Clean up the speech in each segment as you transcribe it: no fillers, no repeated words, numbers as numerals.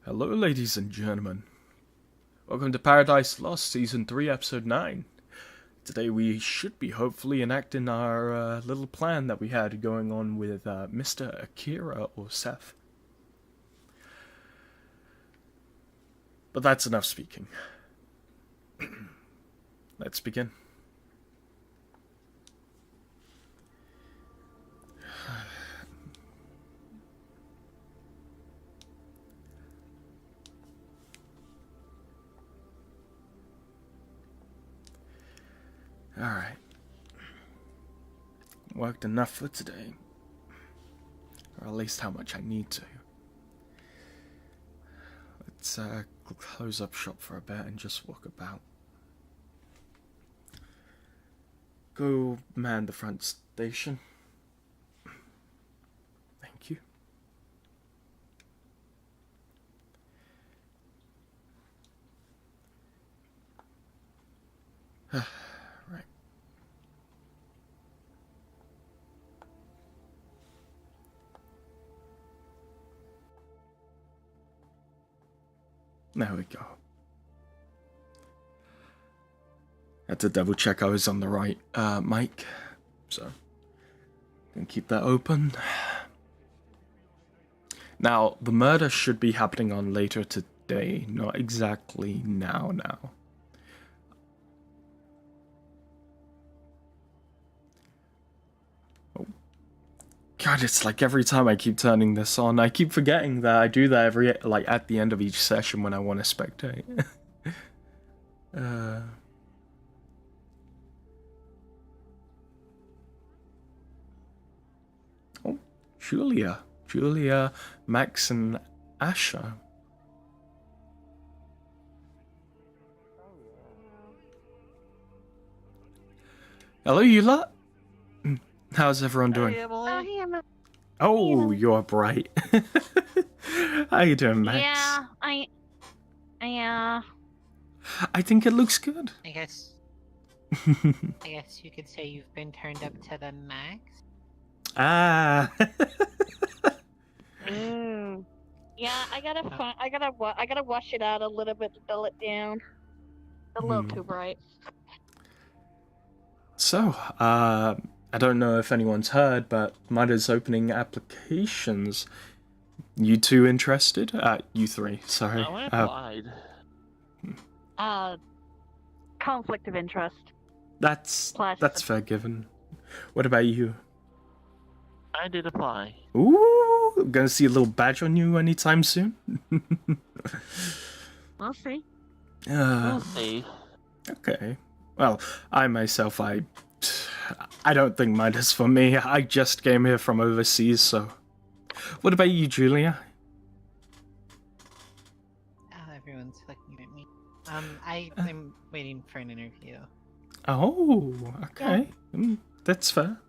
Hello, ladies and gentlemen. Welcome to Paradise Lost, Season 3, Episode 9. Today we should be hopefully enacting our little plan that we had going on with Mr. Akira, or Seth. But that's enough speaking. Let's begin. Alright. Worked enough for today. Or at least how much I need to. Let's close up shop for a bit and just walk about. Go man the front station. Thank you. Right. There we go. Had to double check I was on the right mic, so gonna keep that open. Now, the murder should be happening on later today, not exactly now. Oh. God, it's like every time I keep turning this on, I keep forgetting that I do that every, like, at the end of each session when I want to spectate. Oh, Julia, Max, and Asher. Hello, you lot. How's everyone doing? Oh, you're bright. How you doing, Max? Yeah, I think it looks good. I guess you could say you've been turned up to the max. Ah. Yeah, I gotta wash it out a little bit to dull it down. A little too bright. So, I don't know if anyone's heard, but Mida's opening applications. You two interested? You three, sorry. I applied. Conflict of interest. That's fair given. What about you? I did apply. Ooh, gonna see a little badge on you anytime soon? We'll see. We'll see. Okay. Well, I myself, I don't think Midas for me. I just came here from overseas, so. What about you, Julia? Everyone's looking at me. I'm waiting for an interview. Oh, okay. That's fair.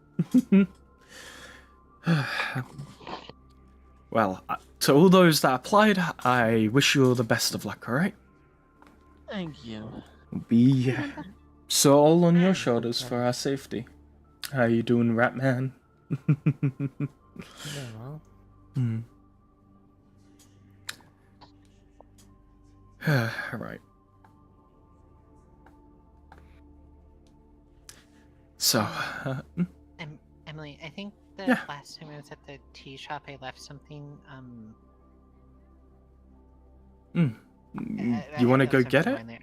Well, to all those that applied, I wish you all the best of luck, alright? Thank you. Be so all on your shoulders for our safety. How you doing, Ratman? Yeah, well. Alright. So, Emily, I think the Yeah. last time I was at the tea shop, I left something. you want to go get it? There.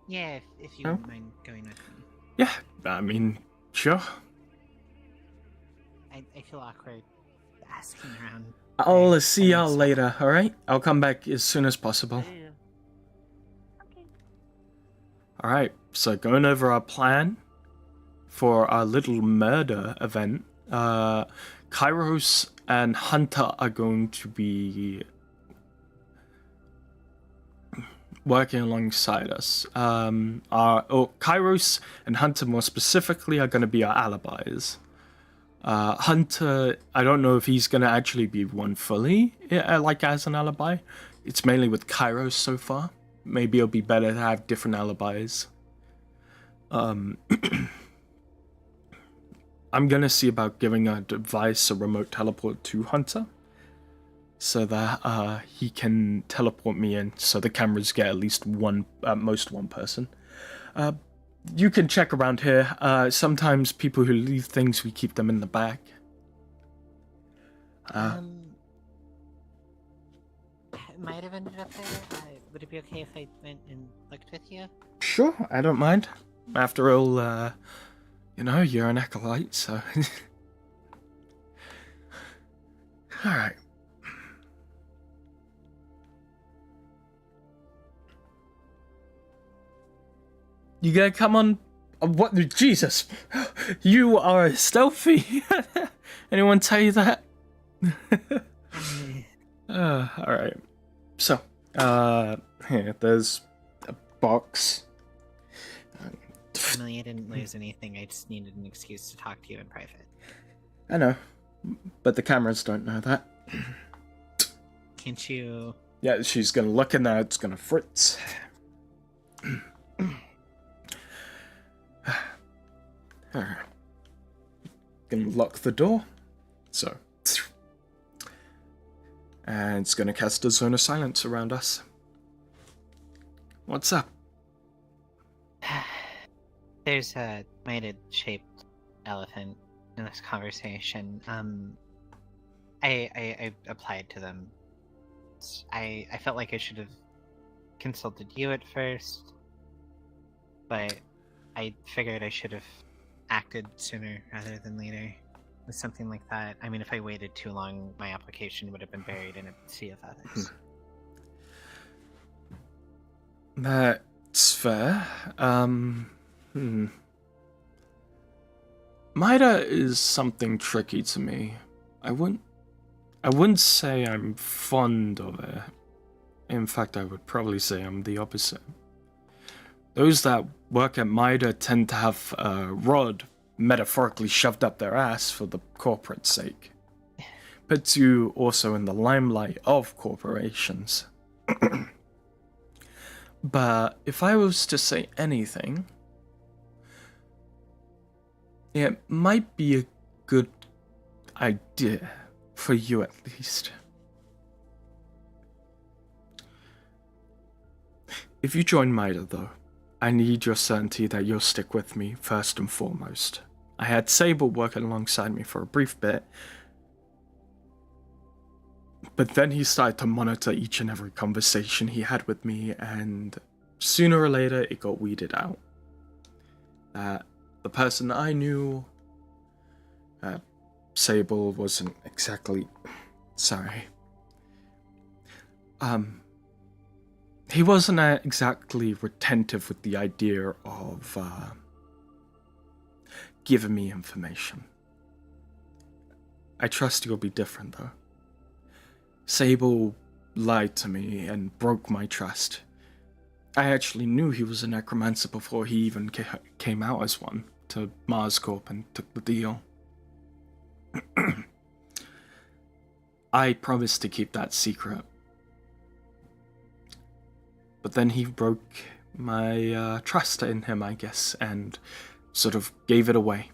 Yeah, if you don't mind going with me. Yeah, I mean, sure. I feel awkward asking around. I'll see y'all later, alright? I'll come back as soon as possible. Yeah. Okay. Alright, so going over our plan for our little murder event, Kairos and Hunter are going to be working alongside us. Kairos and Hunter more specifically are going to be our alibis. Hunter, I don't know if he's going to actually be one fully, like as an alibi. It's mainly with Kairos so far. Maybe it'll be better to have different alibis. I'm gonna see about giving a device a remote teleport to Hunter. so that he can teleport me in, so the cameras get at least one, at most one person. You can check around here. Sometimes people who leave things, we keep them in the back. Might have ended up there. Would it be okay if I went and looked with you? Sure, I don't mind. After all, you're an acolyte, so... Alright. You gonna come on... what? Jesus! You are stealthy! Anyone tell you that? Alright. So, here, there's a box. Emily, I didn't lose anything. I just needed an excuse to talk to you in private. I know, but the cameras don't know that. Can't you... Yeah, she's gonna look in there, it's gonna fritz. Alright. Gonna lock the door. So. And it's gonna cast a zone of silence around us. What's up? There's a minded-shaped elephant in this conversation. I applied to them. I felt like I should have consulted you at first, but I figured I should have acted sooner rather than later with something like that. I mean, if I waited too long, my application would have been buried in a sea of others. That's fair. Mida is something tricky to me. I wouldn't say I'm fond of it. In fact, I would probably say I'm the opposite. Those that work at Mida tend to have a rod metaphorically shoved up their ass for the corporate's sake. Puts you also in the limelight of corporations. But if I was to say anything, it might be a good idea, for you at least. If you join Mida, though, I need your certainty that you'll stick with me first and foremost. I had Sable working alongside me for a brief bit, but then he started to monitor each and every conversation he had with me, and sooner or later it got weeded out. The person I knew, Sable wasn't exactly... Sorry. He wasn't exactly retentive with the idea of giving me information. I trust you'll be different, though. Sable lied to me and broke my trust. I actually knew he was a necromancer before he even came out as one to Mars Corp and took the deal. I promised to keep that secret. But then he broke my trust in him, I guess, and sort of gave it away.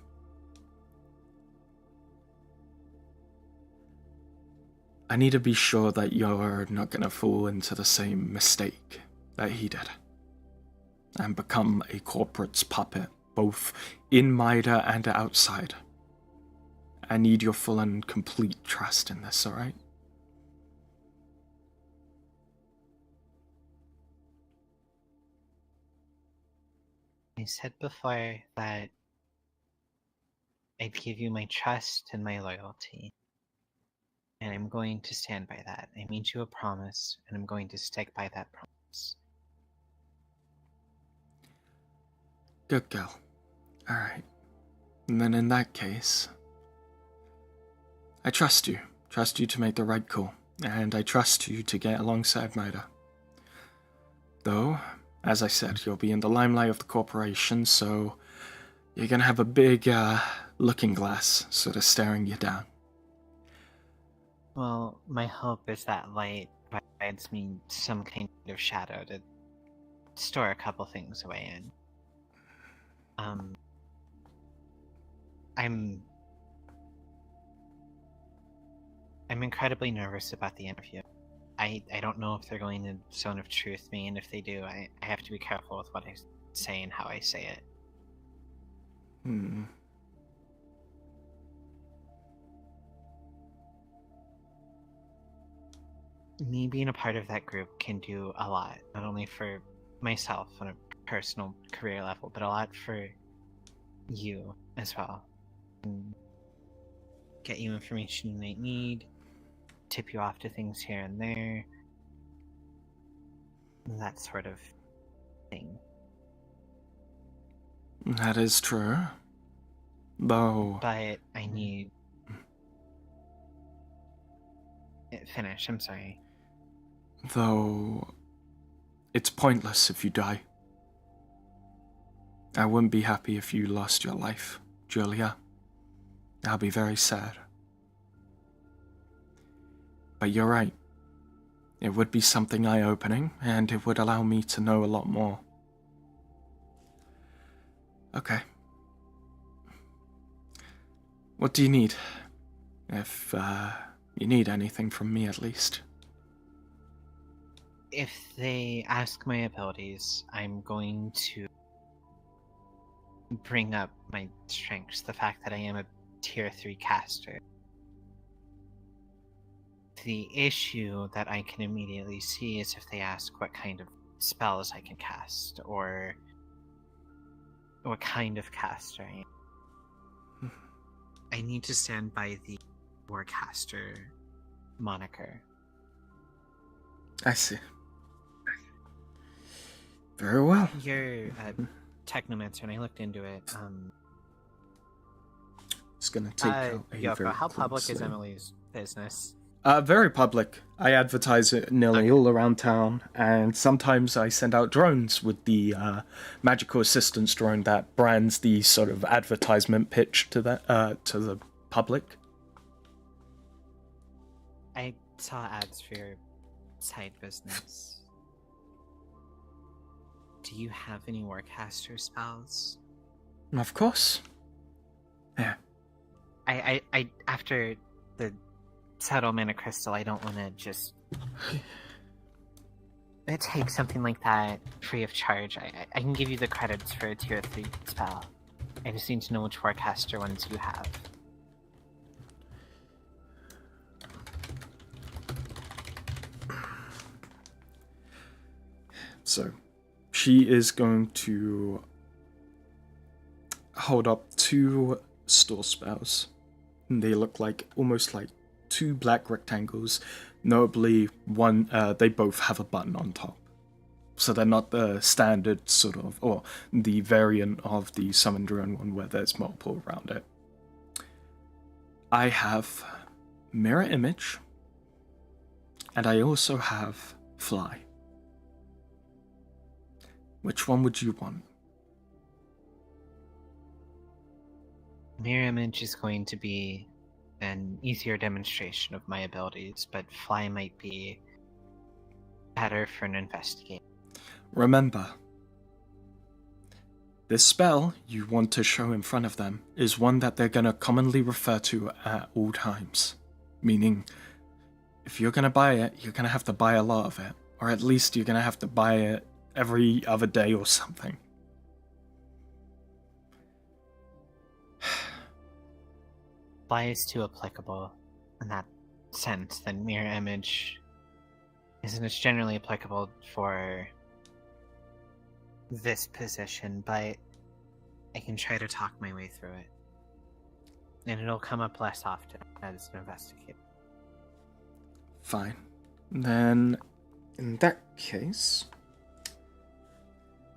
I need to be sure that you're not going to fall into the same mistake that he did and become a corporate's puppet, both in Mida and outside. I need your full and complete trust in this, alright? I said before that I'd give you my trust and my loyalty. And I'm going to stand by that. I made you a promise, and I'm going to stick by that promise. Good girl. Alright. And then in that case, I trust you. Trust you to make the right call. And I trust you to get alongside Mida. Though, as I said, you'll be in the limelight of the corporation, so you're gonna have a big looking glass sort of staring you down. Well, my hope is that light provides me some kind of shadow to store a couple things away in. I'm incredibly nervous about the interview. I don't know if they're going to Zone of Truth me, and if they do, I have to be careful with what I say and how I say it. Me being a part of that group can do a lot, not only for myself on a personal career level, but a lot for you as well. Get you information you might need, tip you off to things here and there, that sort of thing. That is true. Though... But I need... Finish, I'm sorry. Though... It's pointless if you die. I wouldn't be happy if you lost your life, Julia. I'll be very sad. But you're right. It would be something eye-opening, and it would allow me to know a lot more. Okay. What do you need? If, you need anything from me, at least. If they ask my abilities, I'm going to bring up my strengths, the fact that I am a tier 3 caster. The issue that I can immediately see is if they ask what kind of spells I can cast, or what kind of caster I am. I need to stand by the Warcaster moniker. I see. Very well. You're Technomancer, and I looked into it. It's gonna take out a Yoko, very how public close is name. Emily's business? Very public. I advertise it nearly all around town, and sometimes I send out drones with the magical assistance drone that brands the sort of advertisement pitch to the public. I saw ads for your side business. Do you have any Warcaster spells? Of course. Yeah. I after the Subtle Mana Crystal, I don't want to just take something like that free of charge. I can give you the credits for a tier 3 spell. I just need to know which Warcaster ones you have. So, she is going to hold up 2 store spells. They look like almost like 2 black rectangles. Notably, one they both have a button on top. So they're not the standard sort of, or the variant of the Summon Drone one where there's multiple around it. I have Mirror Image, and I also have Fly. Which one would you want? Mirror Image is going to be an easier demonstration of my abilities, but Fly might be better for an investigate. Remember, this spell you want to show in front of them is one that they're going to commonly refer to at all times. Meaning, if you're going to buy it, you're going to have to buy a lot of it. Or at least you're going to have to buy it every other day or something. Fly is too applicable in that sense than Mirror Image isn't as generally applicable for this position, but I can try to talk my way through it. And it'll come up less often as an investigator. Fine. Then, in that case...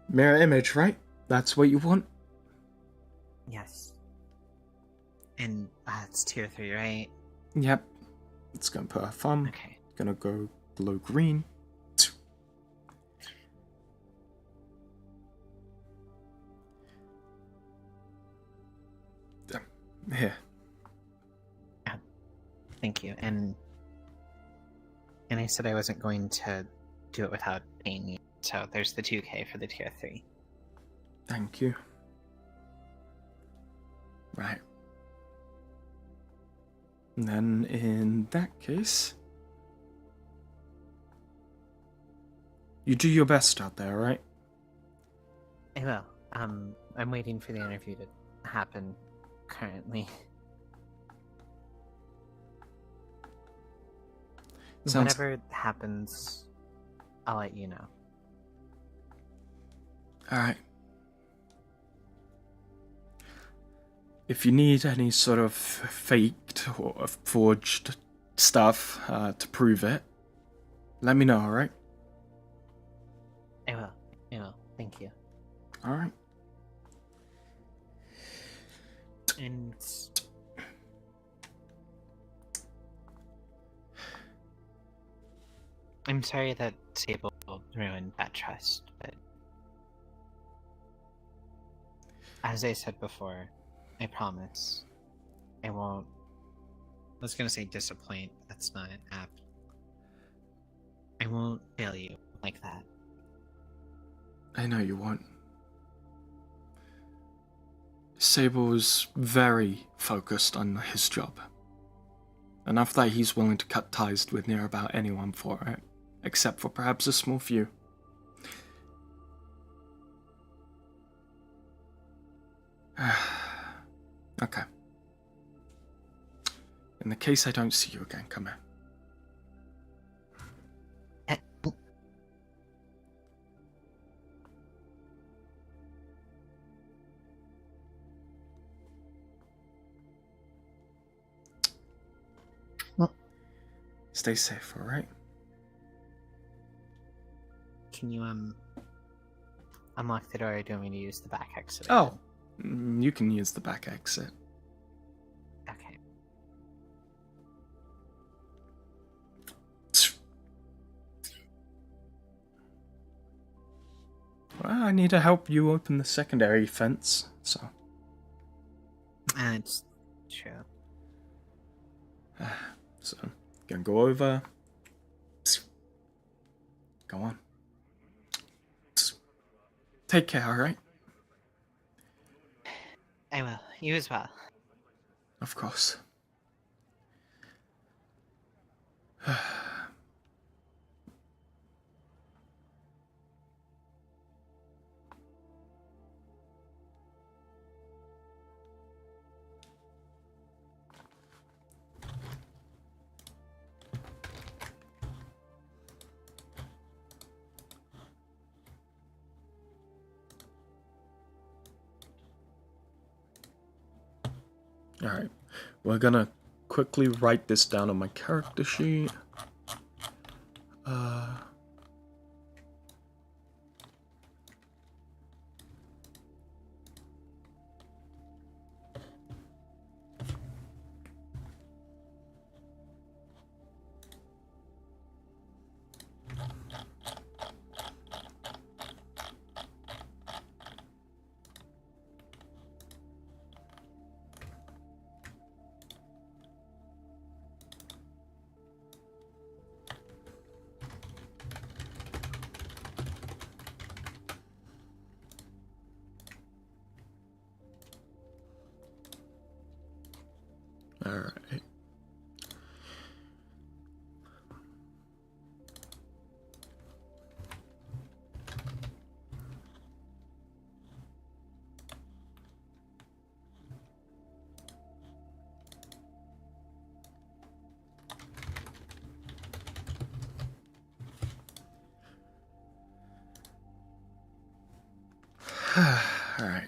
Mirror Image, right? That's what you want? Yes. And it's tier 3, right? Yep. It's gonna put a thumb. Okay. Gonna go below green. Here. Thank you. And I said I wasn't going to do it without paying you. So there's the 2k for the tier 3. Thank you. Right. And then in that case, you do your best out there, right? I will. I'm waiting for the interview to happen currently. Sounds- Whatever happens, I'll let you know. Alright. If you need any sort of faked or forged stuff to prove it, let me know, alright? I will. I will. Thank you. Alright. And I'm sorry that Sable ruined that trust, but as I said before, I promise I won't. I was gonna say disappoint, but that's not apt. I won't fail you like that. I know you won't. Sable's very focused on his job. Enough that he's willing to cut ties with near about anyone for it, except for perhaps a small few. Okay. In the case I don't see you again, come here. Stay safe, alright? Can you unlock the door, or do you want me to use the back exit? Oh, you can use the back exit. Okay. Well, I need to help you open the secondary fence, so. It's true. So, gonna go over. Go on. Take care, alright? I will. You as well. Of course. Alright, we're gonna quickly write this down on my character sheet. Alright. Alright.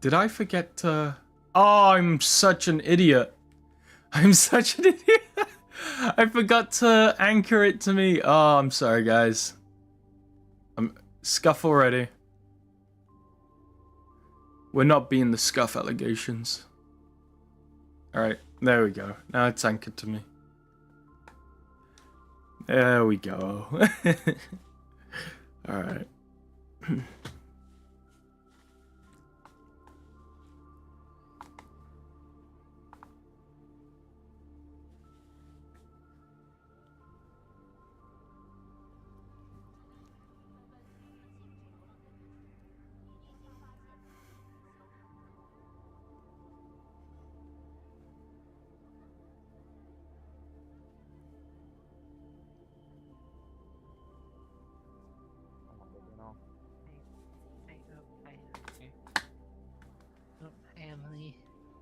Did I forget to... Oh, I'm such an idiot. I'm such an idiot. I forgot to anchor it to me. Oh, I'm sorry, guys. I'm scuff already. We're not being the scuff allegations. Alright, there we go. Now it's anchored to me. There we go. Alright.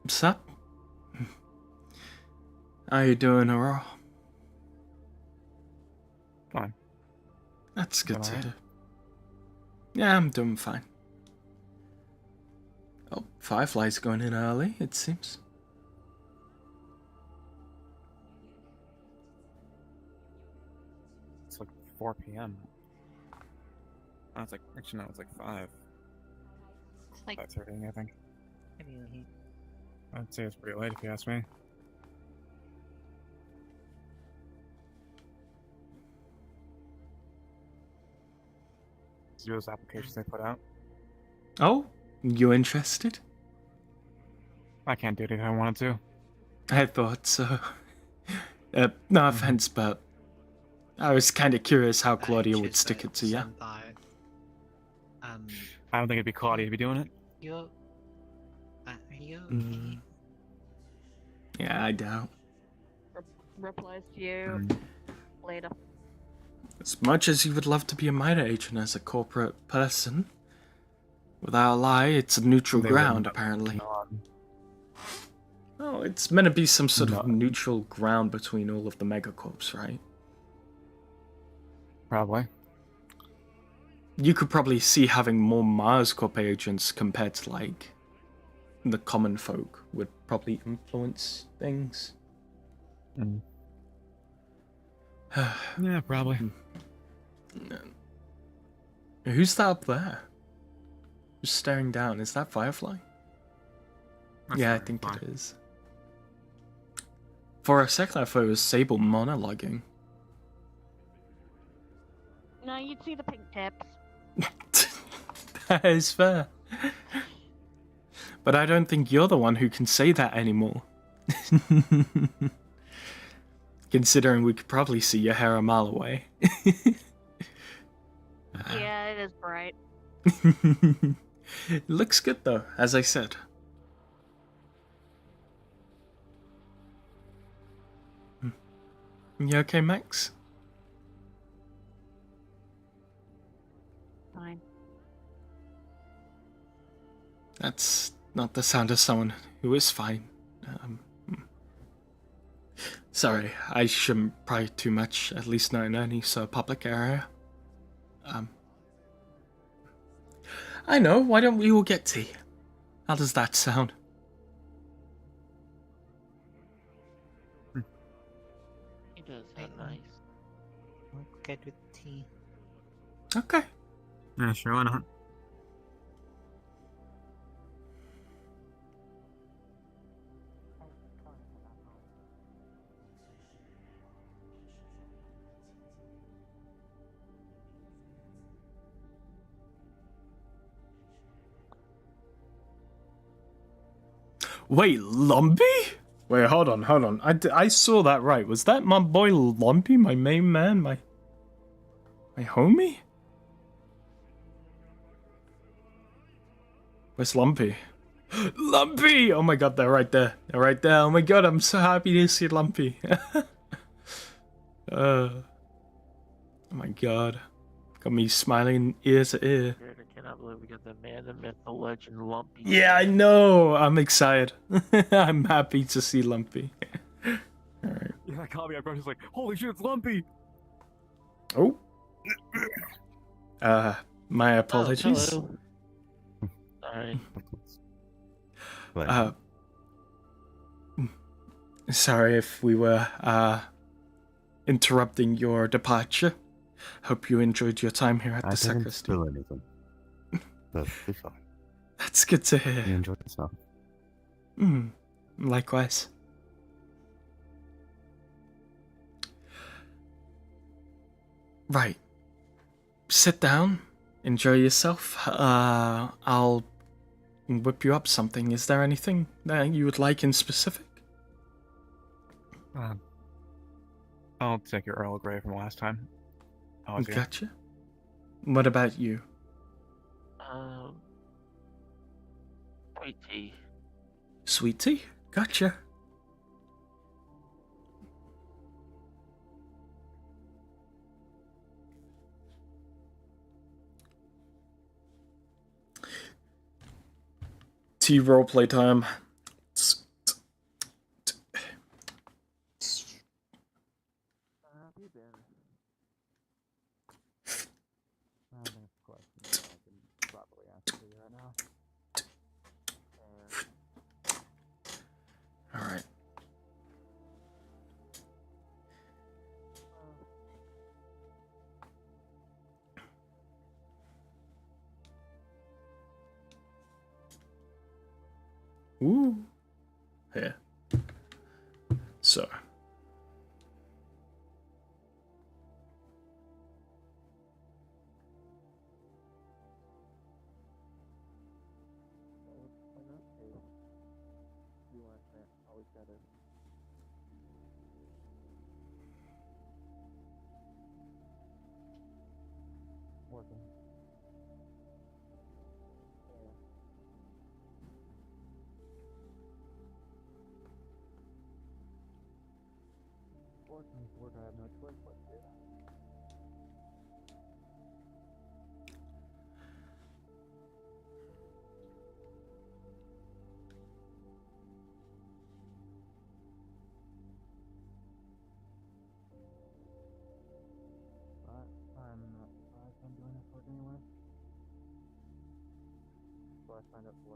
What's up? How you doing, Aurora? Fine. That's good to Alright. hear. Yeah, I'm doing fine. Oh, Firefly's going in early, it seems. It's like 4 p.m. I was like, actually, no, it's like 5. It's like 5:30, I think. really I'd say it's pretty late if you ask me. See those applications they put out? Oh, you interested? I can't do it if I wanted to. I thought so. No offense, but I was kind of curious how Claudia would just stick it to you. sent out, I don't think it'd be Claudia to be doing it. you are you okay? Mm. Yeah, I doubt. Replies to you later. As much as you would love to be a minor agent as a corporate person, without a lie, it's a neutral They ground, wouldn't- apparently. No, Oh, it's meant to be some sort of No. neutral ground between all of the megacorps, right? probably. You could probably see having more Mars Corp agents compared to, like, the common folk would probably influence things. Mm. Yeah, probably. Who's that up there? Who's staring down? Is that Firefly? That's Yeah, I very think fine. it is. For a second, I thought it was Sable monologuing. No, you'd see the pink tips. That is fair. But I don't think you're the one who can say that anymore. Considering we could probably see your hair a mile away. Yeah, it is bright. It looks good though, as I said. You okay, Max? Fine. That's not the sound of someone who is fine. Sorry, I shouldn't pry too much, at least not in any sort of public area. I know, why don't we all get tea? How does that sound? It does sound nice. I'm good with tea. Okay. Yeah, sure, why not? Wait, Lumpy? Wait, hold on. I saw that right. Was that my boy Lumpy, my main man, my homie? Where's Lumpy? Lumpy! Oh my god, they're right there. They're right there. Oh my god, I'm so happy to see Lumpy. Oh my god. Got me smiling ear to ear. I cannot believe we got the man, the myth, the legend, Lumpy. Yeah, I know. I'm excited. I'm happy to see Lumpy. Alright. Yeah, that caught me. I was just like, holy shit, it's Lumpy! Oh. My apologies. Oh, hello. Sorry. Sorry if we were interrupting your departure. Hope you enjoyed your time here at the I didn't sacristy. spill anything. Perfectly fine. That's good to You hear. enjoyed yourself. Likewise. Right. Sit down. Enjoy yourself. I'll whip you up something. Is there anything that you would like in specific? I'll take your Earl Grey from last time. How was you? Gotcha. What about you? Sweet tea. Sweet tea? Gotcha. Tea roleplay time. It's have you been? I think it's a question I can properly answer to you right now. All right. Ooh. Here. So. Working. Working is work. I have no choice but to do that. But I'm not surprised I'm doing this work anyway. That's what I signed up for.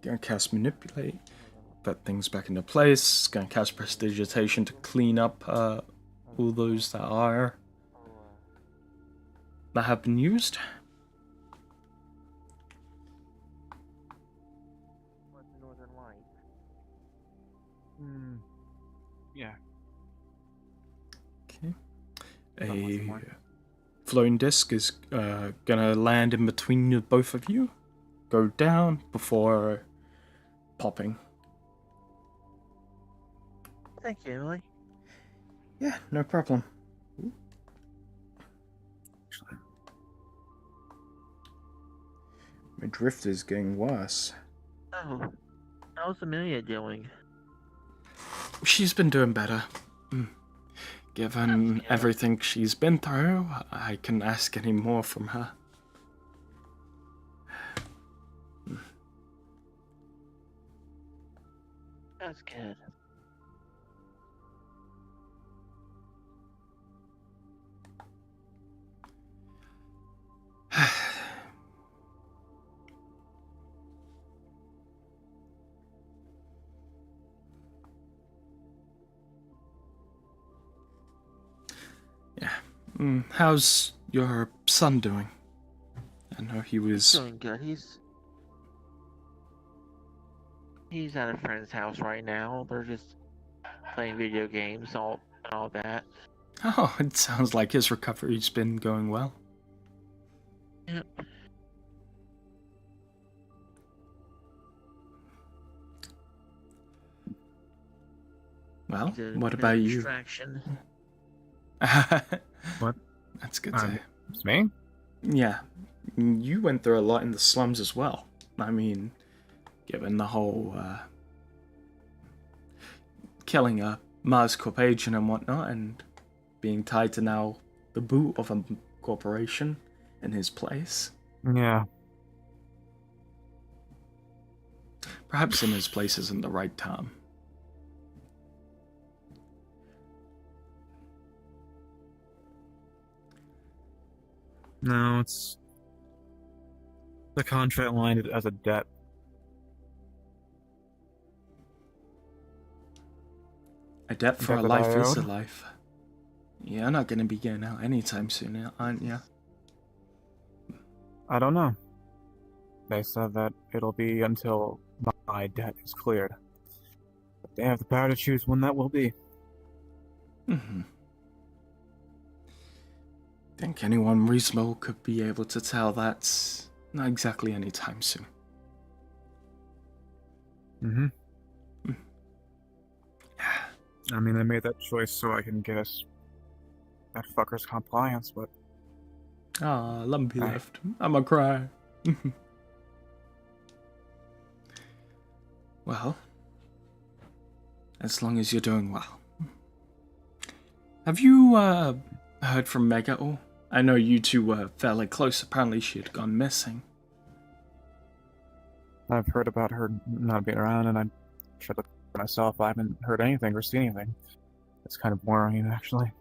Gonna cast Manipulate. Put things back into place. Gonna cast Prestidigitation to clean up all those that have been used. What's the Northern Lights? Yeah. Okay. Somewhat A similar. floating disc is gonna land in between the both of you. Go down before popping. Thank you, Emily. Yeah, no problem. My drift is getting worse. Oh, how's Amelia doing? She's been doing better. Given That's good. everything she's been through, I couldn't ask any more from her. That's good. Yeah. How's your son doing? I know he was... Doing good. He's at a friend's house right now. They're just playing video games, and all that. Oh, it sounds like his recovery's been going well. Yep. Well, He's a what bit about of a you? distraction. What? That's good to hear. It's me? Yeah, you went through a lot in the slums as well. I mean, given the whole killing a Mars Corp agent and whatnot, and being tied to now the boot of a corporation in his place. Yeah. Perhaps in his place isn't the right term. No, it's... The contract line is as a debt. A debt for a Debt that life I is a owed? life. You're not going to be getting out anytime soon, aren't you? I don't know. They said that it'll be until my debt is cleared. But they have the power to choose when that will be. Think anyone reasonable could be able to tell that's not exactly anytime soon. I mean, I made that choice so I can get us that fucker's compliance, but Ah, Lumpy left. I'ma cry. Well, as long as you're doing well. Have you heard from Meg at all? I know you two were fairly close. Apparently she had gone missing. I've heard about her not being around, and I should look for myself. I haven't heard anything or seen anything. It's kind of worrying, actually.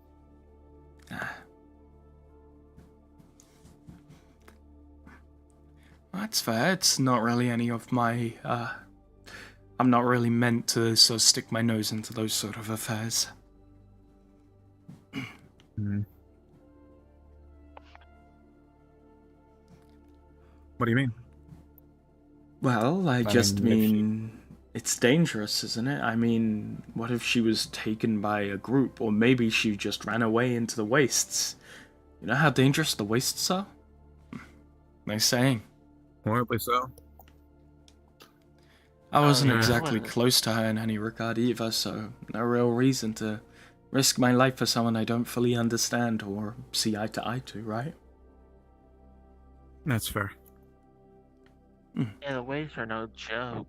That's fair. It's not really any of my, I'm not really meant to sort of stick my nose into those sort of affairs. Hmm. What do you mean? Well, I I just mean, if she- mean, it's dangerous, isn't it? I mean, what if she was taken by a group, or maybe she just ran away into the wastes? You know how dangerous the wastes are? Nice saying. Horribly so. I wasn't yeah, exactly well- close to her in any regard either, so no real reason to risk my life for someone I don't fully understand or see eye to eye to, right? That's fair. Yeah, the waves are no joke.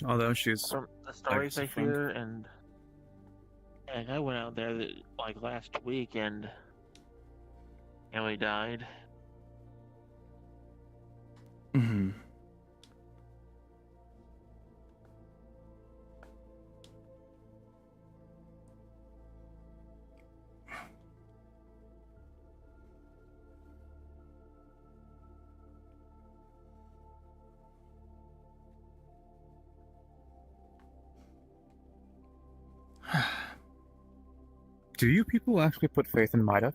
Although she's From the stories I Excellent. hear, and I went out there like last week, and he died. Mm-hmm. Do you people actually put faith in Mida?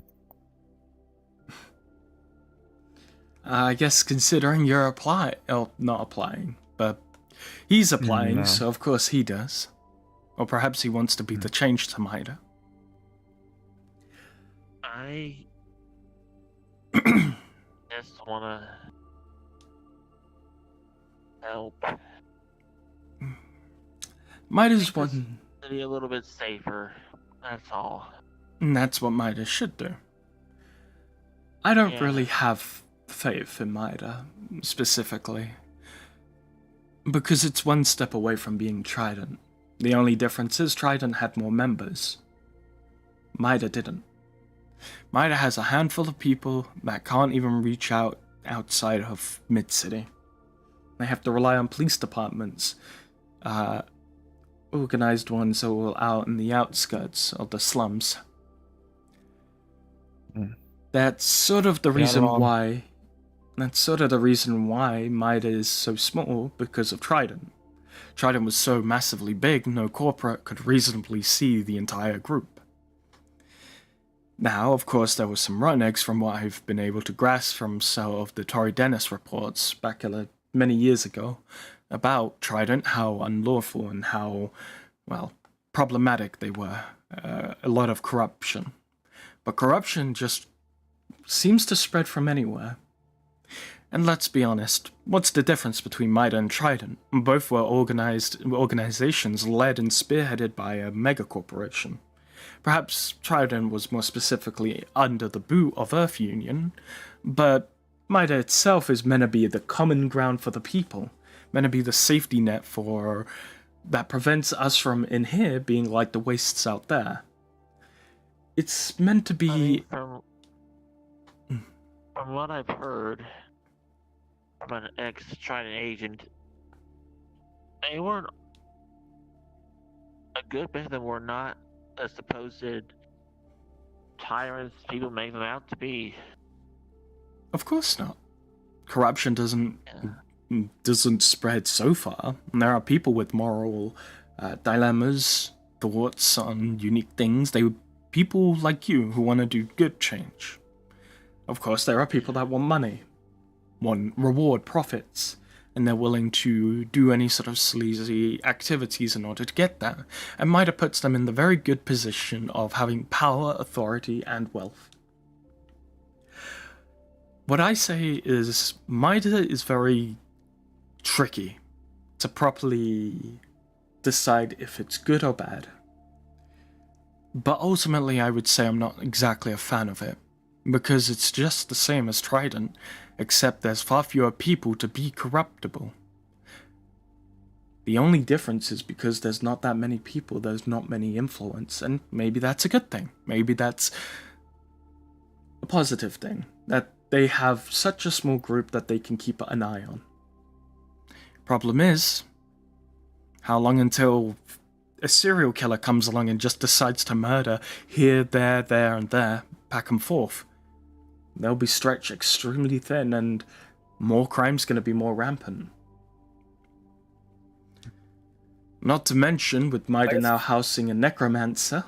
I guess considering you're not applying, but he's applying, No. so of course he does. Or perhaps he wants to be the change to Mida. I just wanna help Mida's Make this- one, be a little bit safer. That's all. and that's what Mida should do. I don't Yeah. really have faith in Mida, specifically. Because it's one step away from being Trident. The only difference is Trident had more members. Mida didn't. Mida has a handful of people that can't even reach out outside of Mid-City. They have to rely on police departments, organized ones that are out in the outskirts of the slums. Mm. That's sort of the You're not reason wrong. why. That's sort of the reason why Mida is so small, because of Trident. Trident was so massively big, no corporate could reasonably see the entire group. Now, of course, there were some run-eggs from what I've been able to grasp from some of the Tory Dennis reports back many years ago about Trident, how unlawful and how, well, problematic they were. A lot of corruption. But corruption just seems to spread from anywhere. And let's be honest, what's the difference between Mida and Trident? Both were organizations led and spearheaded by a megacorporation. Perhaps Trident was more specifically under the boot of Earth Union, but Mida itself is meant to be the common ground for the people, meant to be the safety net for that prevents us from in here being like the wastes out there. It's meant to I mean, be. from what I've heard from an ex-Trident agent, they weren't a good bit of them were not the supposed tyrants people make them out to be. Of course not. Corruption doesn't spread so far. And there are people with moral dilemmas, thoughts on unique things. People like you who want to do good change. Of course, there are people that want money, want reward, profits, and they're willing to do any sort of sleazy activities in order to get that. And Mida puts them in the very good position of having power, authority, and wealth. What I say is, Mida is very tricky to properly decide if it's good or bad. But ultimately, I would say I'm not exactly a fan of it, because it's just the same as Trident, except there's far fewer people to be corruptible. The only difference is because there's not that many people, there's not many influence, and maybe that's a good thing. Maybe that's a positive thing, that they have such a small group that they can keep an eye on. Problem is, how long until a serial killer comes along and just decides to murder here, there, and there, back and forth? They'll be stretched extremely thin, and more crime's going to be more rampant. Not to mention, with Mida now housing a necromancer,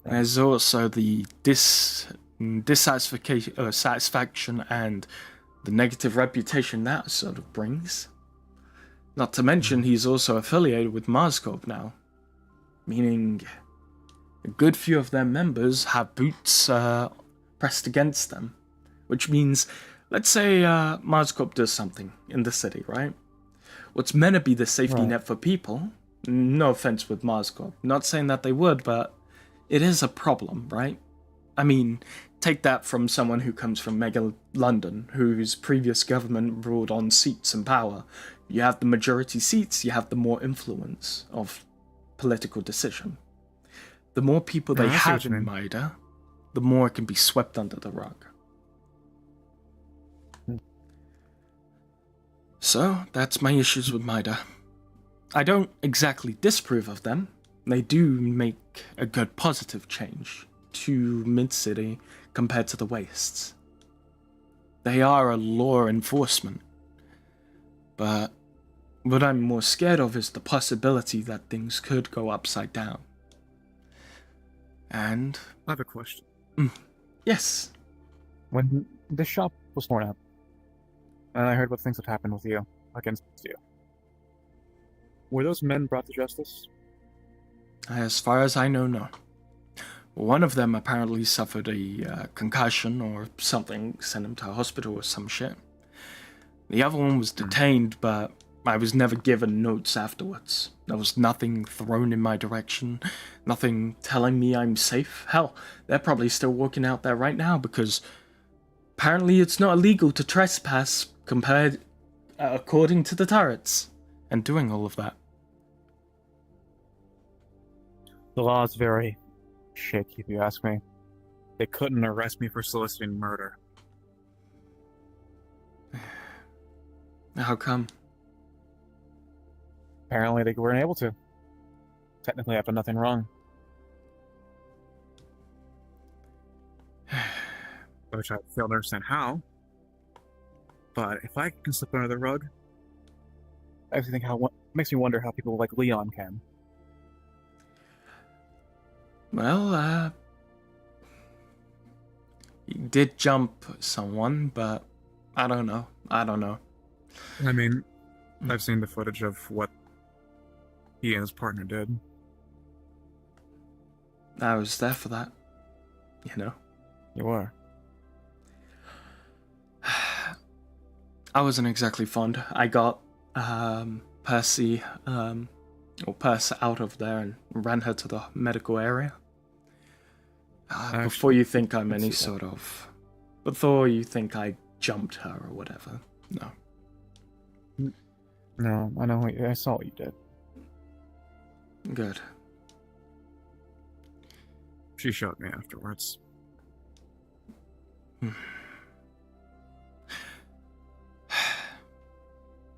there's also the dissatisfaction and the negative reputation that sort of brings. Not to mention, he's also affiliated with Marscorp now, meaning a good few of their members have boots pressed against them, which means, let's say Marscorp does something in the city, right? What's meant to be the safety net for people, no offense with Marscorp, not saying that they would, but it is a problem, right? I mean, take that from someone who comes from mega London, whose previous government ruled on seats and power. You have the majority seats, you have the more influence of political decision. The more people they have in Mida, the more it can be swept under the rug. So, that's my issues with Mida. I don't exactly disapprove of them. They do make a good positive change to Mid-City compared to the Wastes. They are a law enforcement. But what I'm more scared of is the possibility that things could go upside down. And I have a question. Yes. When the shop was torn up, and I heard what things had happened with you, against you, were those men brought to justice? As far as I know, no. One of them apparently suffered a concussion or something, sent him to a hospital or some shit. The other one was detained, but I was never given notes afterwards. There was nothing thrown in my direction, nothing telling me I'm safe. Hell, they're probably still walking out there right now because apparently it's not illegal to trespass according to the turrets and doing all of that. The law is very shaky, if you ask me. They couldn't arrest me for soliciting murder. How come? Apparently they weren't able to. Technically, I've done nothing wrong. Which I fail to understand how. But if I can slip under the rug, I actually think makes me wonder how people like Leon can. Well, he did jump someone, but I don't know. I mean, I've seen the footage of what he and his partner did. I was there for that, you know. You were. I wasn't exactly fond. I got Perce out of there and ran her to the medical area. Before you think I'm any sort of... Before you think I jumped her or whatever. No. No, I know. I saw what you did. Good. She shot me afterwards.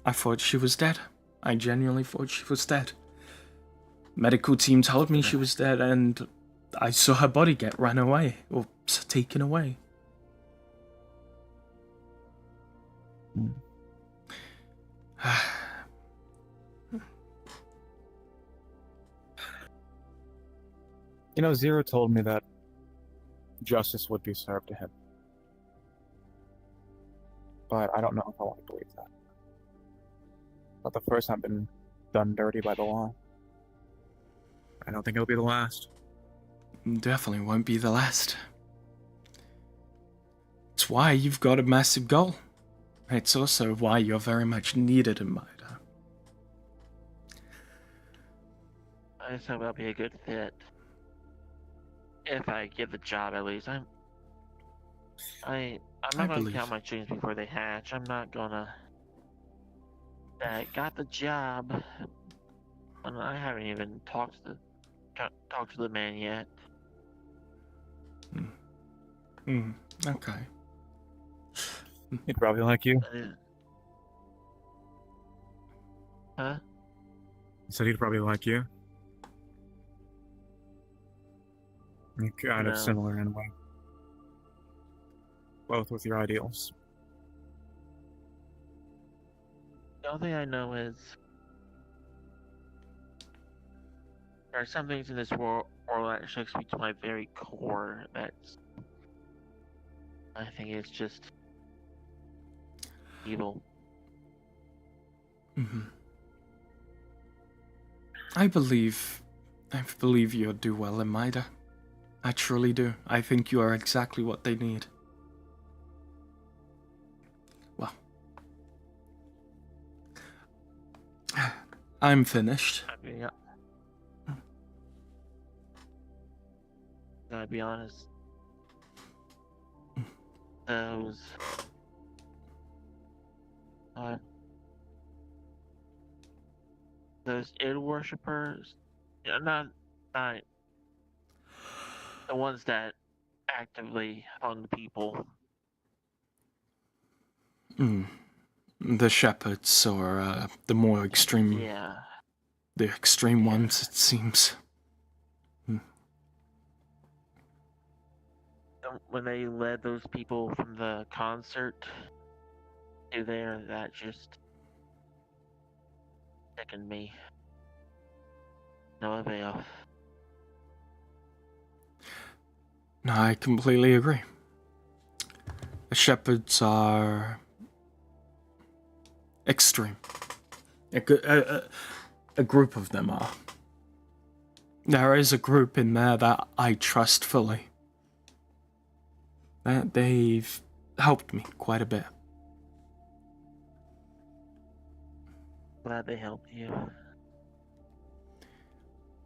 I thought she was dead. I genuinely thought she was dead. Medical team told me she was dead, and I saw her body get ran away, or taken away. You know, Zero told me that justice would be served to him. But I don't know if I want to believe that. But the first I've been done dirty by the law. I don't think it'll be the last. Definitely won't be the last. It's why you've got a massive goal. It's also why you're very much needed in Mida. I just hope I'll be a good fit. If I get the job, at least. I'm not gonna believe. count my chickens before they hatch. I'm not gonna that got the job. And I haven't even talked to the man yet. Okay. He'd probably like you. Huh? He said he'd probably like you. You're kind of No. similar in a way. Both with your ideals. The only thing I know is there are some things in this world that shakes me to my very core. That's, I think it's just evil. Mm-hmm. I believe you'll do well in Mida. I truly do. I think you are exactly what they need. Well, I'm finished. I mean, gotta be honest. Those id worshippers, not the ones that actively hung people. The shepherds, or the more extreme, Yeah. the extreme Yeah. ones, it seems. When they led those people from the concert to there, that just sickened me. No avail. No, I completely agree. The shepherds are extreme. A group of them are. There is a group in there that I trust fully. They've helped me quite a bit. Glad they helped you.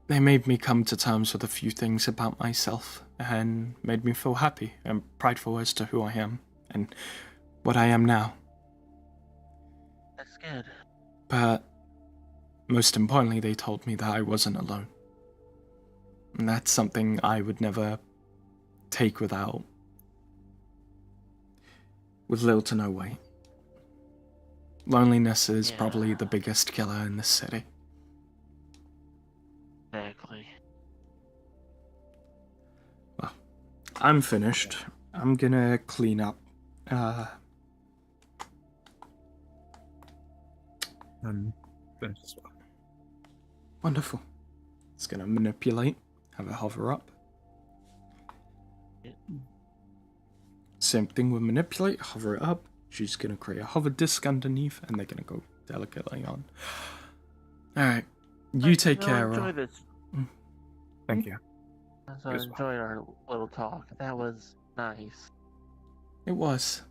They made me come to terms with a few things about myself and made me feel happy and prideful as to who I am and what I am now. That's good. But most importantly, they told me that I wasn't alone. And that's something I would never take with little to no weight. Loneliness is probably the biggest killer in this city. Exactly. Well, I'm finished. I'm gonna clean up. I'm finished as well. Wonderful. It's gonna manipulate. Have it hover up. Same thing with manipulate. Hover it up. She's gonna create a hover disk underneath, and they're gonna go delicately on. All right. You take care. Enjoy this. Thank you. So I enjoyed our little talk. That was nice. It was.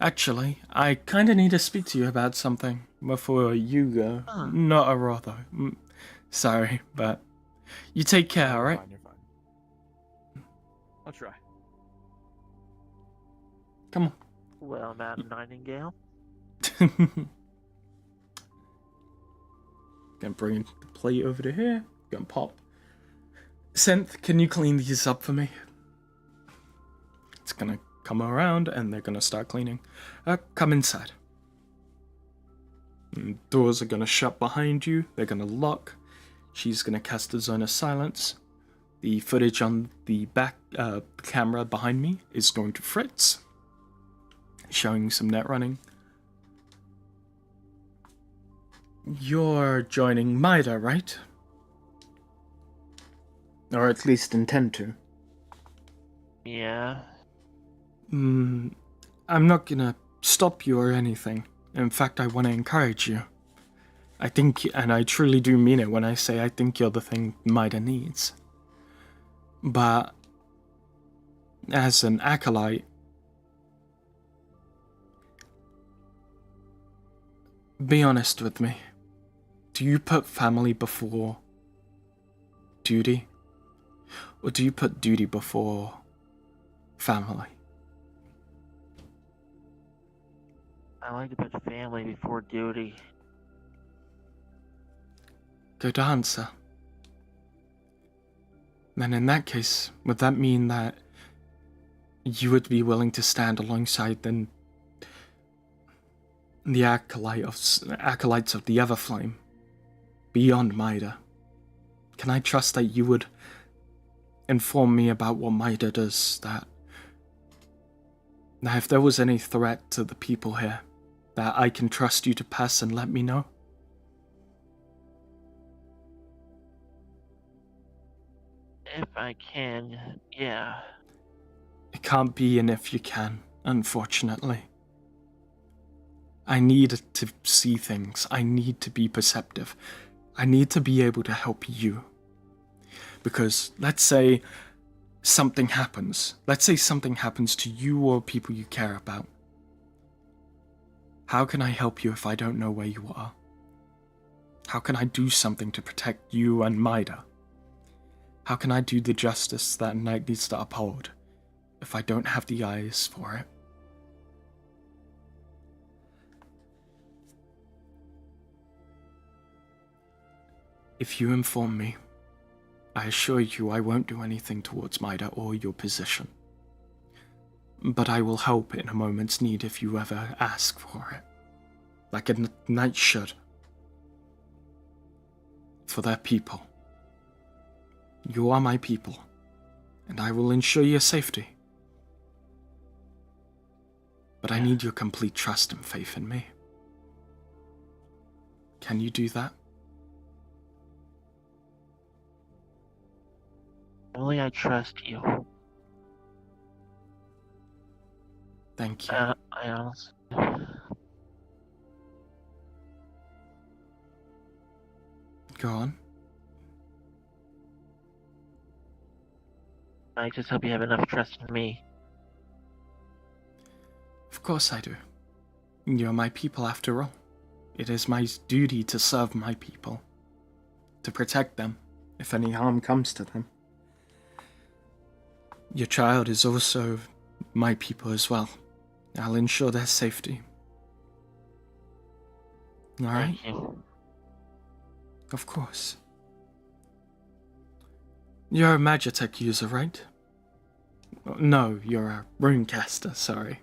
Actually, I kind of need to speak to you about something before you go. Huh. Not a raw though. Sorry, but you take care, You're alright? fine, you're fine. I'll try. Come Well, Madam Nightingale. on. Gonna bring the plate over to here. Gonna pop. Synth, can you clean these up for me? It's gonna come around and they're gonna start cleaning. Come inside. Doors are gonna shut behind you. They're gonna lock. She's gonna cast a zone of silence. The footage on the back camera behind me is going to fritz, showing some net running. You're joining Mida, right? Or at least intend to. Yeah. I'm not gonna stop you or anything. In fact, I want to encourage you. I think, and I truly do mean it when I say I think you're the thing Mida needs. But as an acolyte, be honest with me. Do you put family before duty? Or do you put duty before family? I like to put family before duty. Good answer. Then in that case, would that mean that you would be willing to stand alongside the acolytes of the Everflame, beyond Mida? Can I trust that you would inform me about what Mida does, that if there was any threat to the people here, that I can trust you to pass and let me know? If I can, yeah. It can't be an if you can, unfortunately. I need to see things. I need to be perceptive. I need to be able to help you. Because let's say something happens. Let's say something happens to you or people you care about. How can I help you if I don't know where you are? How can I do something to protect you and Mida? How can I do the justice that Knight needs to uphold if I don't have the eyes for it? If you inform me, I assure you I won't do anything towards Mida or your position. But I will help in a moment's need if you ever ask for it. Like a knight should. For their people. You are my people, and I will ensure your safety. But I need your complete trust and faith in me. Can you do that? Only I trust you. Thank you. I honestly. Go on. I just hope you have enough trust in me. Of course I do. You're my people after all. It is my duty to serve my people. To protect them, if any harm comes to them. Your child is also my people as well. I'll ensure their safety. Alright? Thank you. Of course. You're a Magitech user, right? No, you're a runecaster, sorry.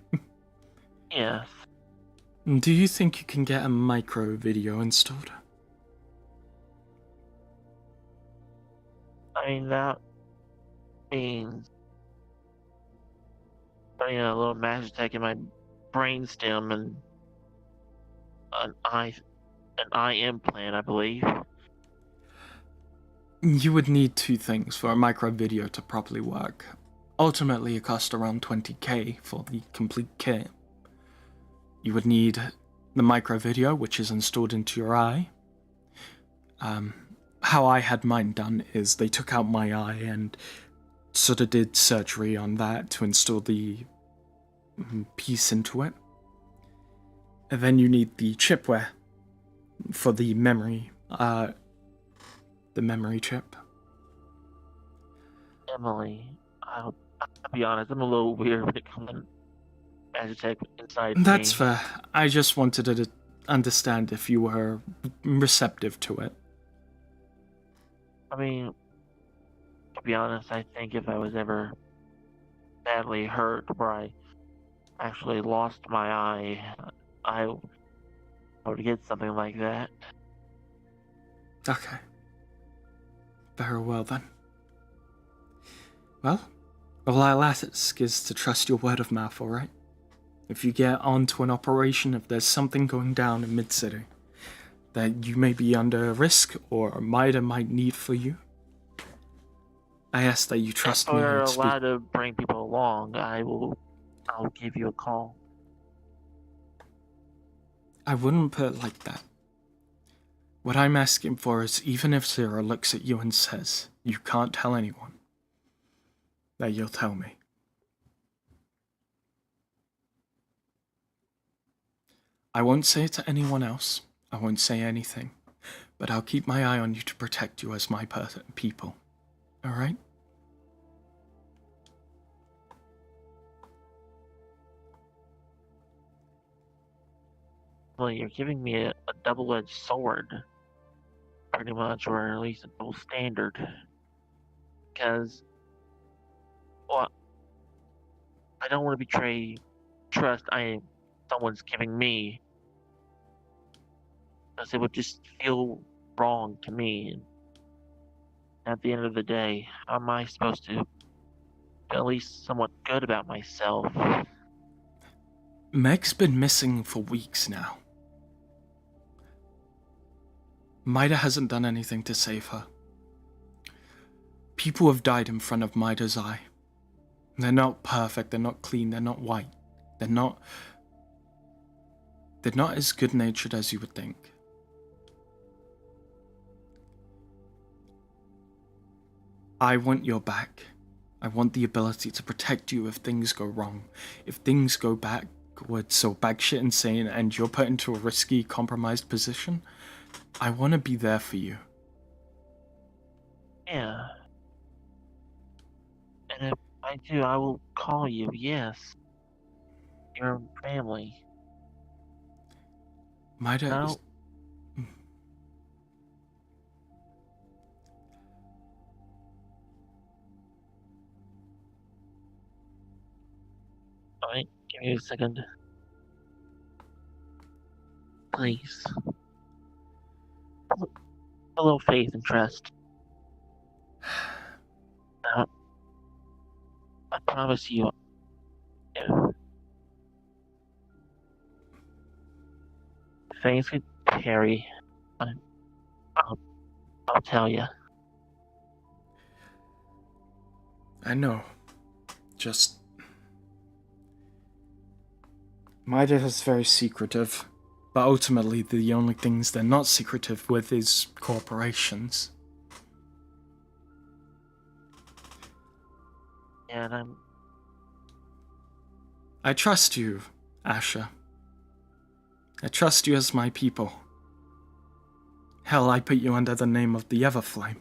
Yes. Do you think you can get a micro video installed? I mean, that means putting a little magitech in my brainstem and an eye implant, I believe. You would need two things for a micro video to properly work. Ultimately, it costs around 20k for the complete kit. You would need the micro video, which is installed into your eye. How I had mine done is they took out my eye and sort of did surgery on that to install the piece into it. And then you need the chipware for the memory chip. Emily, I'll be honest, I'm a little weird when it comes to magitech inside That's me. fair. I just wanted to understand if you were receptive to it. I mean, to be honest, I think if I was ever badly hurt where I actually lost my eye, I would get something like that. Okay. Very well then. Well, all I'll ask is to trust your word of mouth, alright? If you get onto an operation, if there's something going down in Mid-City that you may be under risk or Mida might need for you, I ask that you trust If me we're and speak. allowed to bring people along, I'll give you a call. I wouldn't put it like that. What I'm asking for is even if Zero looks at you and says, you can't tell anyone, that you'll tell me. I won't say it to anyone else. I won't say anything. But I'll keep my eye on you to protect you as my people. Alright? Well, you're giving me a double-edged sword, pretty much, or at least a double standard. Because, well, I don't want to betray trust someone's giving me, because it would just feel wrong to me. At the end of the day, how am I supposed to feel at least somewhat good about myself? Meg's been missing for weeks now. Mida hasn't done anything to save her. People have died in front of Mida's eye. They're not perfect, they're not clean, they're not white. They're not as good-natured as you would think. I want your back. I want the ability to protect you if things go wrong. If things go backwards or shit insane and you're put into a risky, compromised position, I want to be there for you. Yeah. And if I do, I will call you, yes. Your family. Mida No. is... Alright, give me a second. Please. A little faith and trust. Now, I promise you, if things get hairy, I'll tell you. I know. Just... Mida is very secretive, but ultimately the only things they're not secretive with is corporations. And I trust you, Asher. I trust you as my people. Hell, I put you under the name of the Everflame.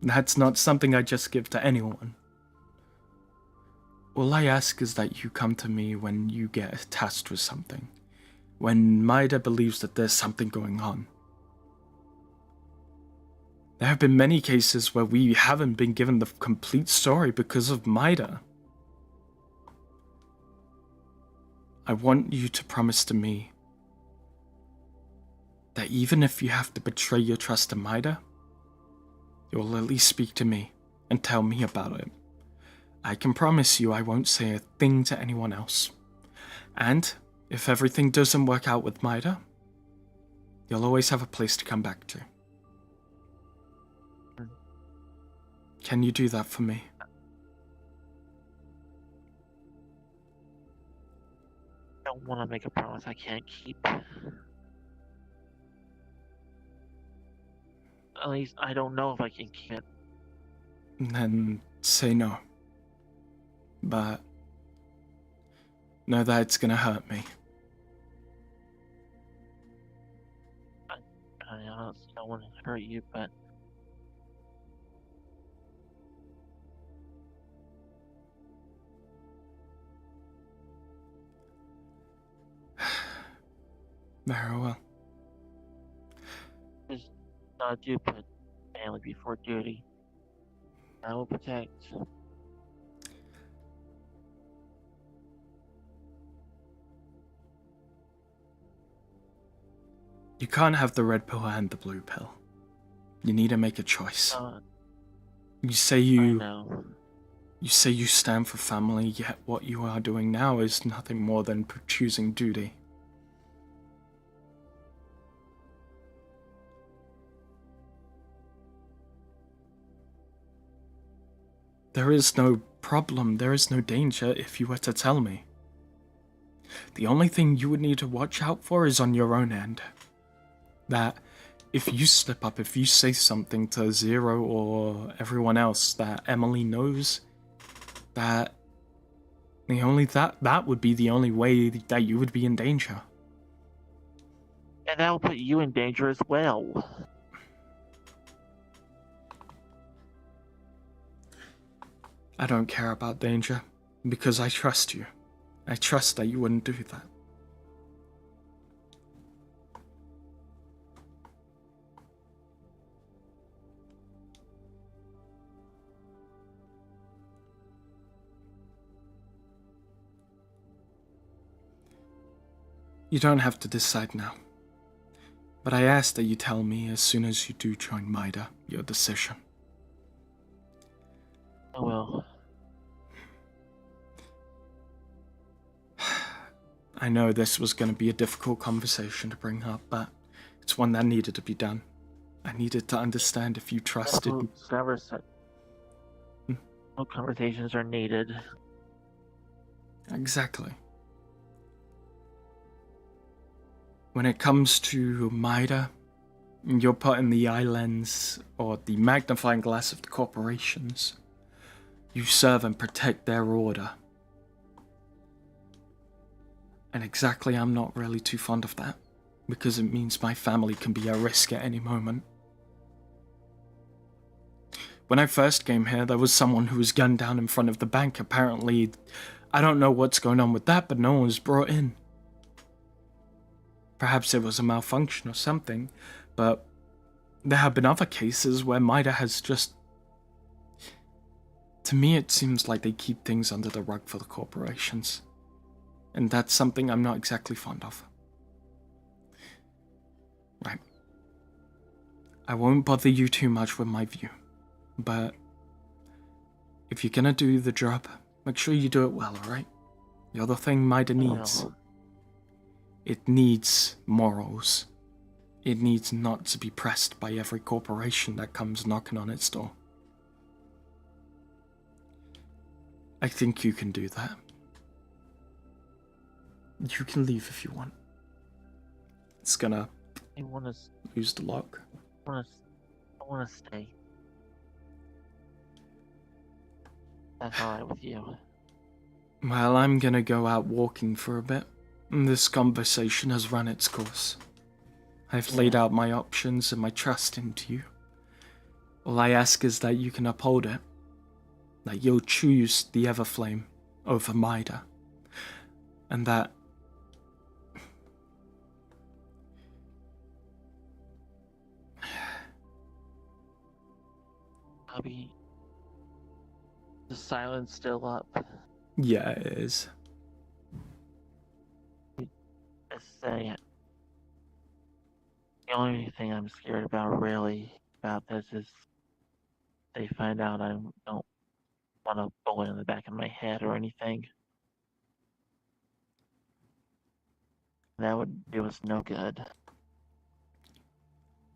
That's not something I just give to anyone. All I ask is that you come to me when you get tasked with something. When Mida believes that there's something going on. There have been many cases where we haven't been given the complete story because of Mida. I want you to promise to me that even if you have to betray your trust to Mida, you'll at least speak to me and tell me about it. I can promise you I won't say a thing to anyone else. And if everything doesn't work out with Mida, you'll always have a place to come back to. Can you do that for me? I don't want to make a promise I can't keep. At least I don't know if I can keep it. Then say no. But know that it's gonna hurt me. I honestly don't want to hurt you, but Very well. just not do put family before duty. I will protect. You can't have the red pill and the blue pill. You need to make a choice. You say I you know. stand for family, yet what you are doing now is nothing more than choosing duty. There is no problem, there is no danger if you were to tell me. The only thing you would need to watch out for is on your own end. That if you slip up, if you say something to Zero or everyone else that Emily knows, that would be the only way that you would be in danger. And that will put you in danger as well. I don't care about danger, because I trust you. I trust that you wouldn't do that. You don't have to decide now. But I ask that you tell me as soon as you do join MIDA, your decision. I will. I know this was going to be a difficult conversation to bring up, but it's one that needed to be done. I needed to understand if you trusted me. Never said. No conversations are needed. Exactly. When it comes to MIDA, you're put in the eye lens or the magnifying glass of the corporations. You serve and protect their order. And exactly, I'm not really too fond of that, because it means my family can be at risk at any moment. When I first came here, there was someone who was gunned down in front of the bank. Apparently, I don't know what's going on with that, but no one was brought in. Perhaps it was a malfunction or something, but there have been other cases where MIDA has just... To me, it seems like they keep things under the rug for the corporations. And that's something I'm not exactly fond of. Right. I won't bother you too much with my view, but if you're gonna do the job, make sure you do it well, alright? The other thing MIDA needs... It needs morals. It needs not to be pressed by every corporation that comes knocking on its door. I think you can do that. You can leave if you want. It's gonna lose the lock. I want to stay. That's alright with you. Well, I'm gonna go out walking for a bit. This conversation has run its course. I've laid out my options and my trust into you. All I ask is that you can uphold it. That you'll choose the Everflame over MIDA. And that... Bobby, the silence still up. Yeah, it is. Just say it. The only thing I'm scared about, really, about this is they find out I don't want a bullet in the back of my head or anything. That would do us no good.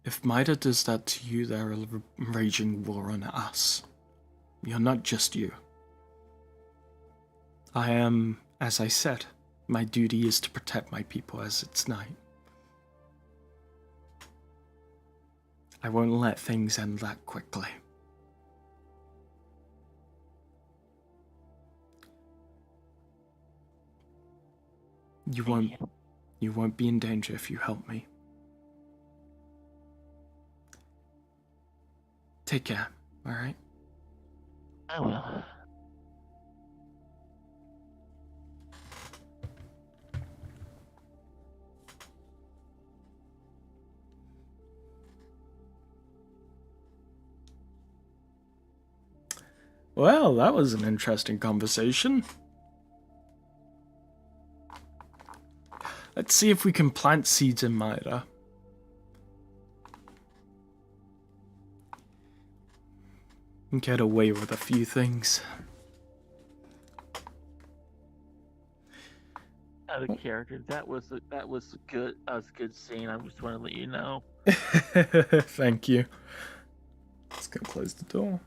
If MIDA does that to you, they're a raging war on us. You're not just you. I am, as I said, my duty is to protect my people as it's night. I won't let things end that quickly. You won't be in danger if you help me. Take care, alright? I will. Well, that was an interesting conversation. Let's see if we can plant seeds in MIDA. And get away with a few things. Out of character, that was a good scene. I just want to let you know. Thank you. Just gonna close the door.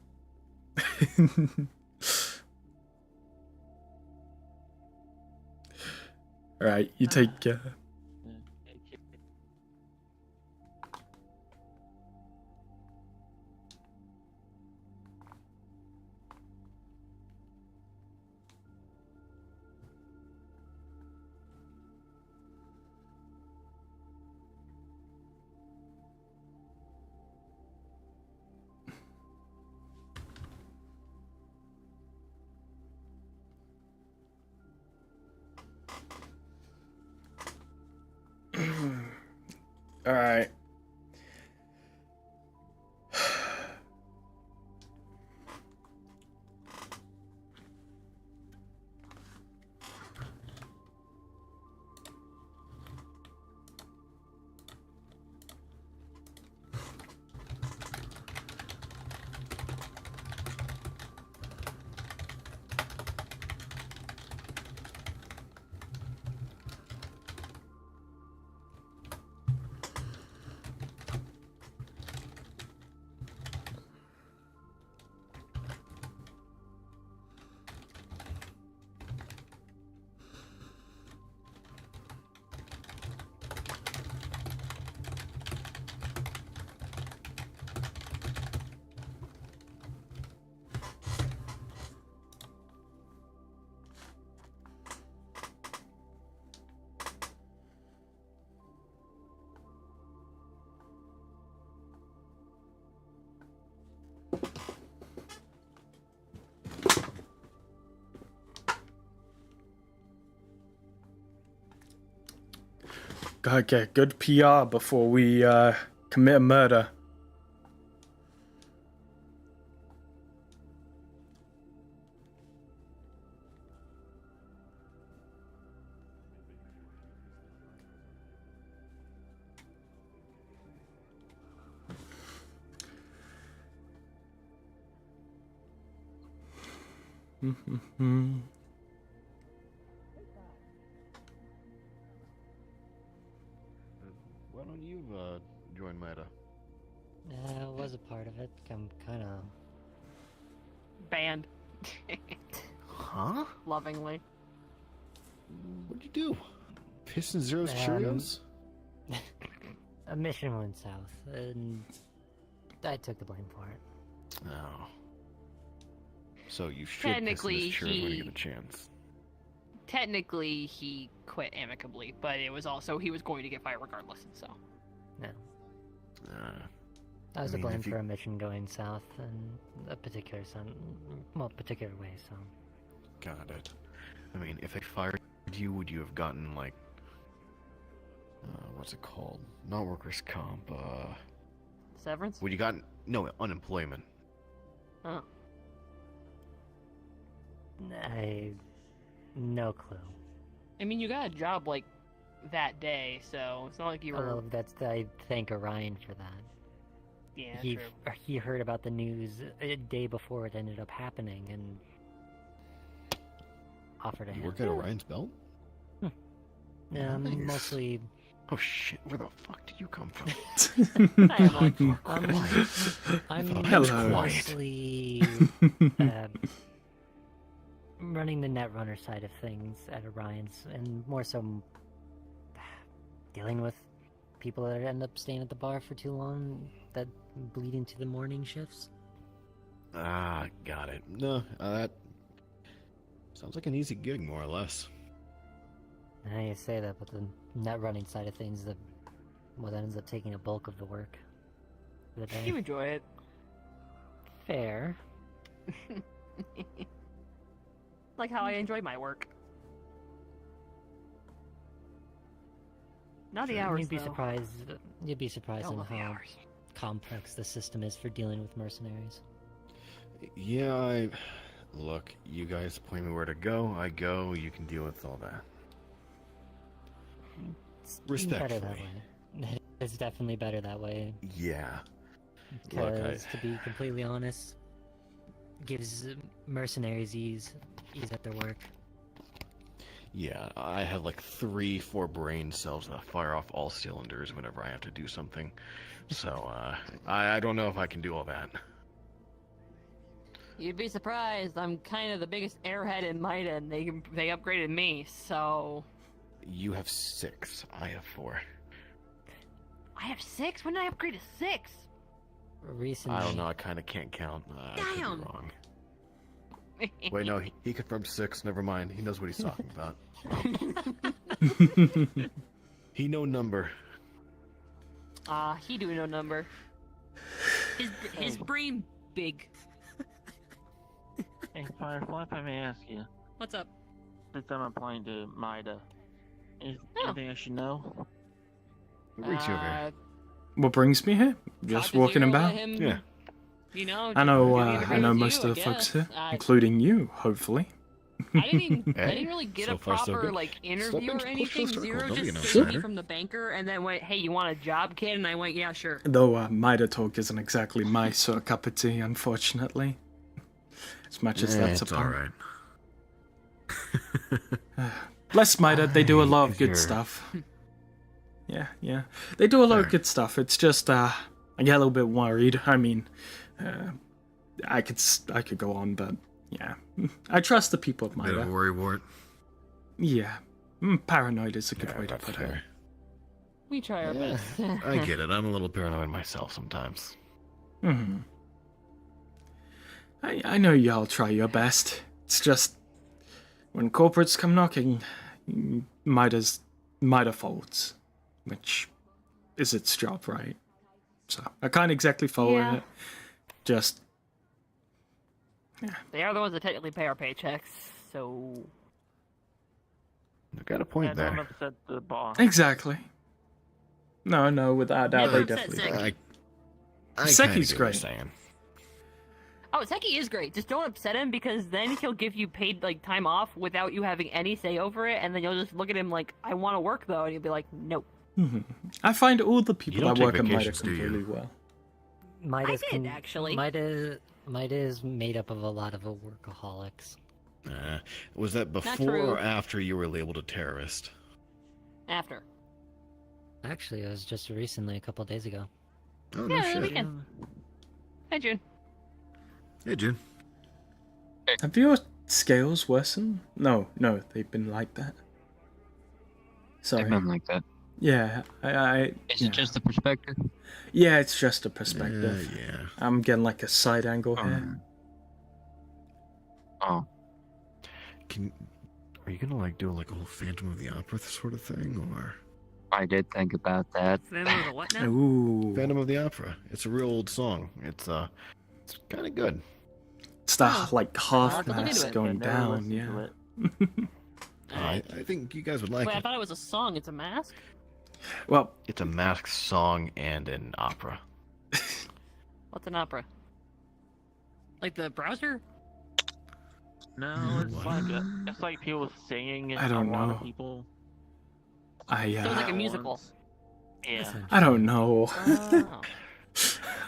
Alright, you take care. Alright. Gotta get good PR before we commit a murder. Why don't you join Meta? I was a part of it. I'm kind of Banned. Huh? Lovingly. What'd you do? Piston Zero's Cheerios? a mission went south, and I took the blame for it. Oh. So you should Technically, Piston Cheerios when you he- get a chance. Technically, he quit amicably, but it was also he was going to get fired regardless. So No, Uh, I was I to mean, blame if you- for a mission going south in a particular particular way. So got it. I mean, if they fired you, would you have gotten, like, what's it called? Not workers' comp, severance. would you gotten, no, unemployment. Oh. I no clue. I mean, you got a job like that day, so it's not like you were. Although I thank Orion for that. Yeah, he true. he heard about the news a day before it ended up happening and offered a You hand. work at Orion's Belt? Yeah, Nice. mostly. Oh shit, where the fuck did you come from? I am like, I'm Hello. mostly running the Netrunner side of things at Orion's, and more so dealing with people that end up staying at the bar for too long that bleed into the morning shifts. Ah, got it. No, that sounds like an easy gig, more or less. Now you say that, but the net running side of things, what ends up taking a bulk of the work for the day. you enjoy it. Fair. Like how I enjoy my work. Not the hours, You'd be though. surprised. You'd be I surprised don't on love the how hours. complex the system is for dealing with mercenaries. Yeah, look, you guys point me where to go, I go, you can deal with all that. It's better that Respectfully. way. It's definitely better that way. Yeah. Look, Because, to be completely honest, gives mercenaries ease at their work. Yeah, I have like 3-4 brain cells that fire off all cylinders whenever I have to do something. So, I don't know if I can do all that. You'd be surprised. I'm kind of the biggest airhead in Mida, and they upgraded me. So You have 6, I have 4. I have 6. When did I upgrade to 6? Recently, I don't know, I kind of can't count. I could be Damn. wrong. Wait, no, he confirmed 6, never mind. He knows what he's talking about. He know number. He do no number. His brain big. Hey, Firefly, if I may ask you, What's up? since I'm applying to MIDA, is Oh. anything I should know? Who brings you over here? What brings me here? Just walking about. Yeah. You know, I know. doing I interviews know with most you, of the I folks guess. here, I including you, hopefully. didn't Hey, really get so a far, so proper good. like Step interview or into anything. Push Circle, Zero don't just be an saved me outsider. from the banker and then went, "Hey, you want a job, kid?" And I went, "Yeah, sure." Though Mida talk isn't exactly my sort of cup of tea, unfortunately. As much as that's a it's pun. alright. Bless Mida, they do a lot of If good you're- stuff. Yeah. They do a lot of Fair. good stuff. It's just, I get a little bit worried. I mean, I could go on, but yeah. I trust the people of Bit of a Mida. worry wart. Yeah. Paranoid is a good way to that's put it. fair. We try our Yeah, best. I get it. I'm a little paranoid myself sometimes. Hmm. I know y'all try your best. It's just when corporates come knocking, Mida folds, which is its job, right? So I can't exactly follow Yeah. it. Just They are the ones that technically pay our paychecks, so I got a Yeah, point don't there. upset the boss. exactly. No, without doubt, Never they upset definitely. Seki. I Seki's kinda get what you're great. saying. Oh, Seki is great. Just don't upset him because then he'll give you paid like time off without you having any say over it, and then you'll just look at him like, "I want to work though," and he'll be like, "Nope." I find all the people don't that work take at Mida vacations, do you? completely well. Midas I did, actually. Mida is made up of a lot of workaholics. Was that true. before or after you were labeled a terrorist? After. Actually, it was just recently, a couple days ago. Oh, Yeah, no the shit. weekend. Hey, June. Hey, June. Have your scales worsened? No, they've been like that. Sorry. I've been like that. Yeah, Is it just the perspective? Yeah, it's just a perspective. Yeah. I'm getting like a side angle here. Oh, Are you gonna like do like a whole Phantom of the Opera sort of thing, or I did think about that. Phantom of the what now? Ooh, Phantom of the Opera? It's a real old song. It's kind of good. it's that like half I'll look into mask it. going Never down. listened Yeah. to it. I think you guys would like Wait, I it. thought it was a song. It's a mask? Well, It's a masked song and an opera. What's an opera? Like the browser? No, it's What? like it's like people singing. I don't a lot know. of people. So it's like a at musical. once. Yeah. I don't know. Oh.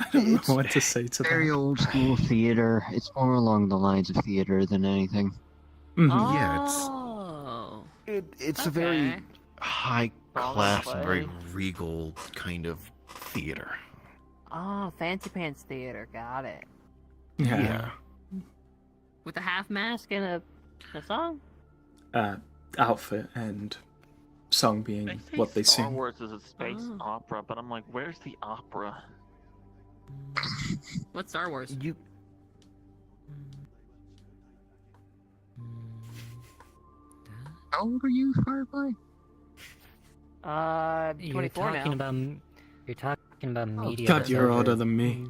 I don't know what to say to Very that. old school theater. It's more along the lines of theater than anything. Mhm. Yeah, it's- Oh. It's a very Okay. high class and very play. regal kind of theater. Oh, Fancy Pants Theater. Got it. Yeah. With a half mask and a song? Outfit and song being They say what they Star sing. Wars is a space Oh. opera, but I'm like, where's the opera? What's Star Wars? You How old are you, Firefly? You're 24 talking now. about you're talking about media. God, that's you're over- older than me.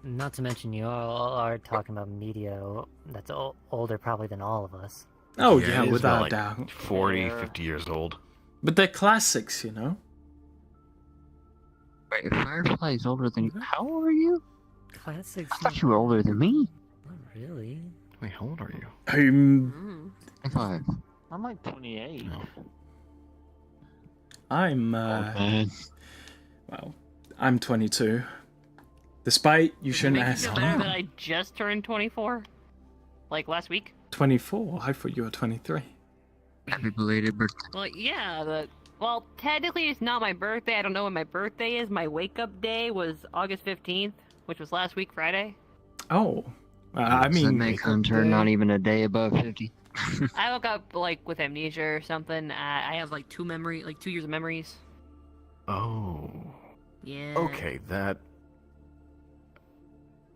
Not to mention you all are talking about media that's older probably than all of us. Oh Yeah, yeah, it is without about, doubt. 40, Yeah. 50 years old. But they're classics, you know. Wait, Firefly is older than you. How old are you? Classics. I thought you were older than me. Not really. Wait, how old are you? I'm 25. I'm like 28. No. I'm Old man. well, I'm 22. Despite you Does it shouldn't make you ask feel better that I just turned 24? Like last week? 24. I thought you were 23. Happy belated birthday. Well, yeah, well, technically it's not my birthday. I don't know when my birthday is. My wake-up day was August 15th, which was last week, Friday. Oh, I Does that mean, make Hunter not even a day above 50? I woke up, like, with amnesia or something. I have, like, 2 years of memories. Oh. Yeah. Okay, that.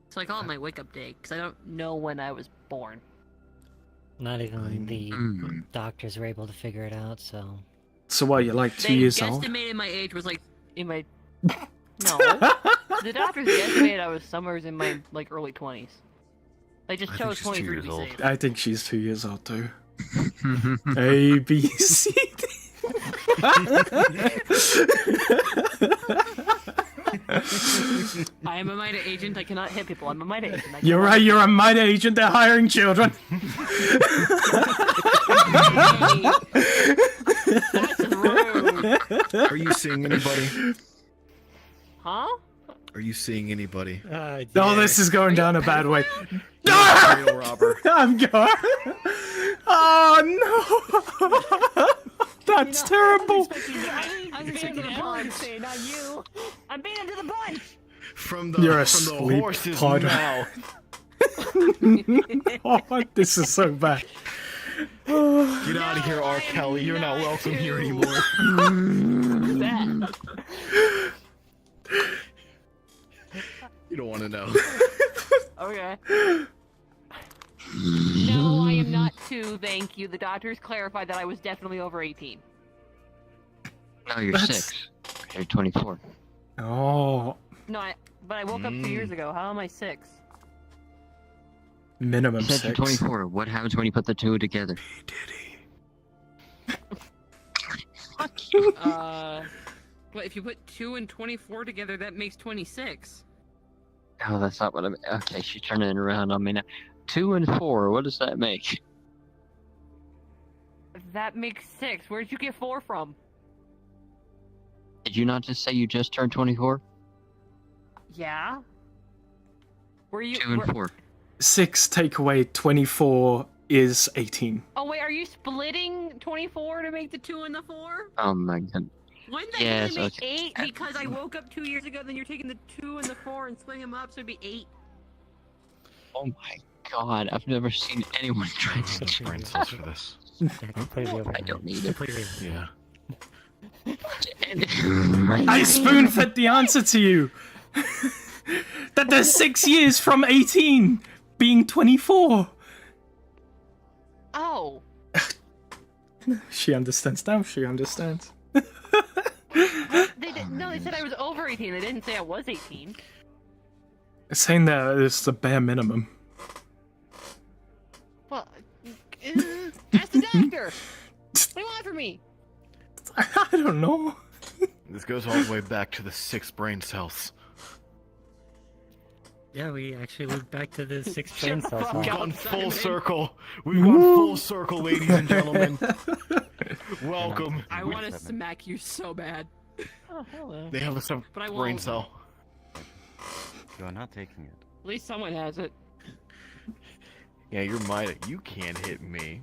So I call it my wake-up day, because I don't know when I was born. Not even the Mm. doctors were able to figure it out. So so what? You're like 2 They years old. guesstimated my age was, like, in my... No. The doctors guesstimated I was somewhere in my, like, early 20s. They just I think chose she's 2 23 to years be old. safe. I think she's 2 years old too. A B C D. I am a MIDA agent. I cannot hit people. I'm a MIDA agent. You're right. You're a MIDA agent. They're hiring children. That's rude. Are you seeing anybody? Huh? Are you seeing anybody? Oh, this is going down a bad way. Serial robber. I'm going. Oh no! That's terrible. I'm being into the bunch. Not you. I'm being into the bunch. From the You're a from the sleep horse's pod. mouth. Oh, this is so bad. Get out of here, R. Kelly. You're not welcome here anymore. That. You don't want to know. Okay. No, I am not 2, thank you. The doctors clarified that I was definitely over 18. No, you're That's- 6. You're 24. Oh, No, but I woke up 2 years ago. How am I 6? minimum You said you're 6. 24. What happens when you put the two together? Diddy. But if you put 2 and 24 together, that makes 26. Oh, that's not what I mean. Okay, she's turning it around on me now. 2 and 4, what does that make? That makes 6. Where'd you get 4 from? Did you not just say you just turned 24? Yeah. Were you 2 and 4. 6 take away 24 is 18. Oh wait, are you splitting 24 to make the 2 and the 4? Oh my god. Wouldn't that Yes, make okay. 8? Because I woke up 2 years ago, then you're taking the 2 and the 4 and splitting them up, so it'd be 8. Oh my god, I've never seen anyone try Enough to. brain cells for this. Yeah, completely over I don't need it. Yeah. I spoon fed the answer to you. That there's 6 years from 18 being 24. Oh. She understands now. She understands. No, they said I was over 18. They didn't say I was 18. Saying that is the bare minimum. Well, ask the doctor. What do you want from me? I don't know. This goes all the way back to the 6 brain cells. Yeah, we actually moved back to the 6 Shut brain the cells. fuck We've up. gone full Simon. circle. We've gone full circle, ladies and gentlemen. Welcome. I want to smack you so bad, Oh, hello. They have a some but I brain won't. cell. You are not taking it. At least someone has it. Yeah, you're mine. You can't hit me.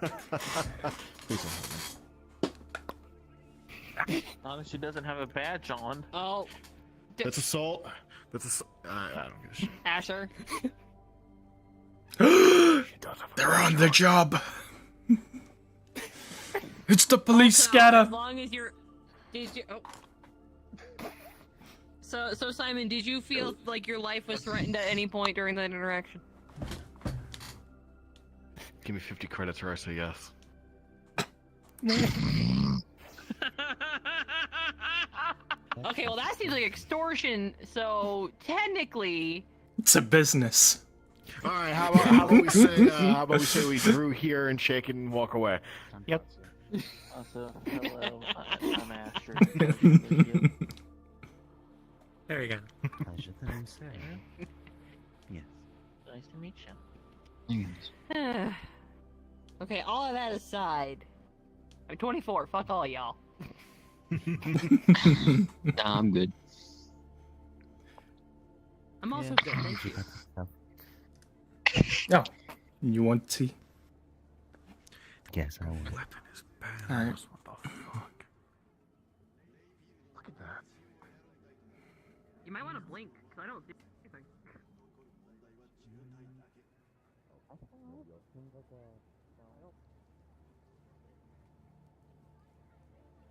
Please don't hit me. As long as she doesn't have a badge on. Oh, That's assault. That's assault. I don't give a shit. Asher. They're on the job. It's the police So, scatter. As long as you're, did you? Oh. So Simon, did you feel like your life was threatened at any point during that interaction? Give me 50 credits or I say yes. Okay, well that seems like extortion. So technically, It's a business. All right, how about we say we drew here and shake it and walk away. Yep. Also, hello. I'm Asher. There we go. Pleasure that I'm saying. Yes. Nice to meet you. okay, all of that aside, I'm 24. Fuck all y'all. Nah, I'm good. I'm also Yeah. good. Thank you. Oh, you want tea? Yes, I will. Weapon is bad. Alright. What the fuck? Look at that. You might want to blink, because I don't do anything.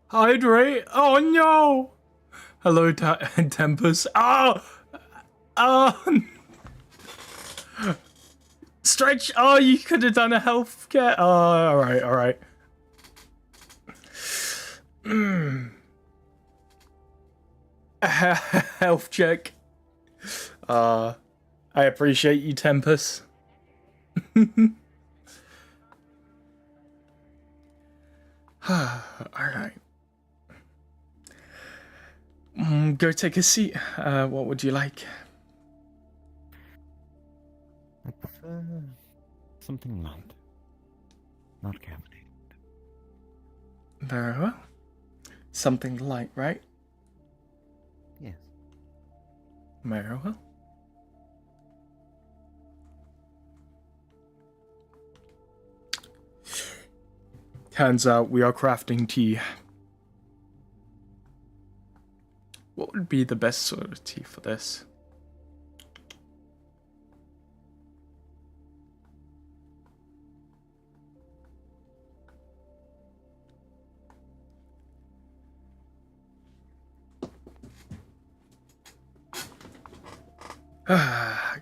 Hydrate. Oh no. Hello, Tempest. Oh. Stretch. Oh, you could have done a health care. Oh, all right, all right. Health check. I appreciate you, Tempest. All right. Go take a seat. What would you like? I prefer something light. Not caffeinated. Very well. Something light, right? Yes. Very well. Turns out we are crafting tea. What would be the best sort of tea for this?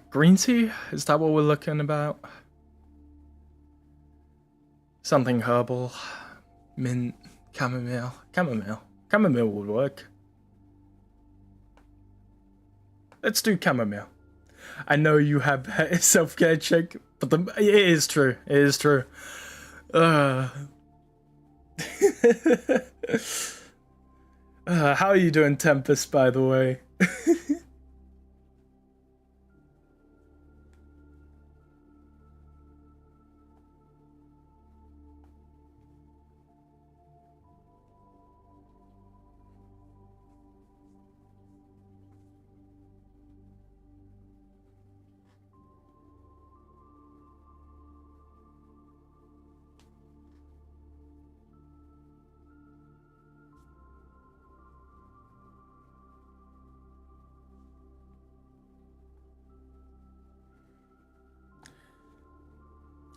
Green tea? Is that what we're looking about? Something herbal. Mint. Chamomile. Chamomile. Chamomile would work. Let's do chamomile. I know you have a self-care check, but it is true. It is true. How are you doing, Tempest, by the way?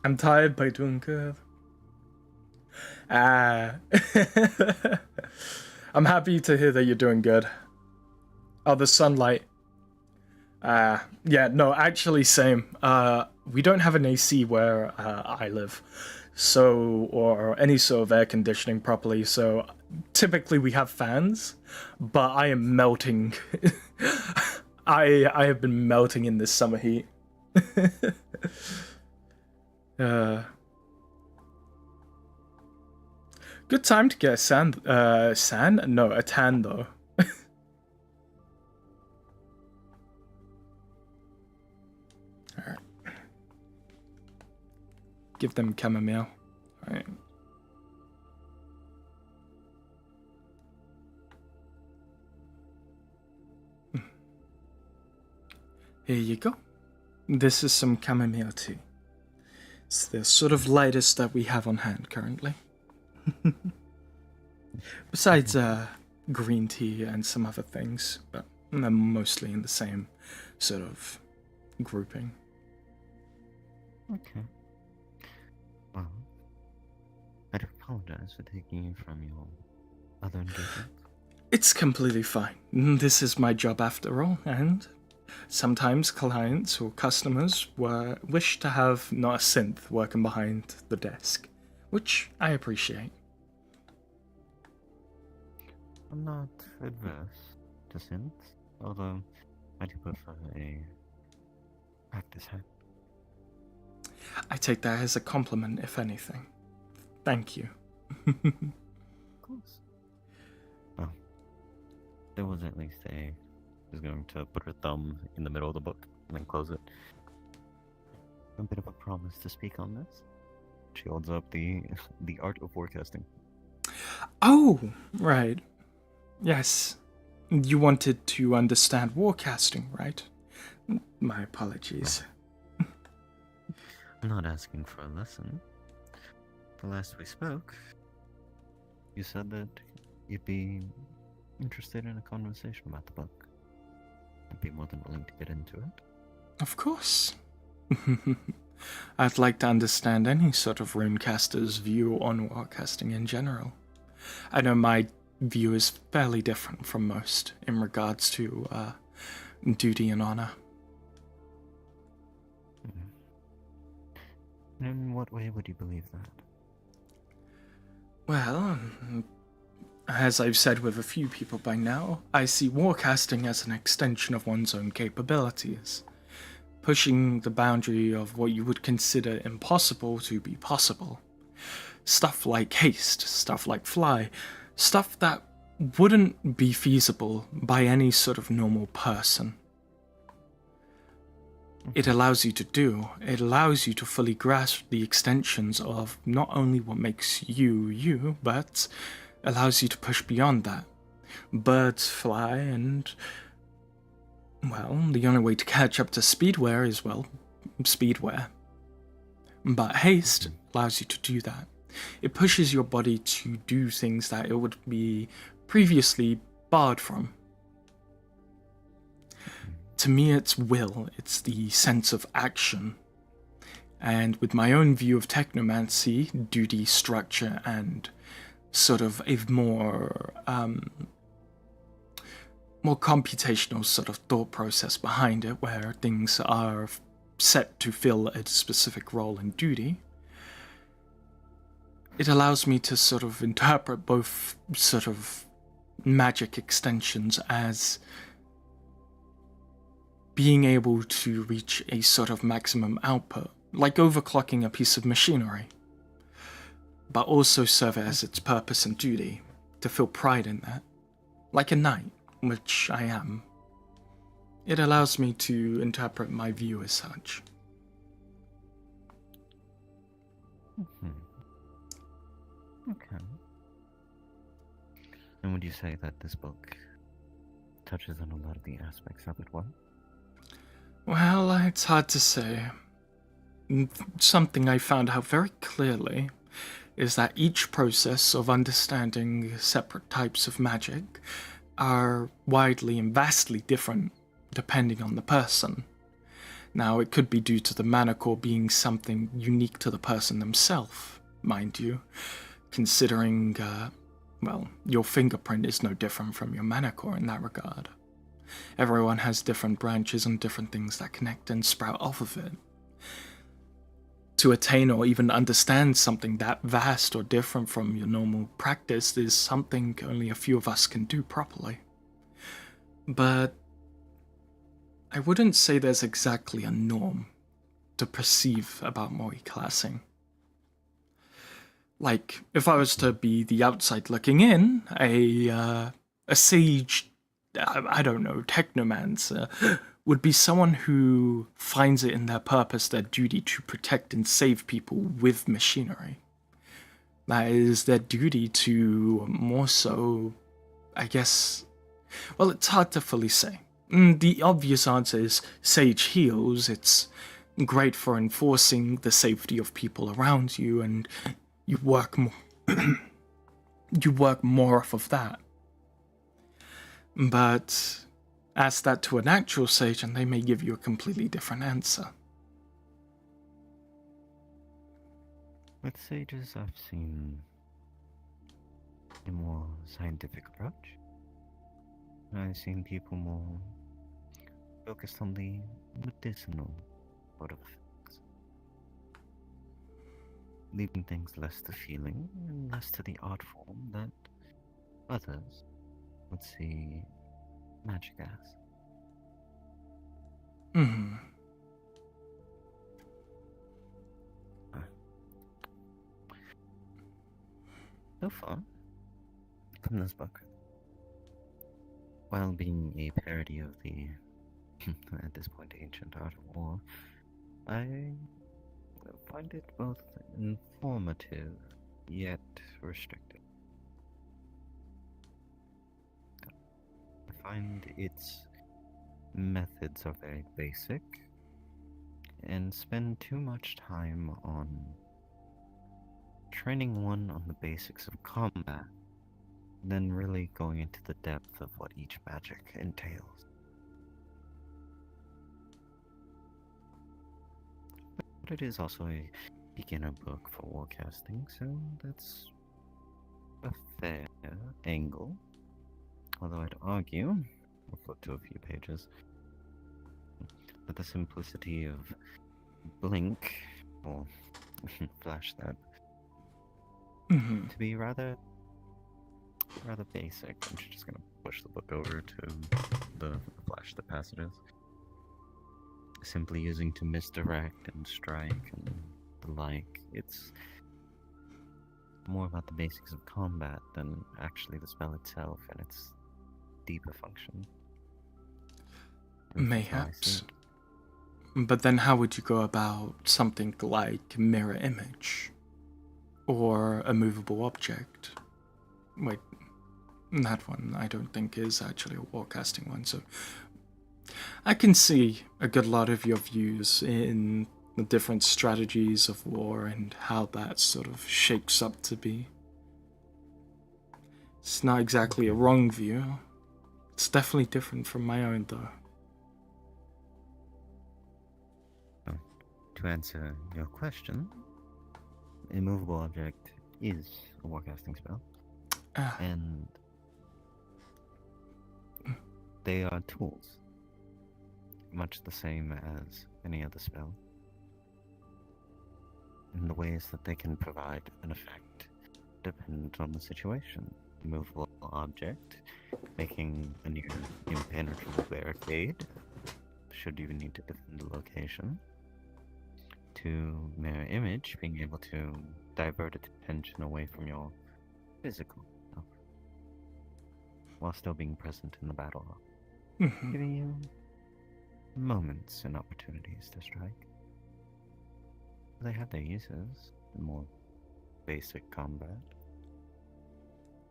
I'm tired by doing good. I'm happy to hear that you're doing good. Oh, the sunlight. Yeah, no, actually, same. We don't have an AC where I live, so or any sort of air conditioning properly. So typically we have fans, but I am melting. I have been melting in this summer heat. Good time to get a a tan though. Alright. Give them chamomile. Alright. Here you go. This is some chamomile tea. It's the sort of lightest that we have on hand currently. Besides green tea and some other things, but they're mostly in the same sort of grouping. Okay. Well, I do apologize for taking you from your other engagements. It's completely fine. This is my job after all, and sometimes clients or customers wish to have not a synth working behind the desk, which I appreciate. I'm not adverse to synths, although I do prefer a practice hat. I take that as a compliment, if anything. Thank you. Of course. Well, there was at least is going to put her thumb in the middle of the book and then close it. A bit of a promise to speak on this. She holds up the art of forecasting. Oh, right. Yes. You wanted to understand warcasting, right? My apologies. I'm not asking for a lesson. The last we spoke, you said that you'd be interested in a conversation about the book. I'd be more than willing to get into it. Of course. I'd like to understand any sort of runecaster's view on warcasting in general. I know my view is fairly different from most in regards to duty and honor. In what way would you believe that? Well, as I've said with a few people by now, I see warcasting as an extension of one's own capabilities, pushing the boundary of what you would consider impossible to be possible. Stuff like haste, stuff like fly, stuff that wouldn't be feasible by any sort of normal person. It allows you to do. It allows you to fully grasp the extensions of not only what makes you, you, but allows you to push beyond that. Birds fly and, well, the only way to catch up to speedwear is, well, speedwear. But haste allows you to do that. It pushes your body to do things that it would be previously barred from. To me, it's will, it's the sense of action. And with my own view of technomancy, duty, structure, and sort of a more computational sort of thought process behind it, where things are set to fill a specific role and duty, it allows me to sort of interpret both sort of magic extensions as being able to reach a sort of maximum output, like overclocking a piece of machinery, but also serve it as its purpose and duty, to feel pride in that, like a knight, which I am. It allows me to interpret my view as such. Okay. And would you say that this book touches on a lot of the aspects of it well? Well, it's hard to say. Something I found out very clearly is that each process of understanding separate types of magic are widely and vastly different depending on the person. Now, it could be due to the mana core being something unique to the person themselves, mind you, considering, well, your fingerprint is no different from your mana core in that regard. Everyone has different branches and different things that connect and sprout off of it. To attain or even understand something that vast or different from your normal practice is something only a few of us can do properly. But I wouldn't say there's exactly a norm to perceive about Moi classing. Like, if I was to be the outside looking in, a sage, I don't know, technomancer, would be someone who finds it in their purpose, their duty to protect and save people with machinery. That is their duty to more so, I guess, well, it's hard to fully say. The obvious answer is sage heals. It's great for enforcing the safety of people around you, and you work more you work more off of that. But ask that to an actual sage and they may give you a completely different answer. With sages, I've seen a more scientific approach. I've seen people more focused on the medicinal sort of effects, leaving things less to feeling and less to the art form that others would see magic as. Mm-hmm. So far, from this book, while being a parody of the, at this point, ancient art of war, I find it both informative yet restrictive. I find its methods are very basic and spend too much time on training one on the basics of combat, then really going into the depth of what each magic entails. But it is also a beginner book for warcasting, so that's a fair angle. Although I'd argue, we'll flip to a few pages, that the simplicity of Blink, or Flash that, to be rather basic. I'm just gonna push the book over to the Flash the passages. Simply using to misdirect and strike and the like. It's more about the basics of combat than actually the spell itself and its deeper function. Mayhaps. But then how would you go about something like mirror image? Or a movable object? Wait, that one I don't think is actually a warcasting one, so I can see a good lot of your views in the different strategies of war and how that sort of shapes up to be. It's not exactly a wrong view. It's definitely different from my own, though. To answer your question, a movable object is a warcasting spell, and they are tools, much the same as any other spell, in the ways that they can provide an effect dependent on the situation. A movable object making a near impenetrable barricade, should you need to defend the location, to mirror image, being able to divert attention away from your physical self, while still being present in the battle, Mhm. giving you moments and opportunities to strike. They have their uses in more basic combat.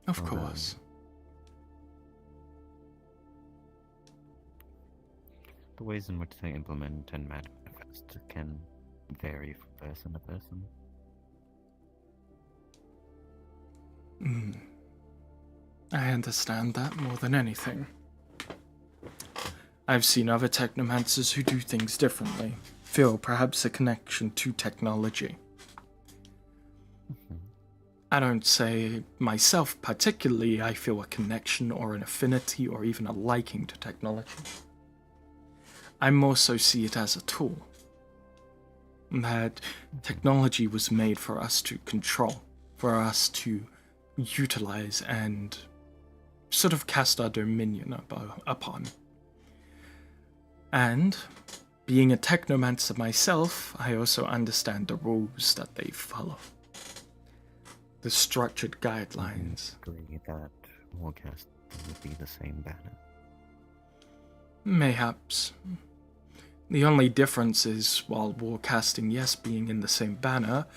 Of Although, course. the ways in which they implement and manifest can vary from person to person. Mm. I understand that more than anything. I've seen other technomancers who do things differently, feel perhaps a connection to technology. I don't say myself particularly I feel a connection or an affinity or even a liking to technology. I more so see it as a tool. That technology was made for us to control, for us to utilize and sort of cast our dominion upon. And being a technomancer myself, I also understand the rules that they follow. The structured guidelines. I agree that Warcast would be the same banner. Mayhaps. The only difference is, while warcasting, yes, being in the same banner,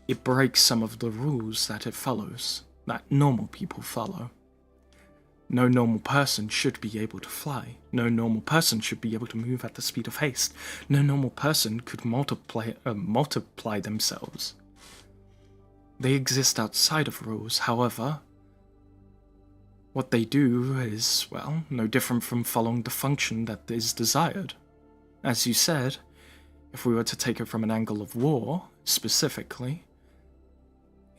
it breaks some of the rules that it follows, that normal people follow. No normal person should be able to fly. No normal person should be able to move at the speed of haste. No normal person could multiply themselves. They exist outside of rules, however. What they do is, well, no different from following the function that is desired. As you said, if we were to take it from an angle of war, specifically,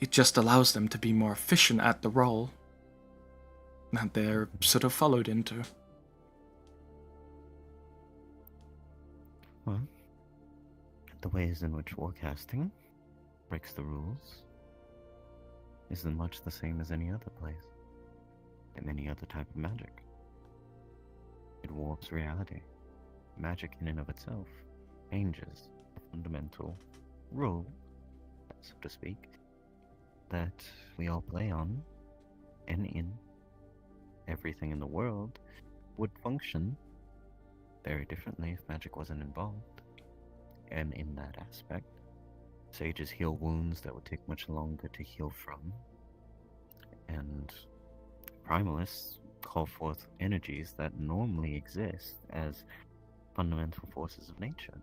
it just allows them to be more efficient at the role that they're sort of followed into. Well, the ways in which warcasting breaks the rules isn't much the same as any other place, and any other type of magic. It warps reality. Magic in and of itself changes the fundamental rule, so to speak, that we all play on and in. Everything in the world would function very differently if magic wasn't involved. And in that aspect, sages heal wounds that would take much longer to heal from, and primalists call forth energies that normally exist as fundamental forces of nature.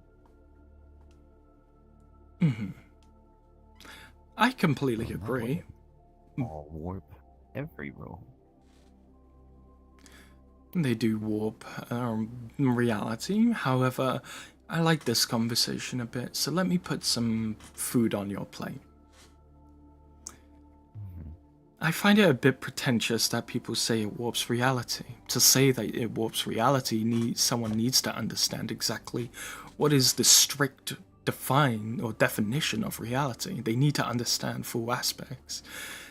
Mm-hmm. I completely And that agree. would all warp every rule. They do warp reality. However, I like this conversation a bit, so let me put some food on your plate. I find it a bit pretentious that people say it warps reality. To say that it warps reality, someone needs to understand exactly what is the strict definition of reality. They need to understand full aspects.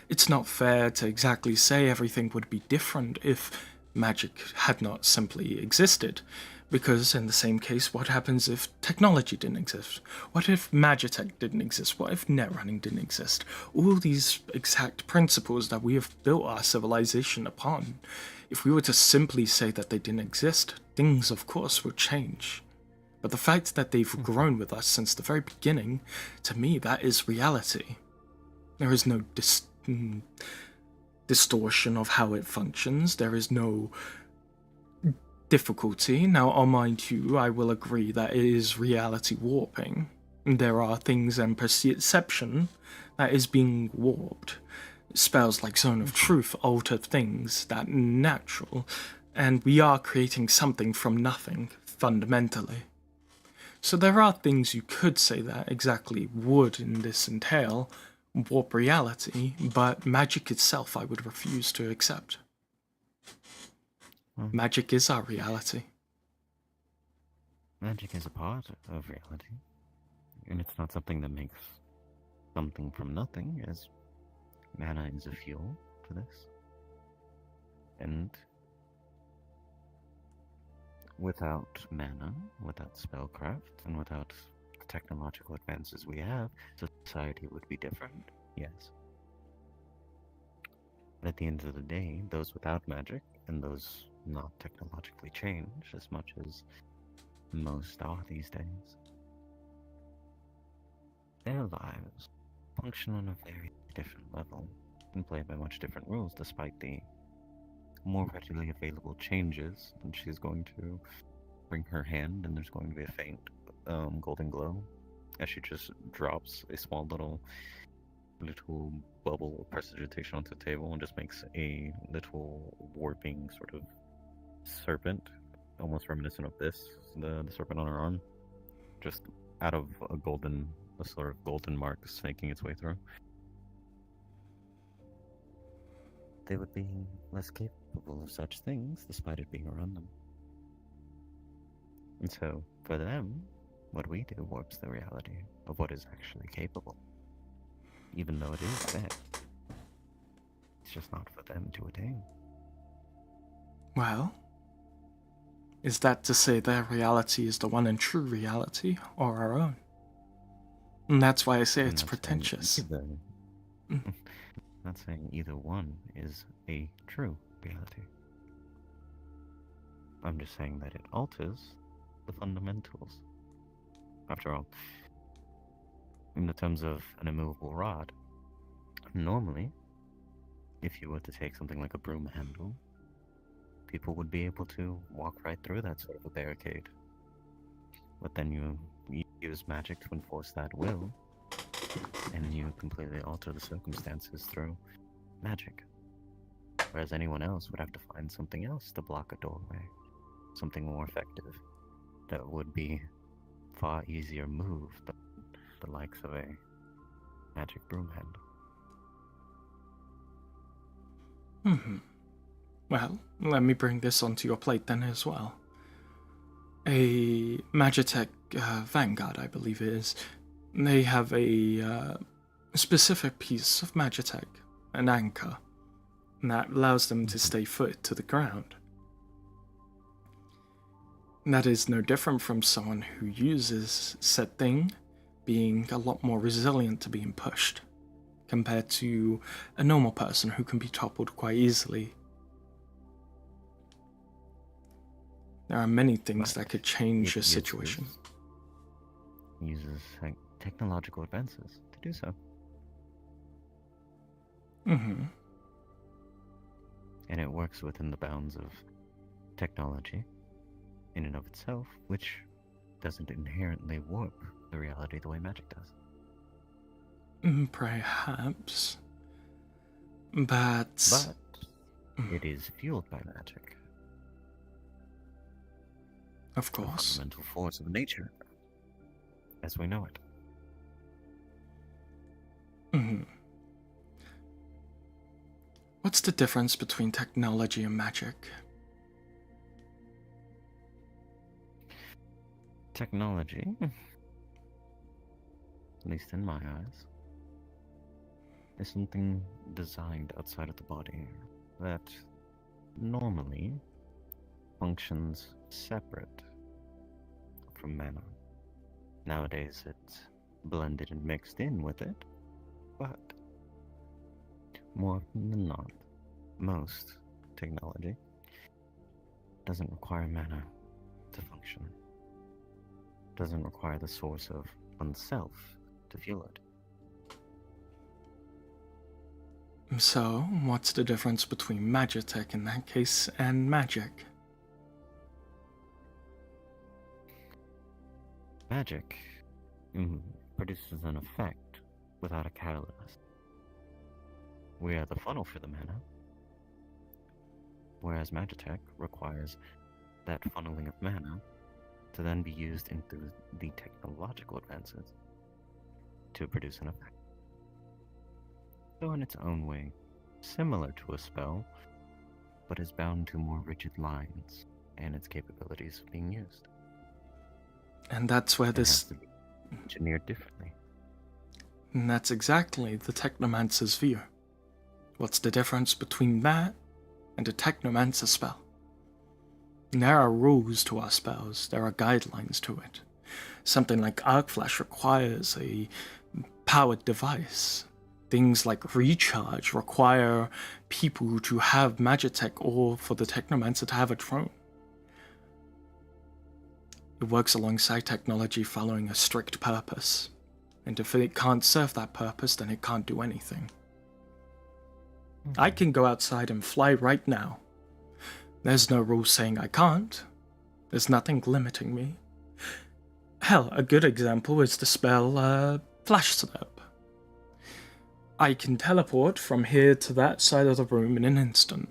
It's not fair to exactly say everything would be different if magic had not simply existed. Because in the same case, what happens if technology didn't exist? What if Magitech didn't exist? What if netrunning didn't exist? All these exact principles that we have built our civilization upon, if we were to simply say that they didn't exist, things of course would change. But the fact that they've grown with us since the very beginning, to me, that is reality. There is no distortion of how it functions. There is no difficulty. Now, I'll mind you, I will agree that it is reality warping. There are things and perception that is being warped. Spells like Zone of Truth alter things that natural, and we are creating something from nothing, fundamentally. So there are things you could say that exactly would, in this entail, warp reality, but magic itself I would refuse to accept. Magic is our reality. Magic is a part of reality, and it's not something that makes something from nothing, as mana is a fuel for this. And without mana, without spellcraft, and without the technological advances we have, society would be different, yes. But at the end of the day, those without magic and those not technologically change as much as most are these days. Their lives function on a very different level and play by much different rules despite the more readily available changes. And she's going to bring her hand, and there's going to be a faint golden glow as she just drops a small little bubble of prestidigitation onto the table and just makes a little warping sort of serpent, almost reminiscent of this, the serpent on her arm, just out of a sort of golden mark snaking its way through. They would be less capable of such things despite it being around them. And so, for them, what we do warps the reality of what is actually capable. Even though it is there. It's just not for them to attain. Well, is that to say their reality is the one and true reality, or our own? And that's why I say it's pretentious. Not saying either one is a true reality. I'm just saying that it alters the fundamentals. After all, in the terms of an immovable rod, normally, if you were to take something like a broom handle, people would be able to walk right through that sort of a barricade. But then you use magic to enforce that will, and you completely alter the circumstances through magic. Whereas anyone else would have to find something else to block a doorway, something more effective, that would be far easier move than the likes of a magic broom handle. Well, let me bring this onto your plate then as well. A Magitech Vanguard, I believe it is. They have a specific piece of Magitech, an anchor, and that allows them to stay footed to the ground. And that is no different from someone who uses said thing being a lot more resilient to being pushed, compared to a normal person who can be toppled quite easily. There are many things that could change a situation. Uses technological advances to do so. And it works within the bounds of technology in and of itself, which doesn't inherently warp the reality the way magic does. Perhaps. But it is fueled by magic. Of course. The fundamental force of nature, as we know it. What's the difference between technology and magic? Technology, at least in my eyes, is something designed outside of the body that normally functions separate from mana. Nowadays it's blended and mixed in with it, but more often than not, most technology doesn't require mana to function. Doesn't require the source of oneself to fuel it. So, what's the difference between Magitech in that case and magic? Magic produces an effect without a catalyst. We are the funnel for the mana, whereas Magitech requires that funneling of mana to then be used into the technological advances to produce an effect. So in its own way, similar to a spell, but is bound to more rigid lines and its capabilities of being used. And that's where this... has to be engineered differently. And that's exactly the Technomancer's view. What's the difference between that and a Technomancer spell? And there are rules to our spells, there are guidelines to it. Something like Arc Flash requires a powered device. Things like recharge require people to have magitech or for the technomancer to have a drone. It works alongside technology following a strict purpose. And if it can't serve that purpose, then it can't do anything. I can go outside and fly right now. There's no rule saying I can't. There's nothing limiting me. Hell, a good example is the spell Flash Slip. I can teleport from here to that side of the room in an instant.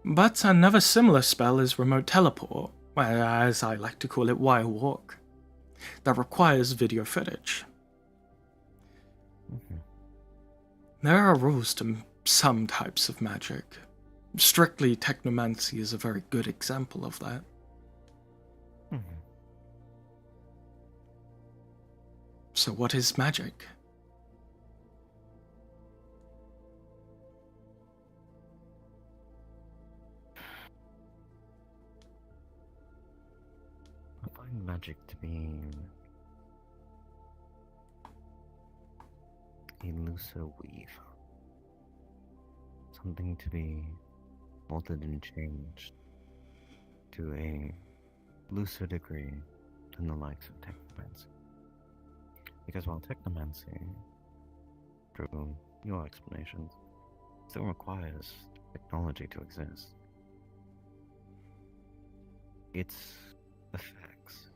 But another similar spell is Remote Teleport, as I like to call it Wire Walk, that requires video footage. There are rules to some types of magic. Strictly technomancy is a very good example of that. So what is magic? I find magic to be a looser weave. Something to be altered and changed to a looser degree than the likes of technomancy. Because while technomancy, through your explanations, still requires technology to exist, its effects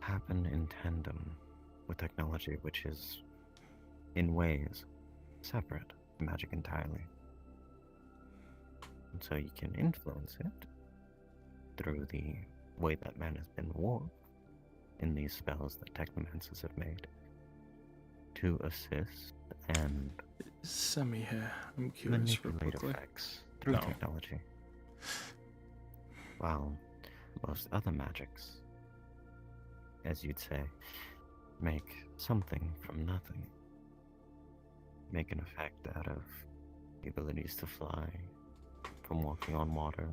happen in tandem with technology, which is, in ways, separate from magic entirely. And so you can influence it through the way that man has been warped in these spells that technomancers have made to assist and Semi here. I'm curious. manipulate effects through technology. While most other magics, as you'd say, make something from nothing. Make an effect out of the abilities to fly, from walking on water,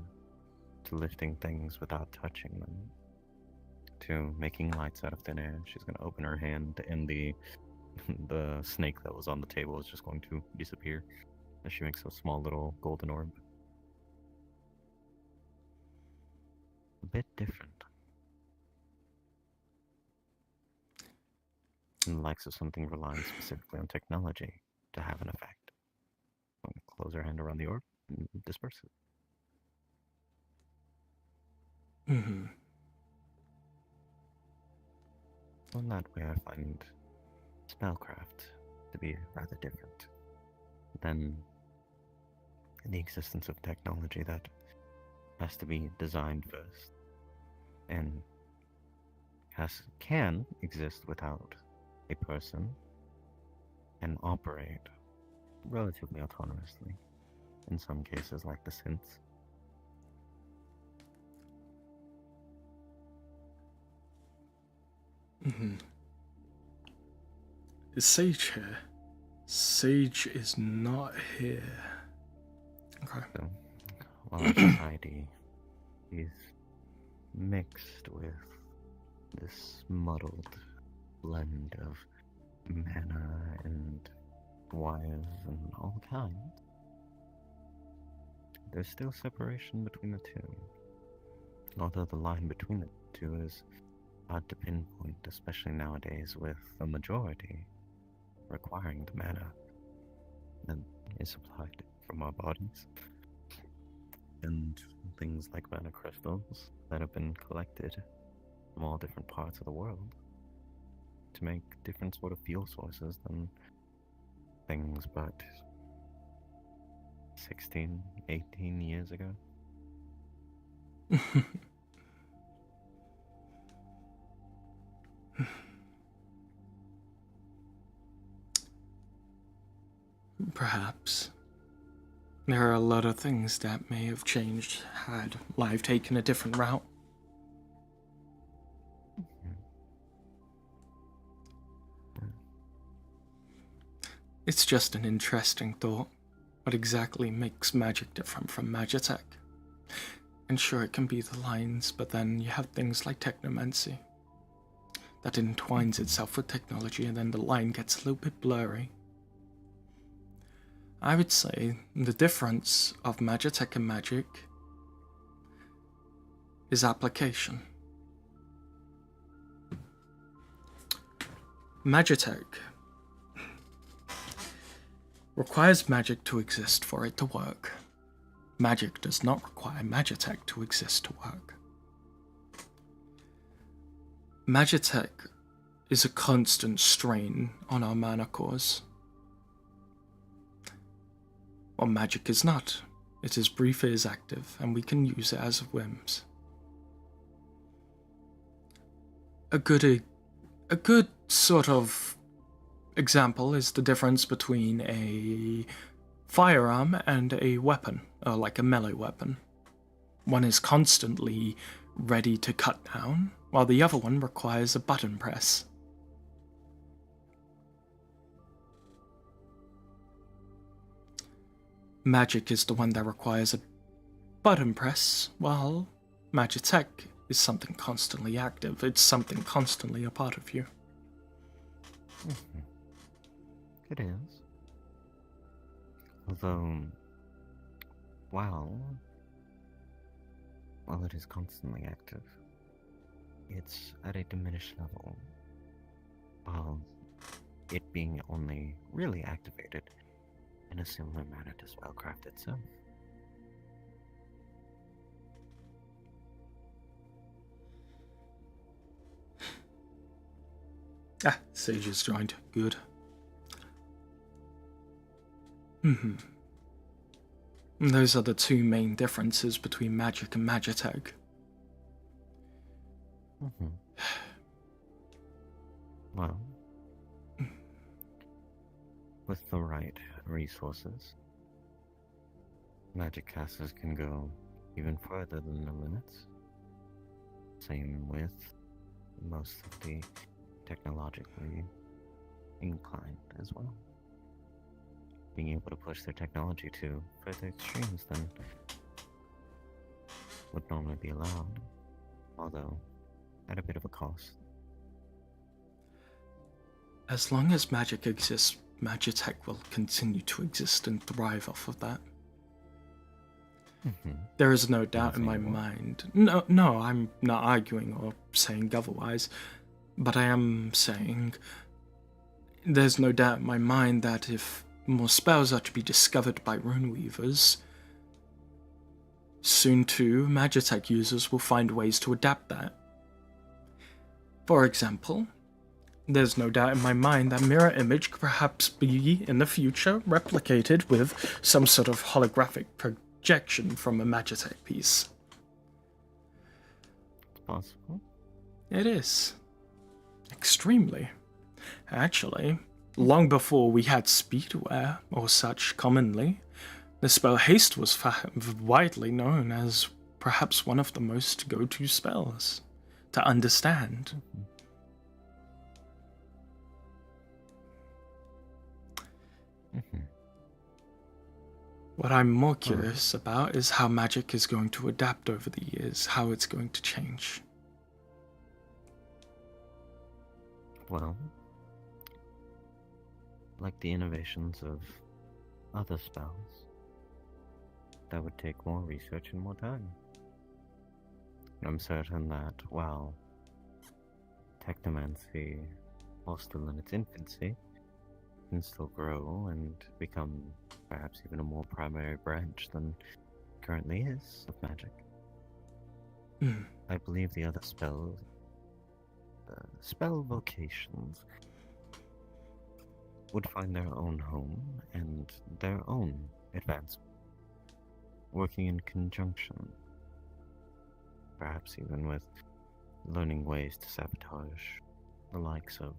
to lifting things without touching them, to making lights out of thin air. She's going to open her hand and the snake that was on the table is just going to disappear as she makes a small little golden orb. A bit different. And the likes of something relying specifically on technology to have an effect. Close her hand around the orb and disperse it. Mm-hmm. In that way, I find spellcraft to be rather different than the existence of technology that has to be designed first and can exist without a person and operate relatively autonomously in some cases, like the synths. Mm-hmm. Is Sage here? Sage is not here. Okay. So, while our society is mixed with this muddled blend of mana and wires and all kinds, there's still separation between the two. Although the line between the two is hard to pinpoint, especially nowadays with the majority requiring the mana that is supplied from our bodies. And things like mana crystals that have been collected from all different parts of the world to make different sort of fuel sources than things but 16, 18 years ago. Perhaps. There are a lot of things that may have changed had life taken a different route. It's just an interesting thought. What exactly makes magic different from magitech? And sure, it can be the lines, but then you have things like technomancy that entwines itself with technology, and then the line gets a little bit blurry. I would say the difference of Magitech and magic is application. Magitech requires magic to exist for it to work. Magic does not require Magitech to exist to work. Magitech is a constant strain on our mana cores. While magic is not. It is brief, it is active, and we can use it as whims. A good sort of example is the difference between a firearm and a weapon, or like a melee weapon. One is constantly ready to cut down, while the other one requires a button press. Magic is the one that requires a button press, while Magitech is something constantly active. It's something constantly a part of you. It is. Although, while it is constantly active, it's at a diminished level, while it being only really activated in a similar manner to spellcraft itself. Sage is joined. Good. Those are the two main differences between magic and Magitech. Well, with the right resources, magic casters can go even further than the limits. Same with most of the technologically inclined as well. Being able to push their technology to further extremes than would normally be allowed, although at a bit of a cost. As long as magic exists, Magitech will continue to exist and thrive off of that. There is no doubt in my mind. No, I'm not arguing or saying otherwise, but I am saying there's no doubt in my mind that if more spells are to be discovered by runeweavers, soon too, Magitech users will find ways to adapt that. For example, there's no doubt in my mind that mirror image could perhaps be, in the future, replicated with some sort of holographic projection from a Magitech piece. It's possible. It is. Extremely. Actually, long before we had speedwear or such commonly, the spell Haste was widely known as perhaps one of the most go-to spells to understand. What I'm more curious about is how magic is going to adapt over the years, how it's going to change. Well, like the innovations of other spells, that would take more research and more time. I'm certain that while technomancy, while still in its infancy, can still grow and become perhaps even a more primary branch than currently is of magic. I believe the other spell vocations would find their own home and their own advancement, working in conjunction, perhaps even with learning ways to sabotage the likes of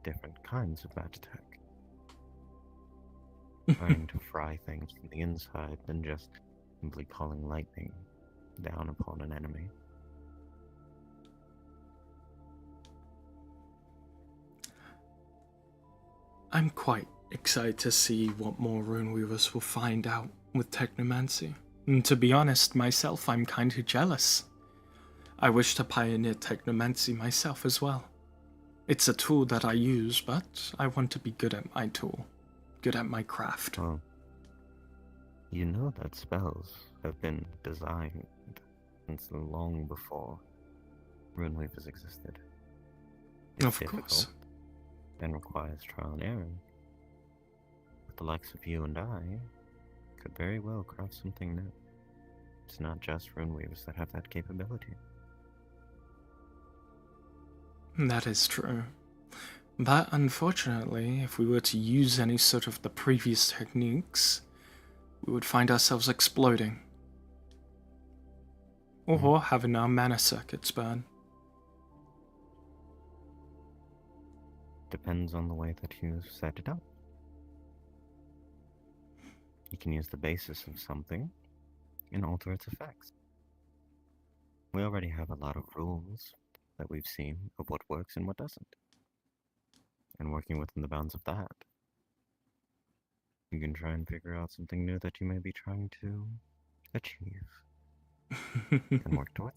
different kinds of Magitech. Trying to fry things from the inside than just simply calling lightning down upon an enemy. I'm quite excited to see what more runeweavers will find out with technomancy. And to be honest, myself, I'm kind of jealous. I wish to pioneer technomancy myself as well. It's a tool that I use, but I want to be good at my tool. Good at my craft. Well, You know that spells have been designed since long before Runeweavers existed. It's Of course. difficult and requires trial and error. But the likes of you and I could very well craft something new. It's not just Runeweavers that have that capability. That is true. But unfortunately, if we were to use any sort of the previous techniques, we would find ourselves exploding. Or having our mana circuits burn. Depends on the way that you set it up. You can use the basis of something and alter its effects. We already have a lot of rules that we've seen of what works and what doesn't. And working within the bounds of that, you can try and figure out something new that you may be trying to achieve and work towards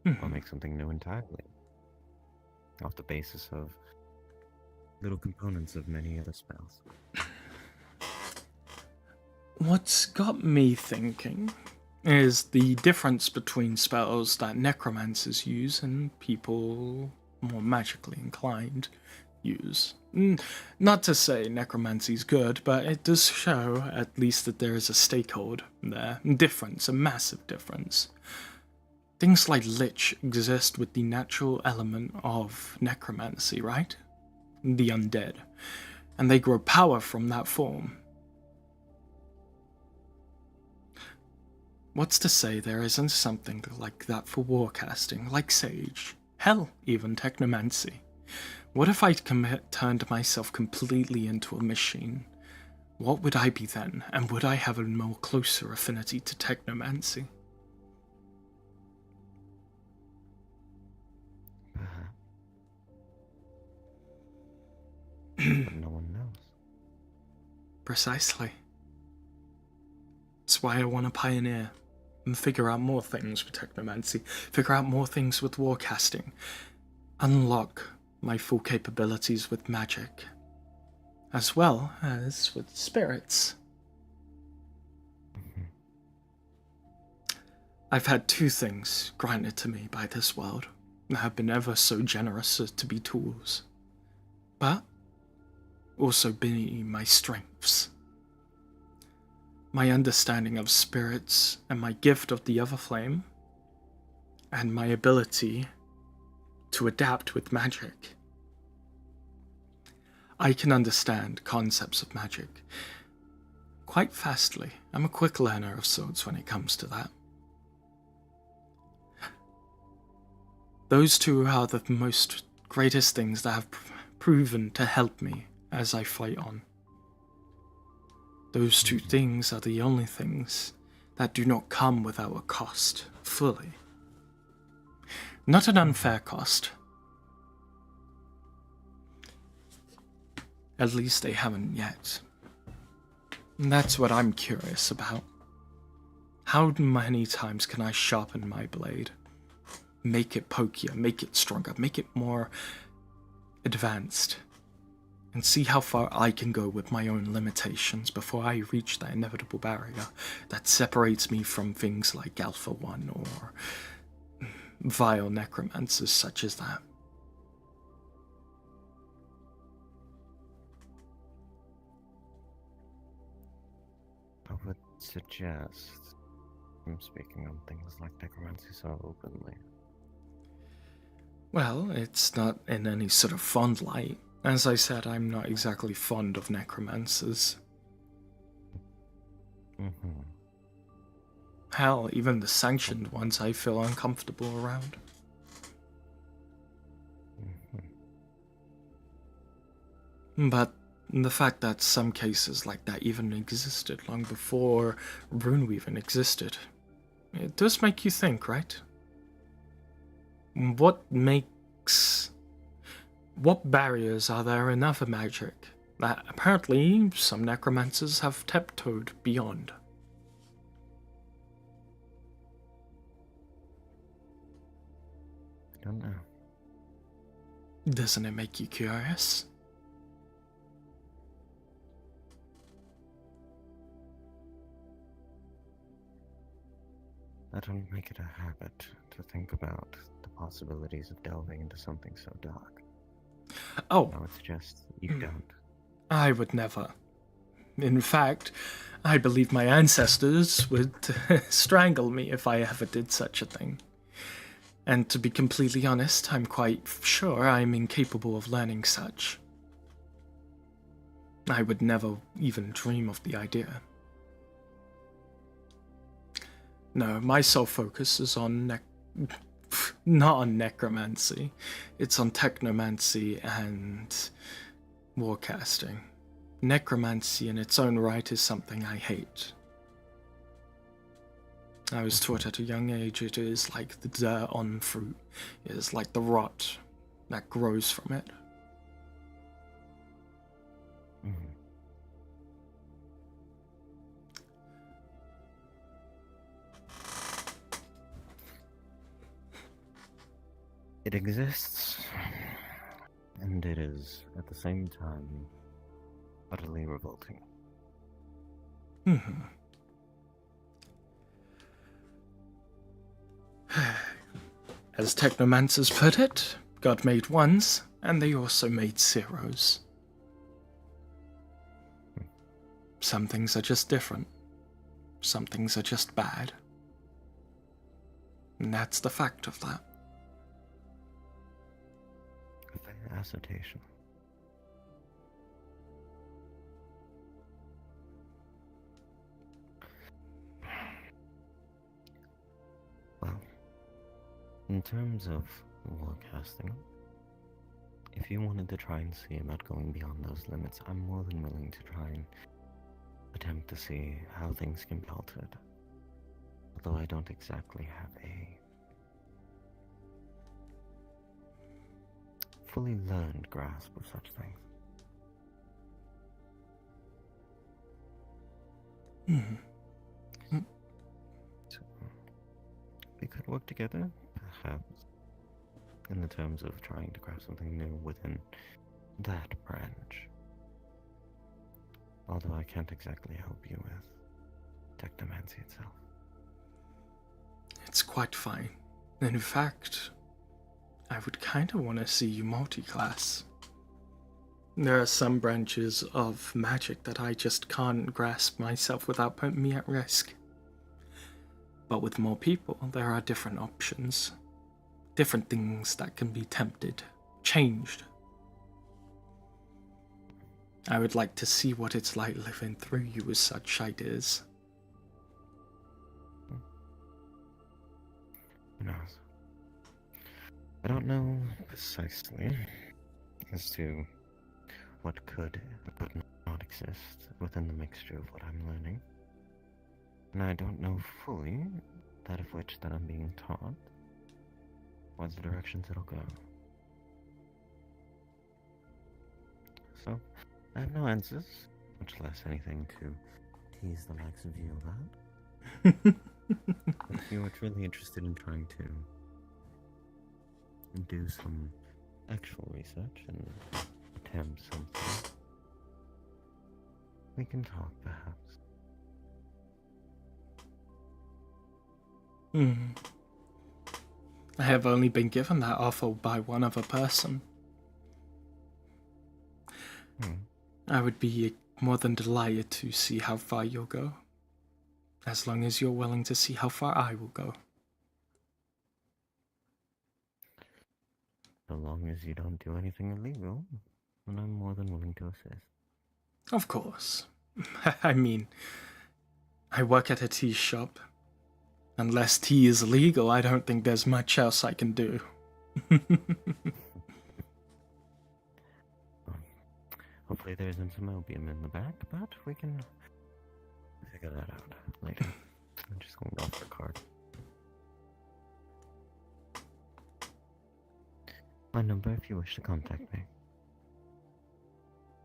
it. Or make something new entirely, off the basis of little components of many other spells. What's got me thinking is the difference between spells that necromancers use and people more magically inclined use. Not to say necromancy's good, but it does show at least that there is a stakehold there. Difference, a massive difference. Things like Lich exist with the natural element of necromancy, right? The undead. And they grow power from that form. What's to say there isn't something like that for warcasting, like Sage? Hell, even Technomancy. What if I turned myself completely into a machine? What would I be then, and would I have a more closer affinity to Technomancy? But no one knows. Precisely. That's why I want to pioneer and figure out more things with Technomancy, figure out more things with warcasting, unlock my full capabilities with magic, as well as with spirits. I've had two things granted to me by this world that have been ever so generous as to be tools, but also be my strengths. My understanding of spirits and my gift of the other flame, and my ability to adapt with magic. I can understand concepts of magic quite fastly. I'm a quick learner of sorts when it comes to that. Those two are the most greatest things that have proven to help me as I fight on. Those two things are the only things that do not come without a cost, fully. Not an unfair cost. At least they haven't yet. And that's what I'm curious about. How many times can I sharpen my blade? Make it pokier, make it stronger, make it more advanced. And see how far I can go with my own limitations before I reach that inevitable barrier that separates me from things like Alpha 1 or vile necromancers such as that. I would suggest I'm speaking on things like necromancy so openly. Well, it's not in any sort of fond light. As I said, I'm not exactly fond of necromancers. Hell, even the sanctioned ones I feel uncomfortable around. But the fact that some cases like that even existed long before Runeweaving existed, it does make you think, right? What barriers are there in other magic that apparently some necromancers have tiptoed beyond? I don't know. Doesn't it make you curious? I don't make it a habit to think about the possibilities of delving into something so dark. Oh, I would suggest you don't. I would never. In fact, I believe my ancestors would strangle me if I ever did such a thing. And to be completely honest, I'm quite sure I'm incapable of learning such. I would never even dream of the idea. No, my sole focus is on not on necromancy. It's on technomancy and warcasting. Necromancy in its own right is something I hate. I was taught at a young age it is like the dirt on fruit. It is like the rot that grows from it. Mhm. It exists, and it is, at the same time, utterly revolting. As technomancers put it, God made ones, and they also made zeros. Some things are just different. Some things are just bad. And that's the fact of that. A fair assertion. Well, in terms of warcasting, if you wanted to try and see about going beyond those limits, I'm more than willing to try and attempt to see how things can be altered. Although I don't exactly have a fully learned grasp of such things. So, we could work together, perhaps, in the terms of trying to craft something new within that branch. Although I can't exactly help you with technomancy itself. It's quite fine. In fact, I would kind of want to see you multi-class. There are some branches of magic that I just can't grasp myself without putting me at risk. But with more people, there are different options. Different things that can be tempted, changed. I would like to see what it's like living through you with such ideas. Who knows? I don't know precisely as to what could or could not exist within the mixture of what I'm learning. And I don't know fully that of which that I'm being taught, or the directions it'll go. So, I have no answers, much less anything to tease the likes of you about. If you are truly interested in trying to do some actual research and attempt something, we can talk, perhaps. I have only been given that offer by one other person. I would be more than delighted to see how far you'll go. As long as you're willing to see how far I will go. So long as you don't do anything illegal, then I'm more than willing to assist. Of course. I mean, I work at a tea shop. Unless tea is illegal, I don't think there's much else I can do. Hopefully there isn't some opium in the back, but we can figure that out later. I'm just going to go for a card. My number if you wish to contact me.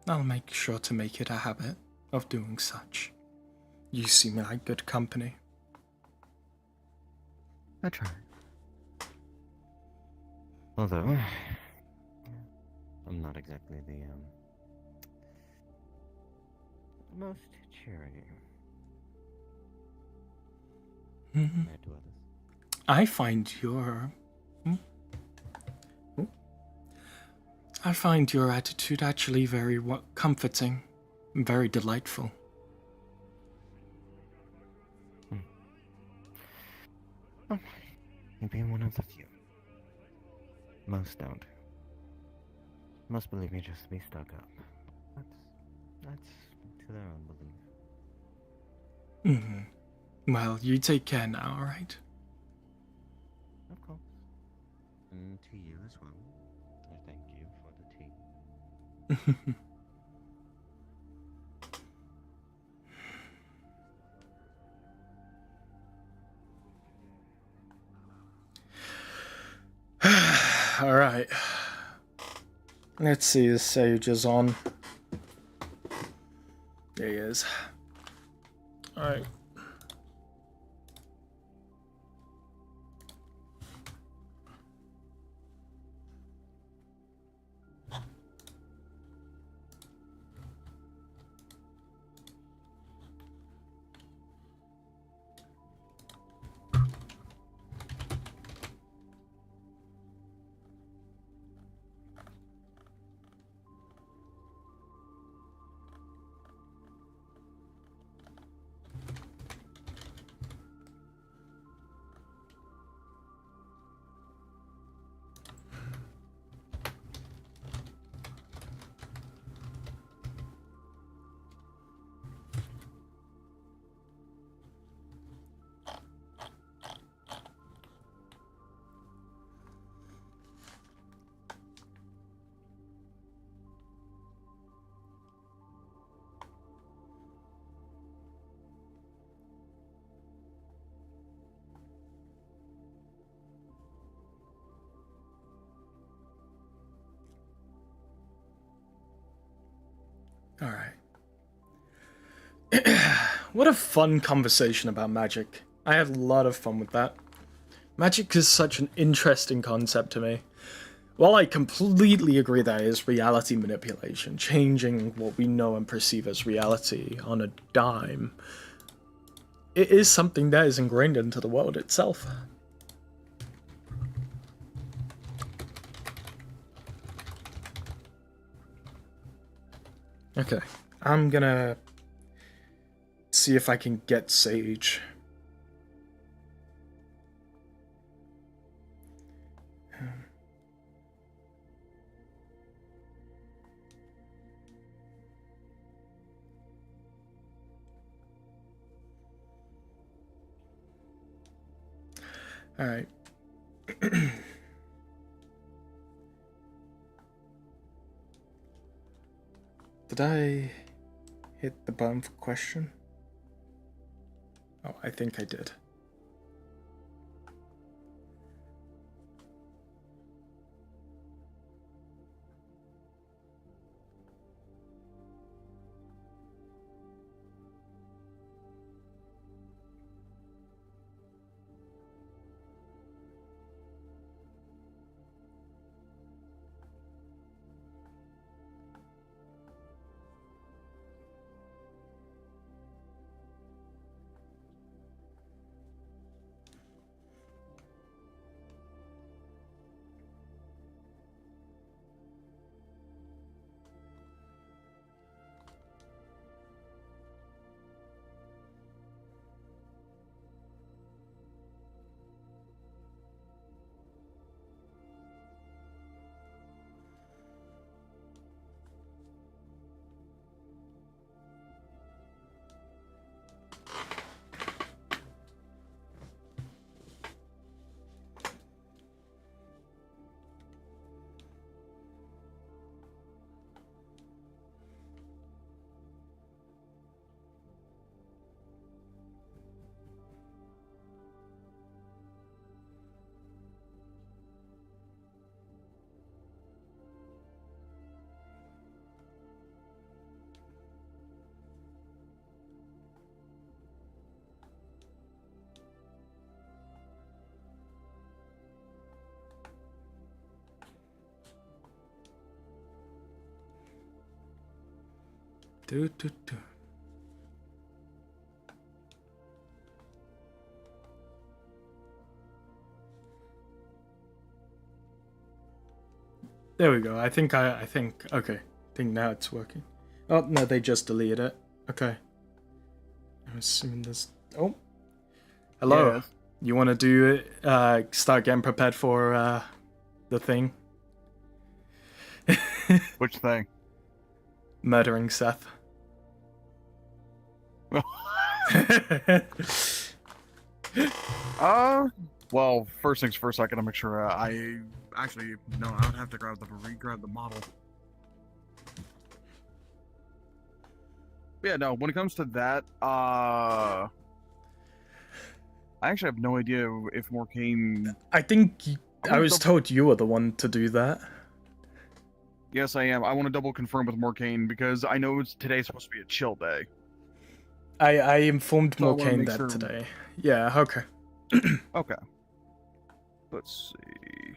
I'll make sure to make it a habit of doing such. You seem like good company. I try. Although, I'm not exactly the most cheery compared to others. I find your... I find your attitude actually very comforting, very delightful. Oh, maybe I'm one of the few. Most don't. Most believe me just to be stuck up. That's to their own belief. Well, you take care now, alright? Of course. And to you as well. I thank you for the tea. Alright. Let's see, the sage is on. There he is. Alright. Alright. What a fun conversation about magic. I had a lot of fun with that. Magic is such an interesting concept to me. While I completely agree that it is reality manipulation, changing what we know and perceive as reality on a dime, it is something that is ingrained into the world itself. Okay, I'm gonna see if I can get Sage. All right. Did I hit the button for question? Oh, I think I did. Do, do, do. There we go. I think. Okay. I think now it's working. Oh no, they just deleted it. Okay. I'm assuming this. Oh. Hello. Yes. You want to do it? Start getting prepared for the thing. Which thing? Murdering Seth. Well, first things first, I gotta make sure I actually no, I would have to grab the model. Yeah, no, when it comes to that, I actually have no idea if Morcane. I think I was told you were the one to do that. Yes, I am. I want to double confirm with Morcane because I know today's supposed to be a chill day. I informed So I wanna Morcane make that sure- today. Yeah, okay. Okay. Let's see.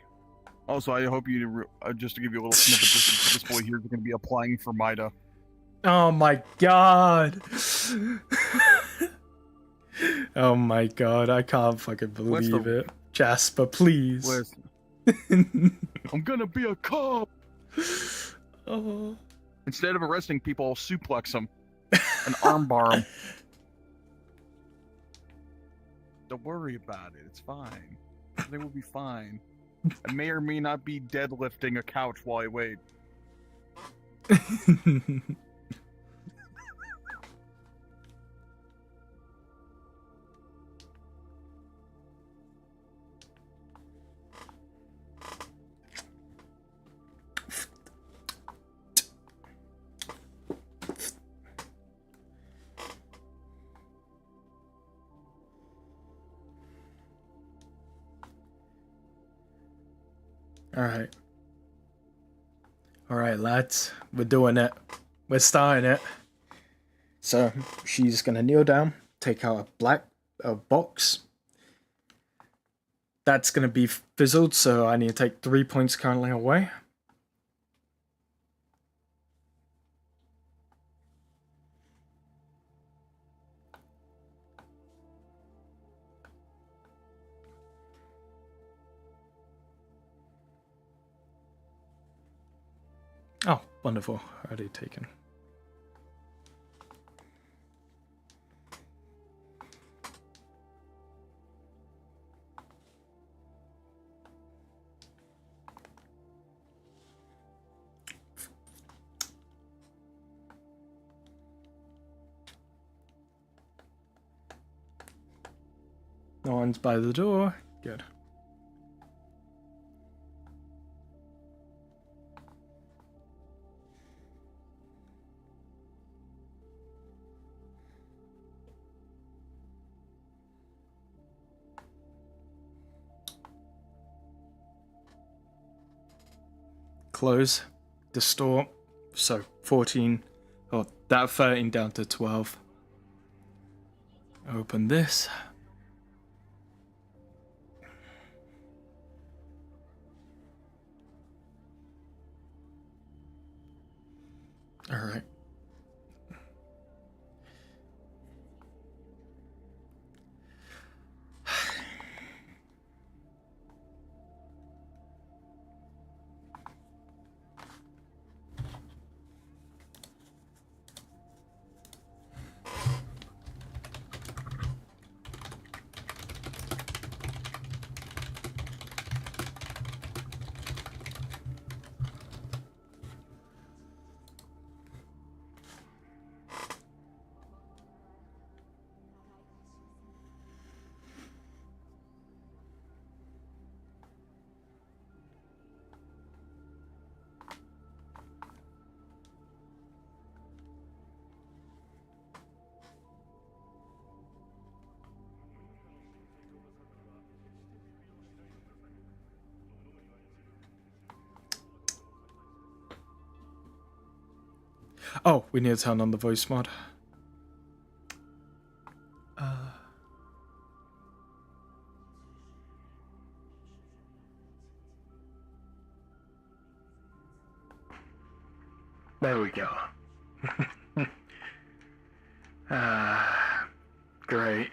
Also, I hope you just to give you a little snippet. This boy here is going to be applying for MIDA. Oh my god. Oh my god, I can't fucking believe it. Jasper, please. Listen. I'm gonna be a cop. Oh. Instead of arresting people, I'll suplex them and armbar them. Don't worry about it. It's fine. They will be fine. I may or may not be deadlifting a couch while I wait. Alright, lads. We're doing it. We're starting it. So, she's gonna kneel down, take out a box. That's gonna be fizzled, so I need to take 3 points currently away. Oh, wonderful. Already taken. No one's by the door. Good. Close. Distort. So 14. Oh, that 13 down to 12. Open this. All right. Oh, we need to turn on the voice mod. There we go. Great.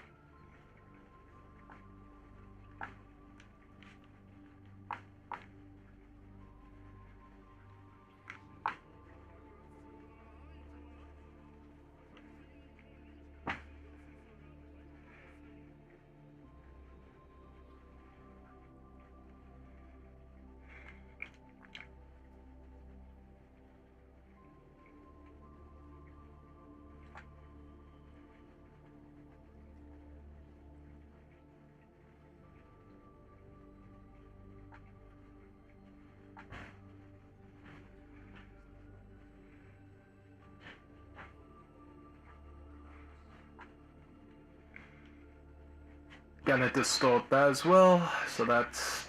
gonna distort that as well, so that's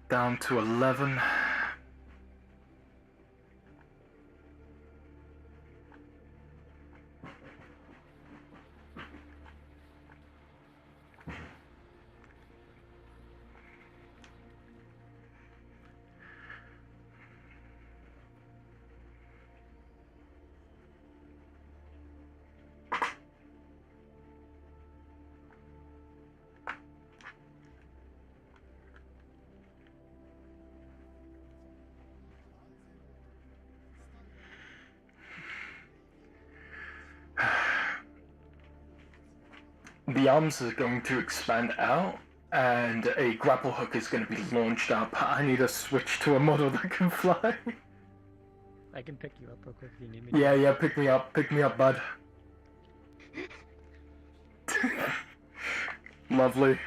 down to 11. The arms are going to expand out, and a grapple hook is going to be launched up. I need to switch to a model that can fly. I can pick you up real quick if you need me. Yeah, pick me up, bud. Lovely.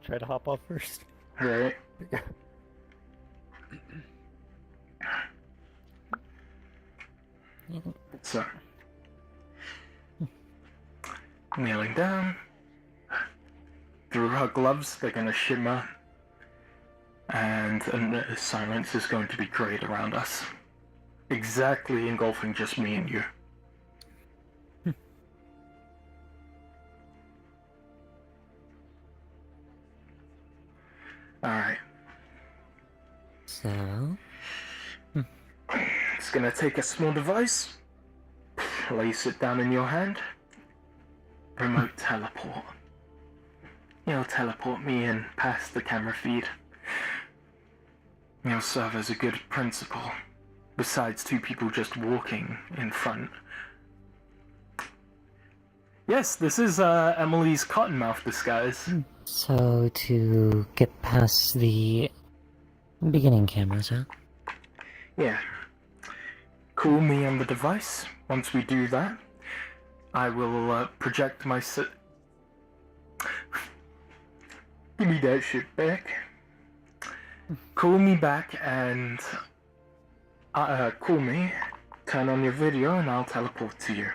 Try to hop off first. Alright. So, kneeling down. Through her gloves, they're gonna shimmer, and the silence is going to be great around us. Exactly engulfing just me and you. Alright. So? It's gonna take a small device, place it down in your hand, remote teleport. You'll teleport me in past the camera feed. You'll serve as a good principal, besides two people just walking in front. Yes, this is Emily's cottonmouth disguise. So, to get past the beginning cameras, huh? Yeah. Call me on the device. Once we do that, I will project my Give me that shit back. Call me back and call me, turn on your video, and I'll teleport to you.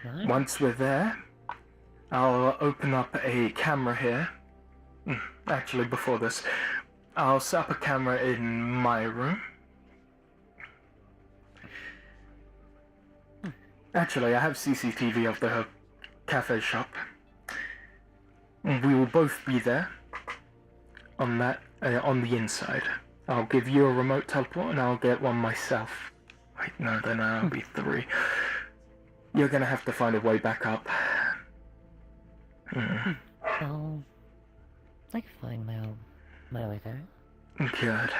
Nice. Once we're there, I'll open up a camera here. Actually, before this, I'll set up a camera in my room. Actually, I have CCTV of the cafe shop. We will both be there on that, on the inside. I'll give you a remote teleport and I'll get one myself. Wait, no, then I'll be 3. You're gonna have to find a way back up. Well, I can find my way there. Good.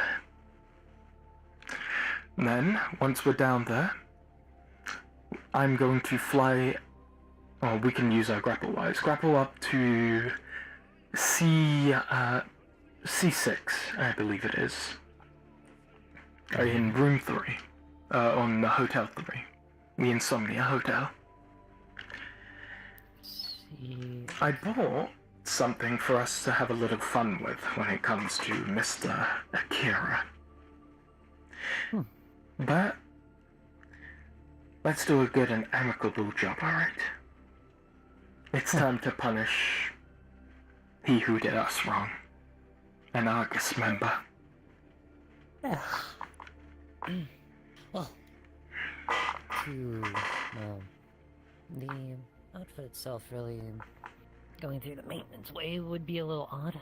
Then, once we're down there, I'm going to fly. Oh, we can use our grapple wires. Grapple up to C6, I believe it is. In room 3. On the Hotel 3. The Insomnia Hotel. I bought something for us to have a little fun with when it comes to Mr. Akira. But let's do a good and amicable job, alright? It's time to punish he who did us wrong. An Argus member. Well, the outfit itself really going through the maintenance way would be a little odd,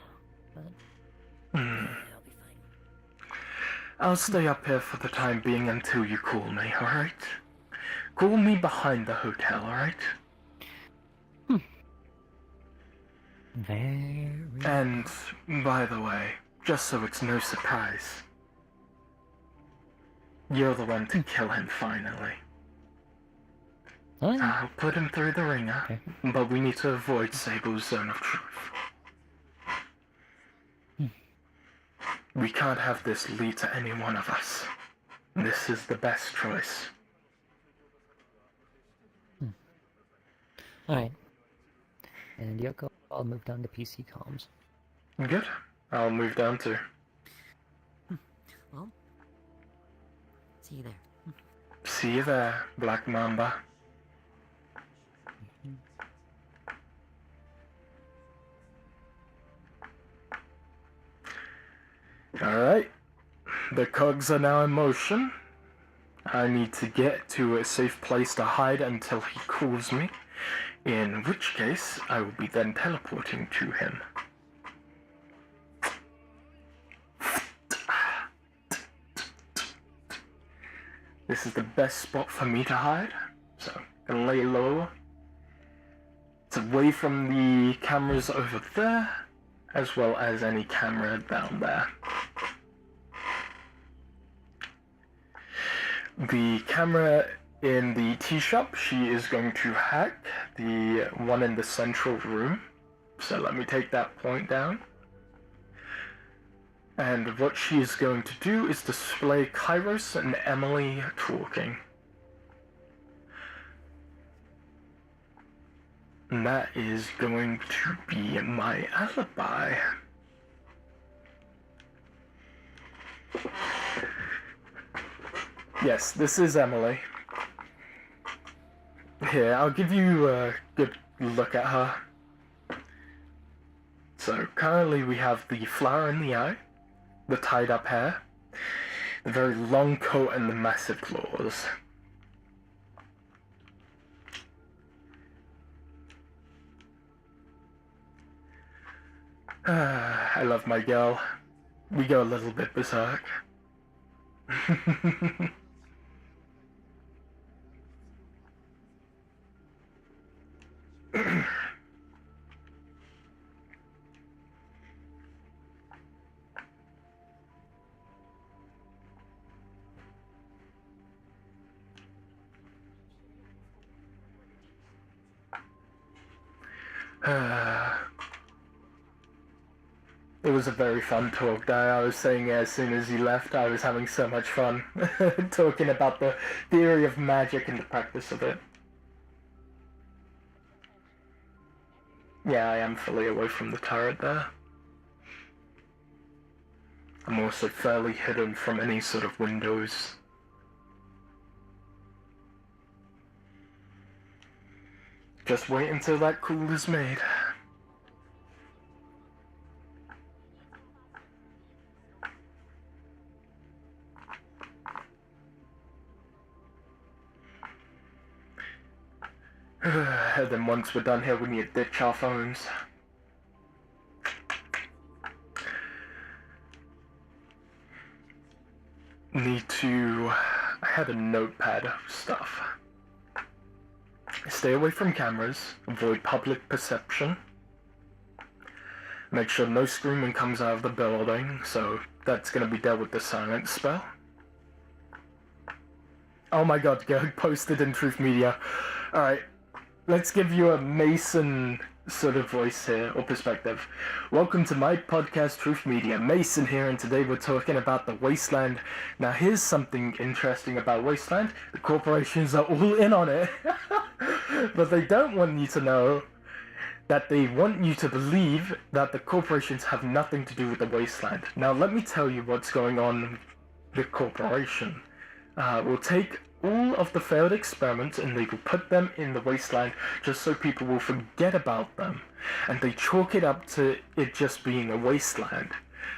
but yeah, I'll be fine. I'll stay up here for the time being until you call me, alright? Call me behind the hotel, alright? Very. And, by the way, just so it's no surprise, you're the one to kill him finally. Oh, yeah. I'll put him through the ringer, Okay. but we need to avoid Sable's zone of truth. We can't have this lead to any one of us. This is the best choice. Alright. And Yoko, I'll move down to PC comms. Good. I'll move down too. Well, see you there. See you there, Black Mamba. Alright. The cogs are now in motion. I need to get to a safe place to hide until he calls me, in which case I will be then teleporting to him. This is the best spot for me to hide, so I'm gonna lay low. It's away from the cameras over there, as well as any camera down there. The camera in the tea shop, she is going to hack the one in the central room. So let me take that point down. And what she is going to do is display Kairos and Emily talking. And that is going to be my alibi. Yes, this is Emily. Here, I'll give you a good look at her. So, currently we have the flower in the eye, the tied up hair, the very long coat and the massive claws. I love my girl. We go a little bit berserk. It was a very fun talk day. I was saying as soon as he left, I was having so much fun talking about the theory of magic and the practice of it. Yeah, I am fully away from the turret there. I'm also fairly hidden from any sort of windows. Just wait until that call is made. And then once we're done here, we need to ditch our phones. Need to... I had a notepad of stuff. Stay away from cameras, avoid public perception. Make sure no screaming comes out of the building, so that's gonna be dealt with the silence spell. Oh my god, Gerg posted in Truth Media. Alright. Let's give you a Mason sort of voice here, or perspective. Welcome to my podcast, Truth Media. Mason here, and today we're talking about the Wasteland. Now, here's something interesting about Wasteland. The corporations are all in on it. But they don't want you to know that they want you to believe that the corporations have nothing to do with the Wasteland. Now, let me tell you what's going on with the corporation. We'll take all of the failed experiments and they will put them in the Wasteland just so people will forget about them, and they chalk it up to it just being a wasteland.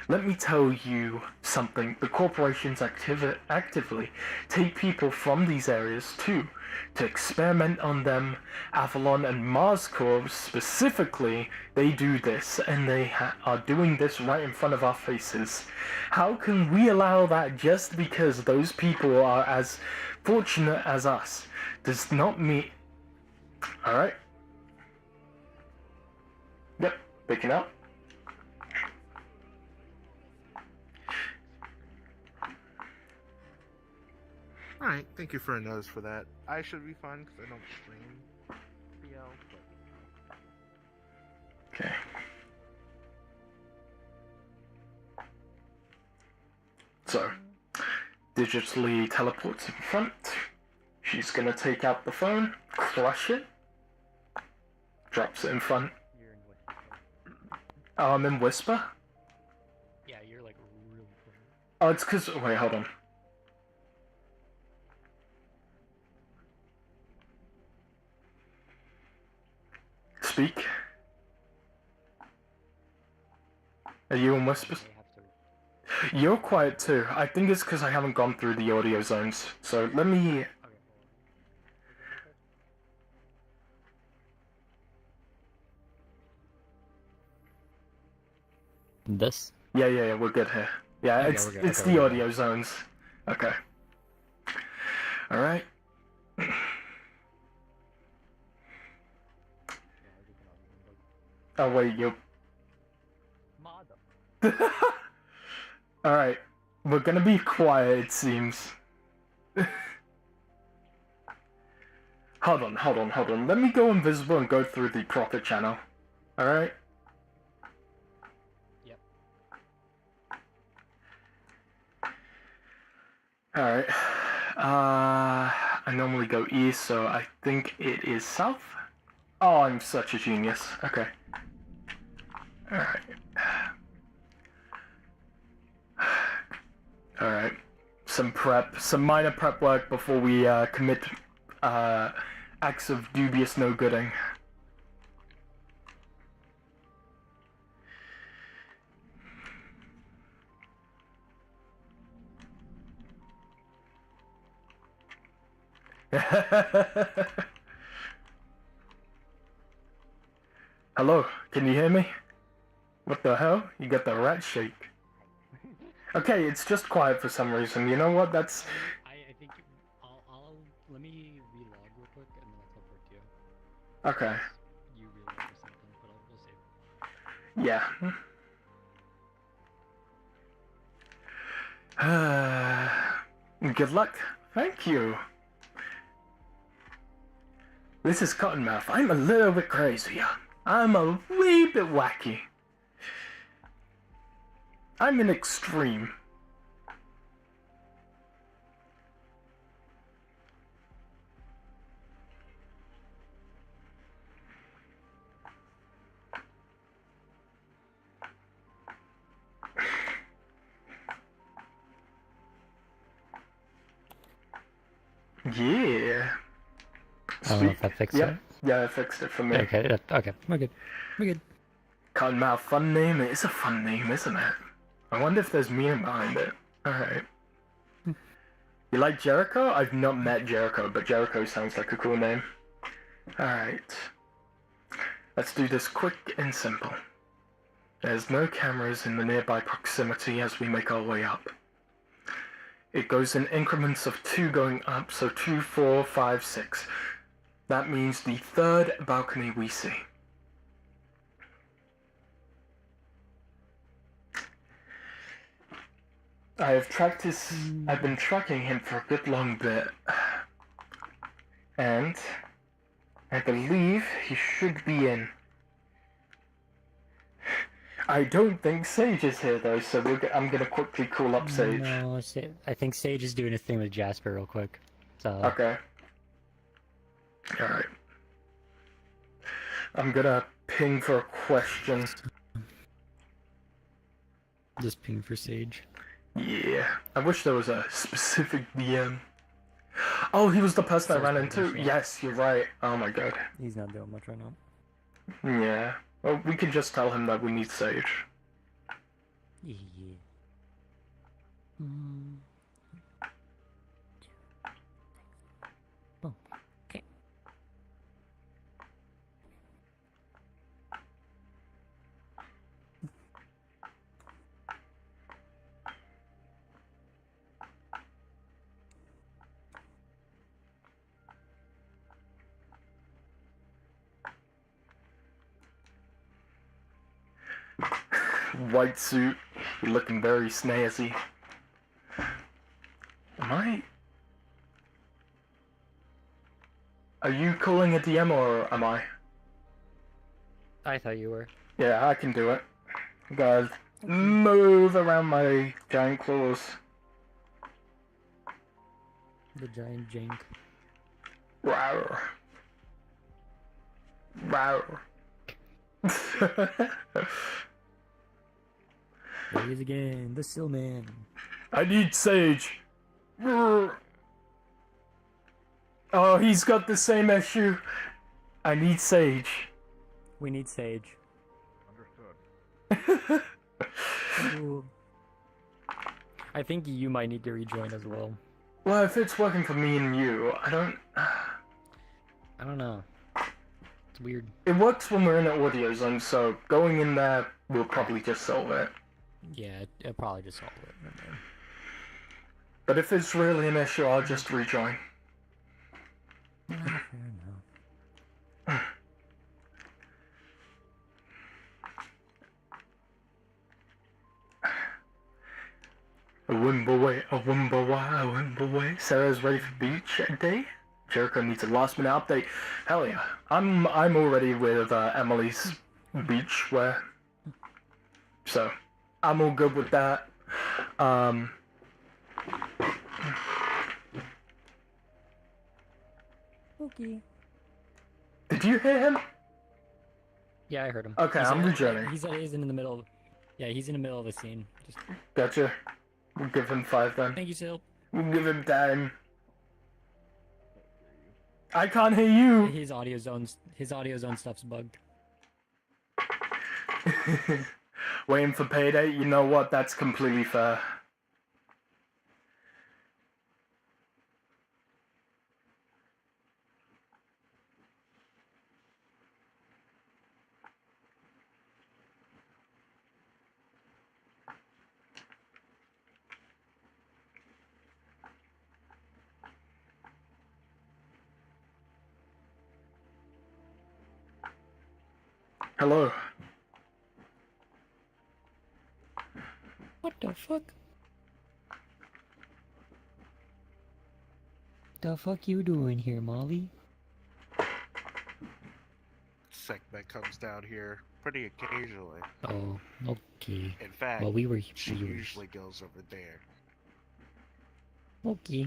Let me tell you something. The corporations actively take people from these areas too, to experiment on them. Avalon and Mars Corps specifically, they do this, and they are doing this right in front of our faces. How can we allow that just because those people are as fortunate as us? Does not mean... Alright. Yep, picking up. Alright, thank you for a notice for that. I should be fine because I don't stream PL, but... Okay. So, digitally teleports in front. She's gonna take out the phone, crush it, drops it in front. You're in Whisper. Oh, I'm in Whisper? Yeah, you're like really close. Oh, it's cause... Wait, hold on. speak? Are you in whispers? You're quiet too. I think it's because I haven't gone through the audio zones. So let me... This? Yeah, we're good here. Yeah, Okay, it's we're good. it's Okay, the we're good. audio zones. Okay. Alright. Oh wait, you... Alright. We're gonna be quiet, it seems. Hold on. Let me go invisible and go through the proper channel. Alright? Yep. Alright. I normally go east, so I think it is south? Oh, I'm such a genius. Okay. Alright. Alright. Some minor prep work before we commit acts of dubious no-gooding. Hello, can you hear me? What the hell? You got the rat shake. Okay, it's just quiet for some reason. You know what? That's... I think I'll let me relog real quick and then I'll teleport to you. Okay. You relog or something, but we'll see. Yeah. Good luck. Thank you. This is Cottonmouth. I'm a little bit crazy. I'm a wee bit wacky. I'm an extreme. Yeah. I don't know if that fixed it. Yeah, I fixed it for me. Okay, okay, we're good. We're good. Cottonmouth, fun name. It's a fun name, isn't it? I wonder if there's meaning behind it. Alright. You like Jericho? I've not met Jericho, but Jericho sounds like a cool name. Alright. Let's do this quick and simple. There's no cameras in the nearby proximity as we make our way up. It goes in increments of 2 going up, so 2, 4, 5, 6. That means the third balcony we see. I've been tracking him for a good long bit. And I believe he should be in. I don't think Sage is here though, so I'm gonna quickly call up Sage. No, I think Sage is doing a thing with Jasper real quick. So. Okay. Alright. I'm gonna ping for a question. Just ping for Sage. Yeah. I wish there was a specific DM. Oh, he was the person I ran into? Yes, you're right. Oh my god. He's not doing much right now. Yeah. Well, we can just tell him that we need Sage. Yeah. Oh, okay. White suit, you're looking very snazzy. Are you calling a DM or am I? I thought you were. Yeah, I can do it. Gotta move around my giant claws. The giant jank. Rawr. Rawr. There he is again, the Stillman. I need Sage. Oh, he's got the same issue. I need Sage. We need Sage. Understood. Ooh. I think you might need to rejoin as well. Well, if it's working for me and you, I don't know. It's weird. It works when we're in the audio zone, so going in there will probably just solve it. Yeah, it'll probably just solve it. But if it's really an issue, I'll just rejoin. Fair enough. A Wimbleway, a Wimbleway, a Wimbleway. Sarah's ready for beach day. Jericho needs a last minute update. Hell yeah. I'm already with Emily's beach wear. So I'm all good with that. Okay. Did you hear him? Yeah, I heard him. Okay, I'm rejoining. He's in the middle. Yeah, he's in the middle of a scene. Just... Gotcha. We'll give him 5 then. Thank you, Sil. We'll give him 10. I can't hear you. His audio zone stuff's bugged. Waiting for payday. You know what? That's completely fair. Hello. What the fuck? The fuck you doing here, Molly? Segment comes down here pretty occasionally. Oh, okay. In fact, well, she usually goes over there. Okay.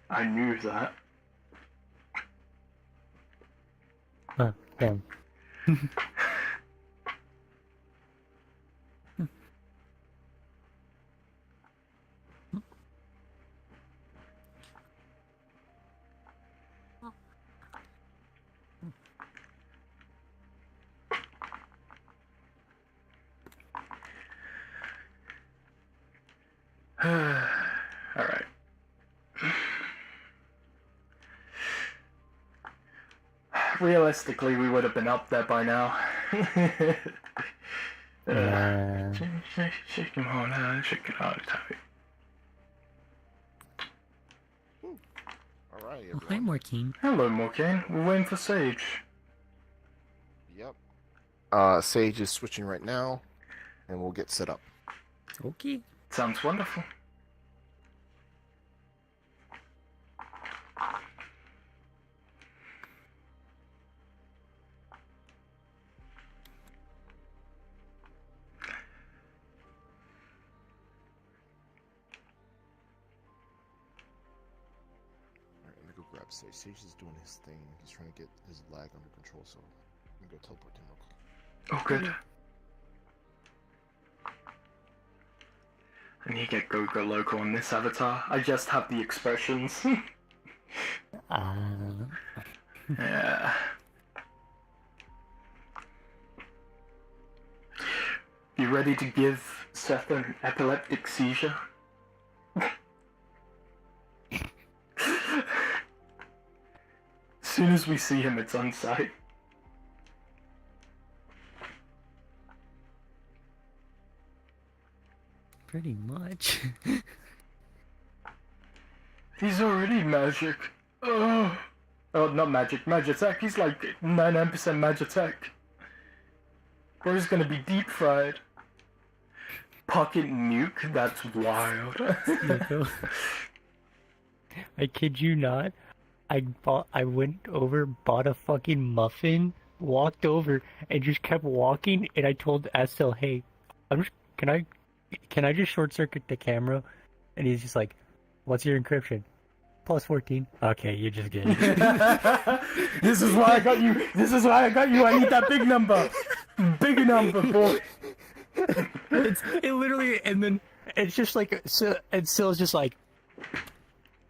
I knew that. Huh, damn. Alright. Realistically, we would have been up there by now. Shake him all out, shake it all tight. Alright, Oh, hi, Morkeen. Hello, Morkeen. We're waiting for Sage. Yep. Sage is switching right now, and we'll get set up. Okay. Sounds wonderful. Grab Sage. Sage is doing his thing. He's trying to get his lag under control, so I'm gonna go teleport to him real quick. Oh, good. I need to get Go-Go Loco on this avatar. I just have the expressions. Yeah. You ready to give Seth an epileptic seizure? As soon as we see him, it's on sight. Pretty much. He's already magic. Oh, not magic. Magitech. He's like 99% Magitech. Bro's gonna be deep fried. Pocket nuke. That's wild. I kid you not. I went over, bought a fucking muffin, walked over, and just kept walking. And I told Estel, "Hey, can I just short circuit the camera?" And he's just like, "What's your encryption?" +14. Okay, you're just kidding. This is why I got you. This is why I got you. I need that big number. Big number, boy. It literally, and then it's just like, so, and Sill's just like,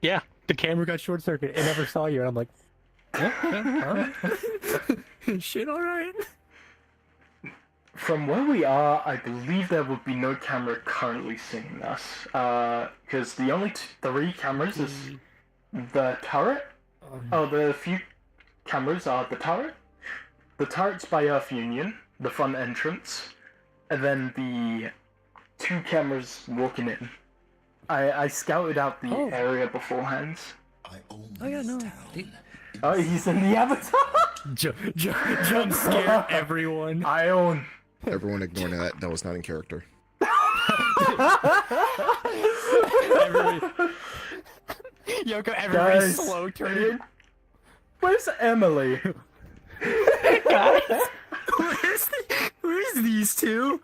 Yeah, the camera got short circuited. It never saw you, and I'm like, shit, all right. From where we are, I believe there would be no camera currently seeing us. Because the only three cameras is the turret. Oh, the few cameras are the turret's by Earth Union, the front entrance, and then the two cameras walking in. I scouted out the area beforehand. Oh yeah, no. Oh, he's in the avatar! Jump scare everyone. I own. Everyone ignoring that. That was not in character. Yoko, everybody's Guys, slow turning. Where's Emily? Guys, where's these two?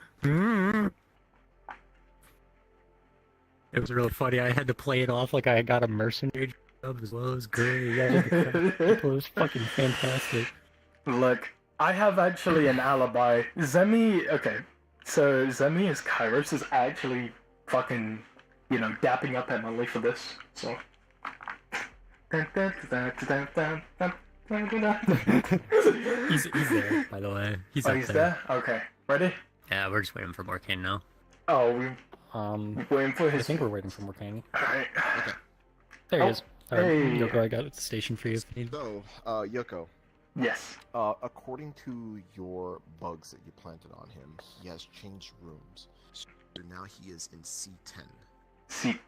It was really funny. I had to play it off like I got a mercenary job as well. It was great. Yeah, it was fucking fantastic. Look, I have actually an alibi. Zemi, okay, so Zemi as Kairos is actually fucking, dapping up Emily for this, so. He's there, by the way. He's up he's there. there? Okay, ready? Yeah, we're just waiting for Morkane now. Oh, waiting for his... I think we're waiting for Morkane. Alright. Okay. There he is. Alright, hey. Yoko, I got the station for you. So, Yoko. Yes. According to your bugs that you planted on him, he has changed rooms. So now he is in C10. C...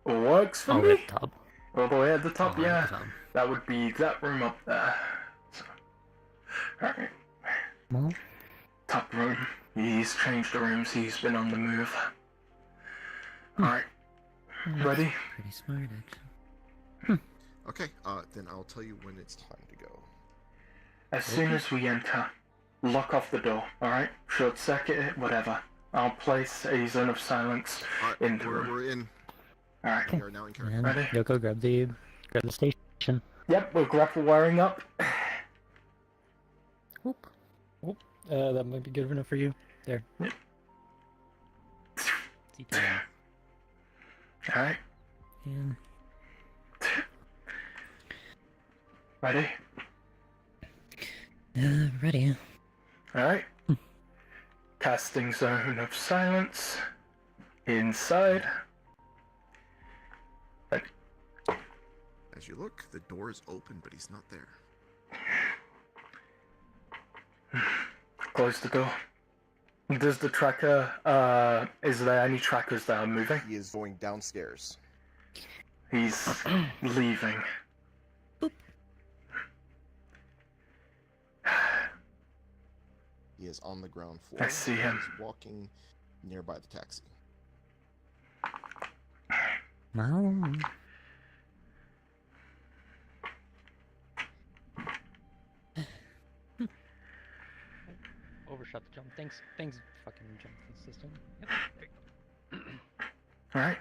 Works for Oh, me? at the top. All the way at the top, Oh, yeah. at the top. That would be that room up there. So. Alright. Well, Top room. He's changed the rooms, he's been on the move. Alright. Ready? pretty smart, actually. Okay, then I'll tell you when it's time to go. As soon as we enter, lock off the door, alright? Short circuit it, whatever. I'll place a zone of silence in the room. We're in. Alright. We are now in character. And Ready? Yoko, grab the station. Yep, we'll grapple wiring up. Whoop. Whoop. That might be good enough for you. There. Yep. C10. Alright. And Ready? ready. Alright. Casting zone of silence. Inside. As you look, the door is open, but he's not there. Close the door. Does the tracker, is there any trackers that are moving? He is going downstairs. He's leaving. He is on the ground floor. I see him. He's walking nearby the taxi. Well, overshot the jump. Thanks, fucking jump system. Yep. Alright.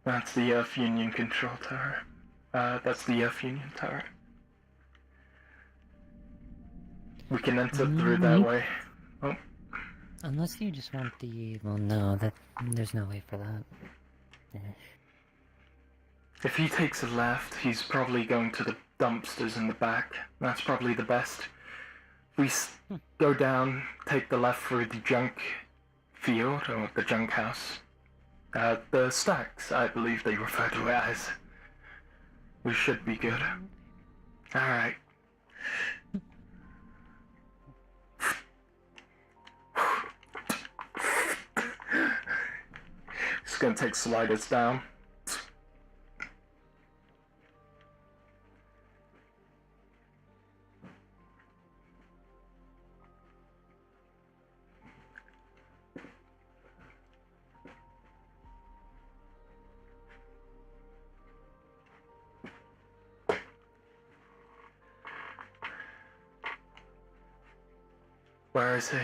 That's the Earth Union control tower. That's the Earth Union tower. We can enter through that way. Oh. Unless you just want the... Well, no, there's no way for that. If he takes a left, he's probably going to the dumpsters in the back. That's probably the best. We go down, take the left through the junk field, or the junk house. The stacks, I believe they refer to it as. We should be good. Alright. Just gonna take sliders down. Where is he?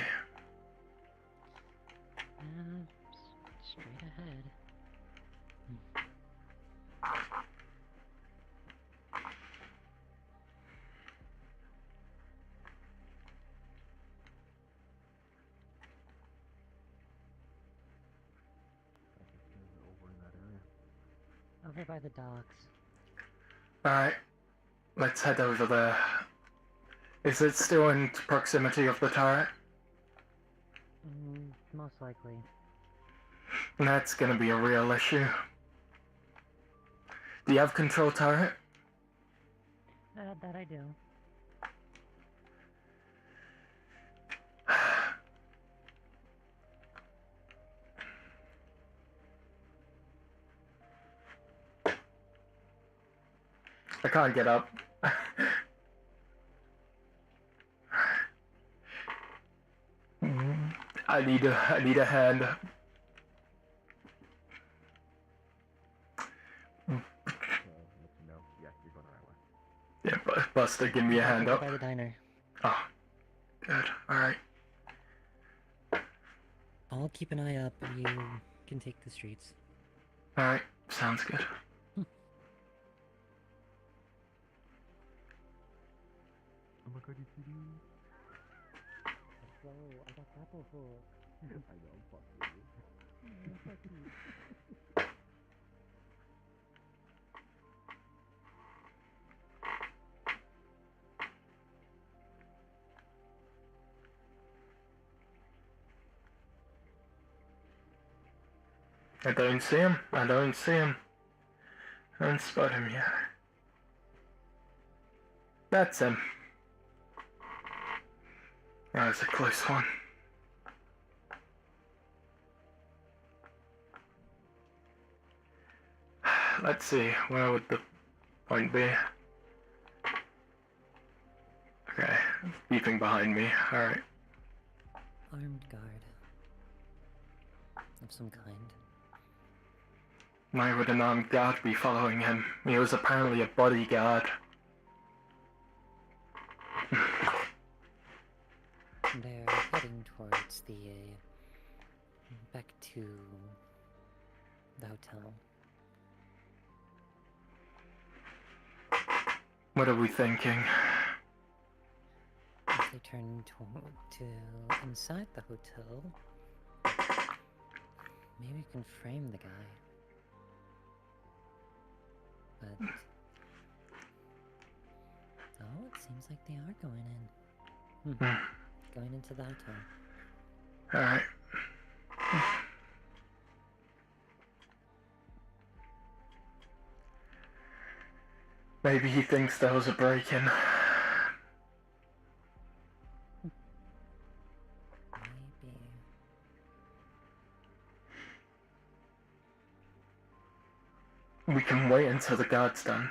Straight ahead. Over by the docks. Alright, let's head over there. Is it still in proximity of the turret? Most likely. That's gonna be a real issue. Do you have control turret? That I do. I can't get up. I need a hand. Yeah, Buster, give me a hand up. By the diner. Oh, good. All right. I'll keep an eye up, and you can take the streets. All right. Sounds good. Oh my god, you see me? Bro, I got grapple hook. I know, fuck you. I don't see him. I don't see him. I don't spot him yet. That's him. That was a close one. Let's see, where would the point be? Okay, beeping behind me. Alright. Armed guard. Of some kind. Why would an armed guard be following him? He was apparently a bodyguard. They're heading towards the back to the hotel. What are we thinking? If they turn to inside the hotel, maybe we can frame the guy. But oh, it seems like they are going in. Going into the hotel. Alright. Maybe he thinks there was a break-in. Maybe. We can wait until the guard's done.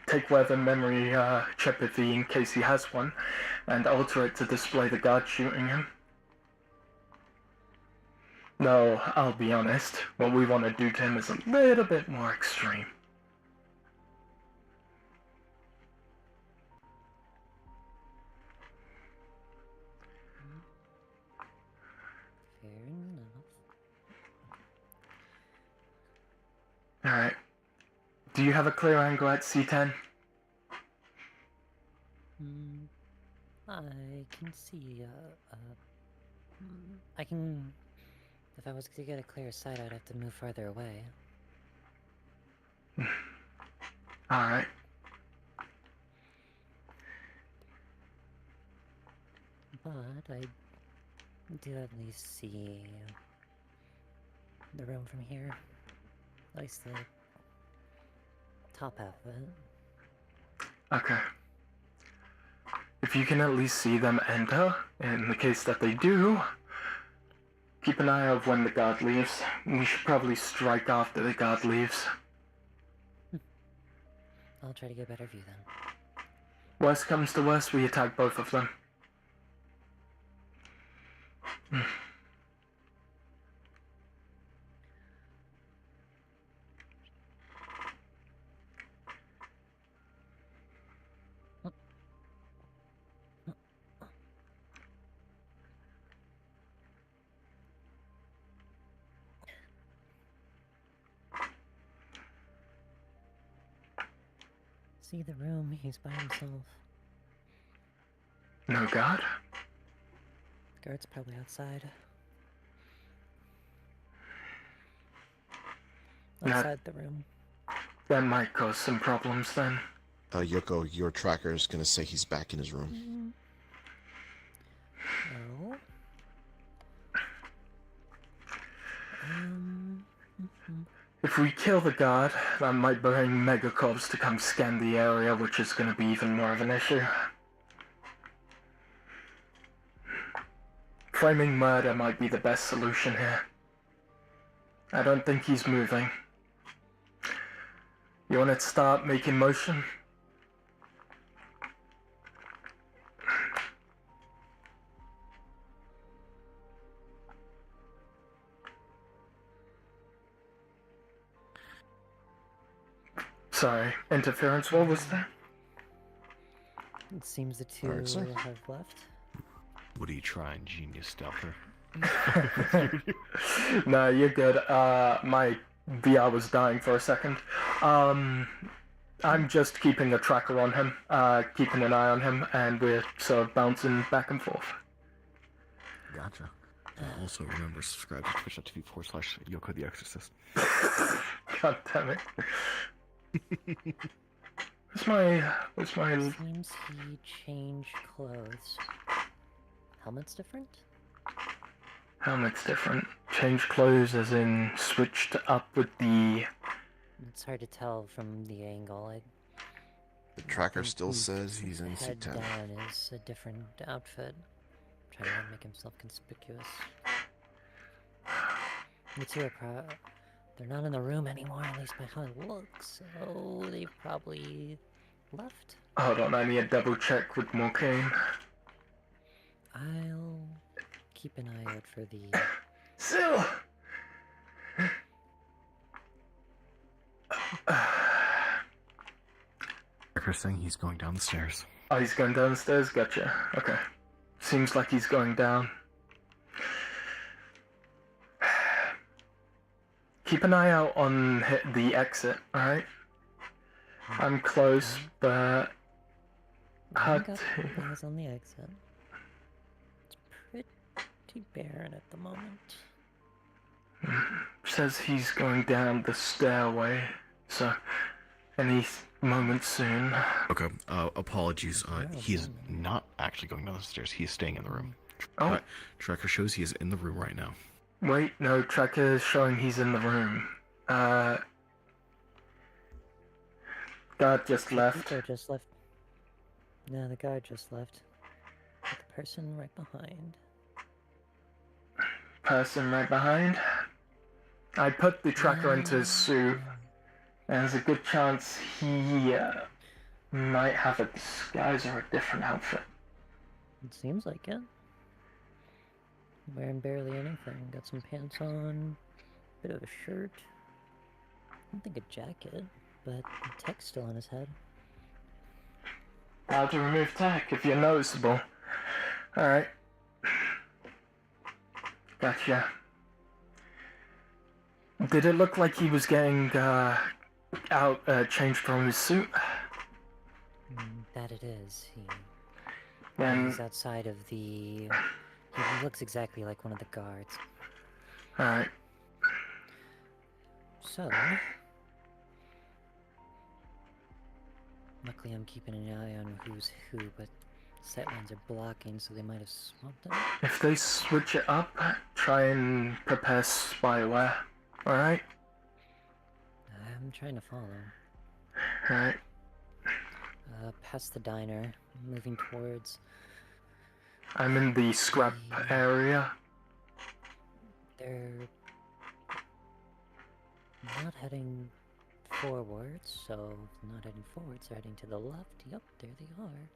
Take weather memory chipathy in case he has one, and alter it to display the guard shooting him. No, I'll be honest, what we want to do to him is a little bit more extreme. Fair enough. Alright. Do you have a clear angle at C10? I can see, I can... If I was to get a clear sight, I'd have to move farther away. Alright. But I do at least see the room from here. At least the top half of it. Okay. If you can at least see them enter, in the case that they do, keep an eye out when the guard leaves. We should probably strike after the guard leaves. I'll try to get a better view then. Worst comes to worst, we attack both of them. see the room. He's by himself. No guard? Guard's probably outside. Outside the room. That might cause some problems then. Yoko, your tracker is gonna say he's back in his room. Oh. If we kill the guard, that might bring megacorps to come scan the area, which is going to be even more of an issue. Flaming murder might be the best solution here. I don't think he's moving. You want to start making motion? Sorry, interference, what was that? It seems the two Alright, sir. have left. What are you trying, genius stealther? No, you're good. My VR was dying for a second. I'm just keeping a tracker on him, keeping an eye on him, and we're sort of bouncing back and forth. Gotcha. Also, remember, subscribe to twitch.tv/yokotheexorcist. God damn it. Where's my... Seems he changed clothes. Helmet's different? Helmet's different. Changed clothes as in switched up with the... It's hard to tell from the angle. The tracker still says he's in Head C10. down is a different outfit. Trying to make himself conspicuous. The two are they're not in the room anymore, at least by how it looks, so they've probably left. Hold on, I need a double check with Morcane. I'll keep an eye out for the... Still! Tracker's saying he's going down the stairs. Oh, he's going downstairs? Gotcha. Okay. Seems like he's going down. Keep an eye out on the exit, alright? I'm close, but... I got eyes on the exit. It's pretty barren at the moment. Says he's going down the stairway, so any moment soon. Okay, apologies. He's not actually going down the stairs. He's staying in the room. Oh. Tracker shows he is in the room right now. Wait, no, tracker is showing he's in the room. Guard just left. The guard just left. No, the guard just left. With the person right behind. Person right behind. I put the tracker into his suit. And there's a good chance he might have a disguise or a different outfit. It seems like it. Wearing barely anything. Got some pants on, bit of a shirt. I don't think a jacket, but the tech's still on his head. How to remove tech if you're noticeable. Alright. Gotcha. Did it look like he was getting changed from his suit? That it is. Then... He's outside of the... He looks exactly like one of the guards. Alright. So... Luckily I'm keeping an eye on who's who, but sightlines are blocking, so they might have swapped them. If they switch it up, try and prepare spyware. Alright? I'm trying to follow. Alright. Past the diner, moving towards... I'm in the scrap area. They're not heading forwards, so not heading forwards, they're heading to the left. Yep, there they are.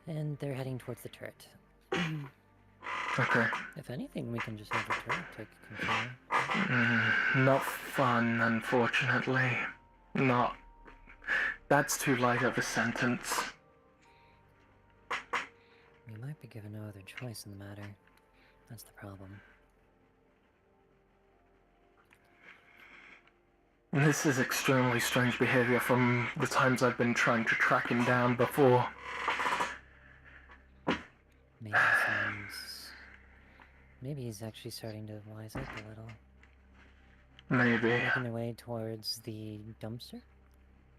And they're heading towards the turret. Okay. If anything, we can just have the turret take control. Not fun, unfortunately. Not. That's too light of a sentence. We might be given no other choice in the matter. That's the problem. This is extremely strange behavior from the times I've been trying to track him down before. Maybe he's actually starting to wise up a little. Maybe. Making their way towards the dumpster?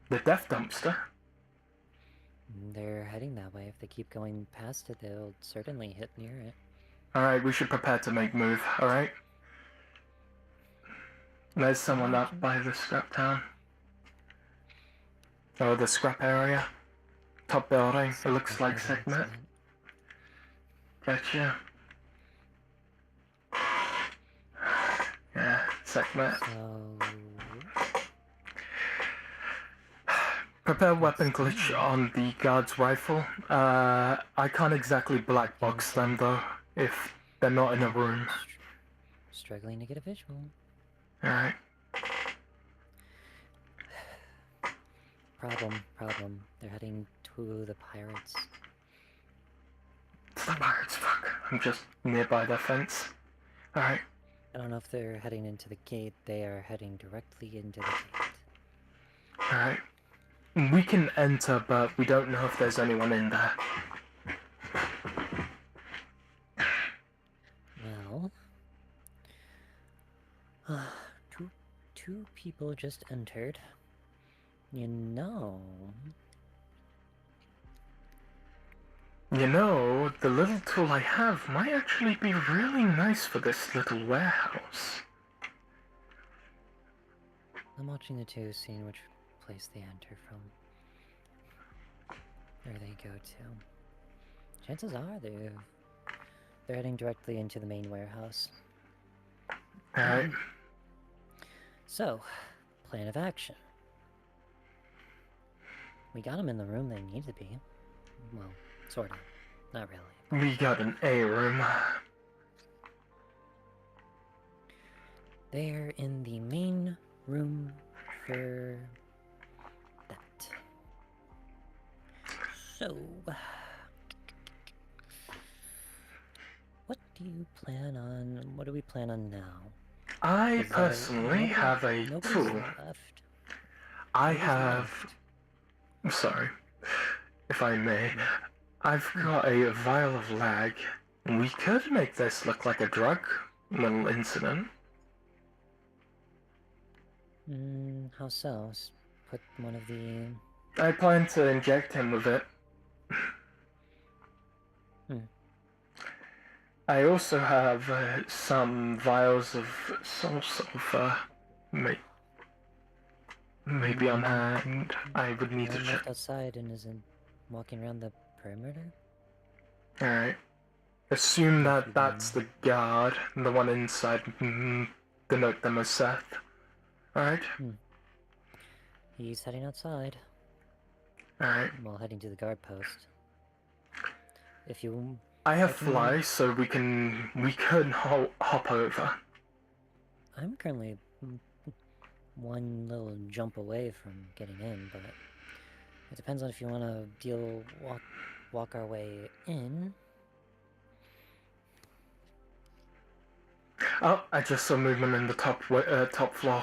The death dumpster? They're heading that way. If they keep going past it, they'll certainly hit near it. Alright, we should prepare to make move, alright? There's someone up by the scrap town. Oh, the scrap area. Top building. It looks like Segment. Gotcha. Yeah, Segment. Prepare weapon glitch on the guard's rifle. I can't exactly black box them though, if they're not in a room. Struggling to get a visual. Alright. Problem. They're heading to the pirates. It's the pirates, fuck. I'm just nearby their fence. Alright. I don't know if they're heading into the gate. They are heading directly into the gate. Alright. We can enter, but we don't know if there's anyone in there. Well... two people just entered. You know, the little tool I have might actually be really nice for this little warehouse. I'm watching the two, seeing which place they enter from. Where they go to. Chances are they're heading directly into the main warehouse. Alright. So, plan of action. We got them in the room they need to be. Well, sort of. Not really. We got an A room. They're in the main room for that. So, what do we plan on now? I personally have a tool. Left. I have... I'm sorry, if I may. I've got a vial of lag. We could make this look like a drug little incident. How so? Put one of the... I plan to inject him with it. I also have some vials of soul sulfur. Maybe on hand. I would need to check. Outside and isn't walking around the perimeter? Alright. Assume that that's the guard, the one inside. Denote them as Seth. Alright? He's heading outside. Alright. While heading to the guard post. If you... I have fly, so we could hop over. I'm currently one little jump away from getting in, but it depends on if you want to walk our way in. Oh, I just saw movement in the top floor. Oh, top floor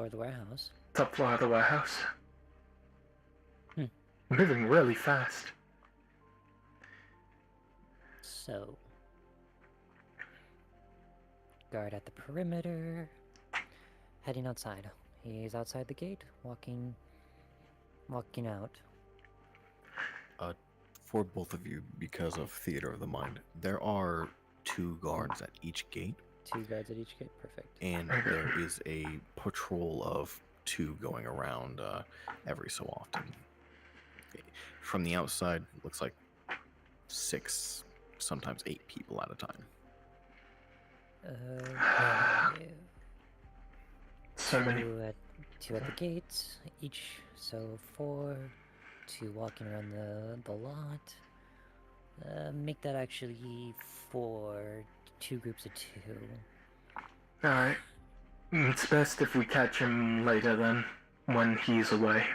of the warehouse. Top floor of the warehouse. Moving really fast. So, guard at the perimeter, heading outside. He's outside the gate, walking out. For both of you, because of Theater of the Mind, there are 2 guards at each gate. 2 guards at each gate, perfect. And there is a patrol of 2 going around every so often. From the outside, it looks like 6, sometimes 8 people at a time. Okay. So many. 2 at the gates, each, so 4. 2 walking around the lot. Make that actually 4, 2 groups of 2. Alright. It's best if we catch him later then, when he's away.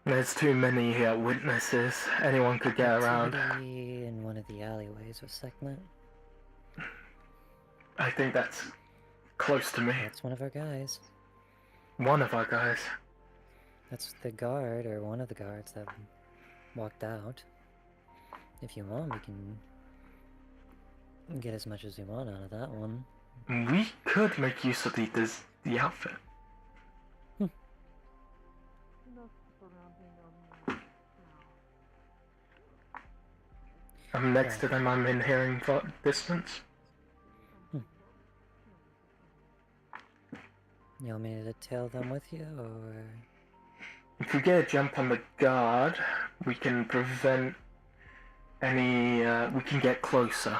There's too many witnesses. Anyone could get around. In one of the alleyways with Sekhmet. I think that's close to me. That's one of our guys. One of our guys. That's the guard, or one of the guards that walked out. If you want, we can get as much as we want out of that one. We could make use of the outfit. I'm next to them, I'm in hearing distance. You want me to tail them with you, or...? If we get a jump on the guard, we can prevent any, we can get closer.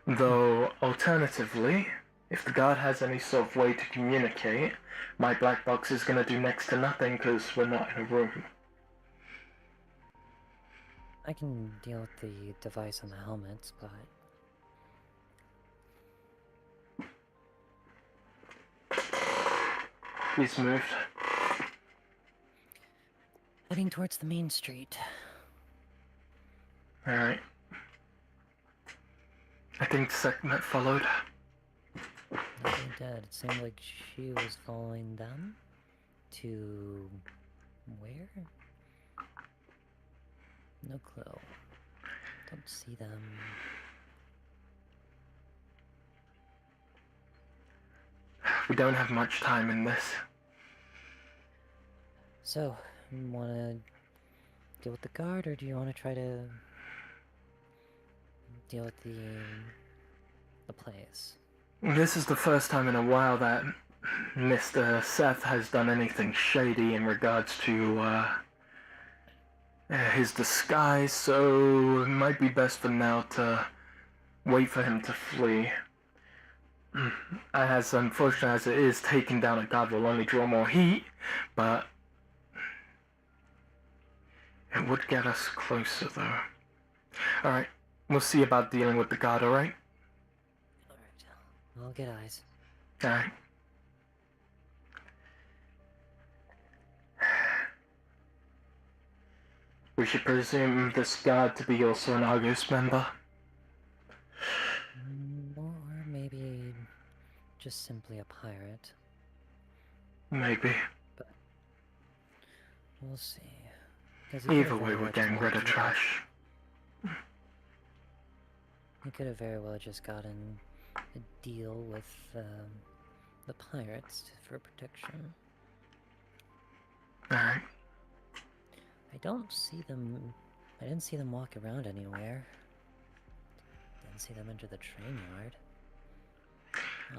Though, alternatively, if the guard has any sort of way to communicate, my black box is going to do next to nothing because we're not in a room. I can deal with the device on the helmets, but... He's moved. Heading towards the main street. Alright. I think Sekhmet followed. Nothing dead. It seemed like she was following them to where? No clue. Don't see them. We don't have much time in this. So, you wanna deal with the guard, or do you wanna try to deal with the place? This is the first time in a while that Mr. Seth has done anything shady in regards to his disguise, so it might be best for now to wait for him to flee. As unfortunate as it is, taking down a guard will only draw more heat, but it would get us closer though. Alright, we'll see about dealing with the guard, alright? I'll get eyes. Alright. We should presume this guard to be also an Argus member. Or maybe just simply a pirate. Maybe. But we'll see. 'Cause he Either could've way, very we're well getting just rid of walked away. trash. He could have very well just gotten a deal with the pirates for protection. Alright. I don't see them. I didn't see them walk around anywhere. Didn't see them enter the train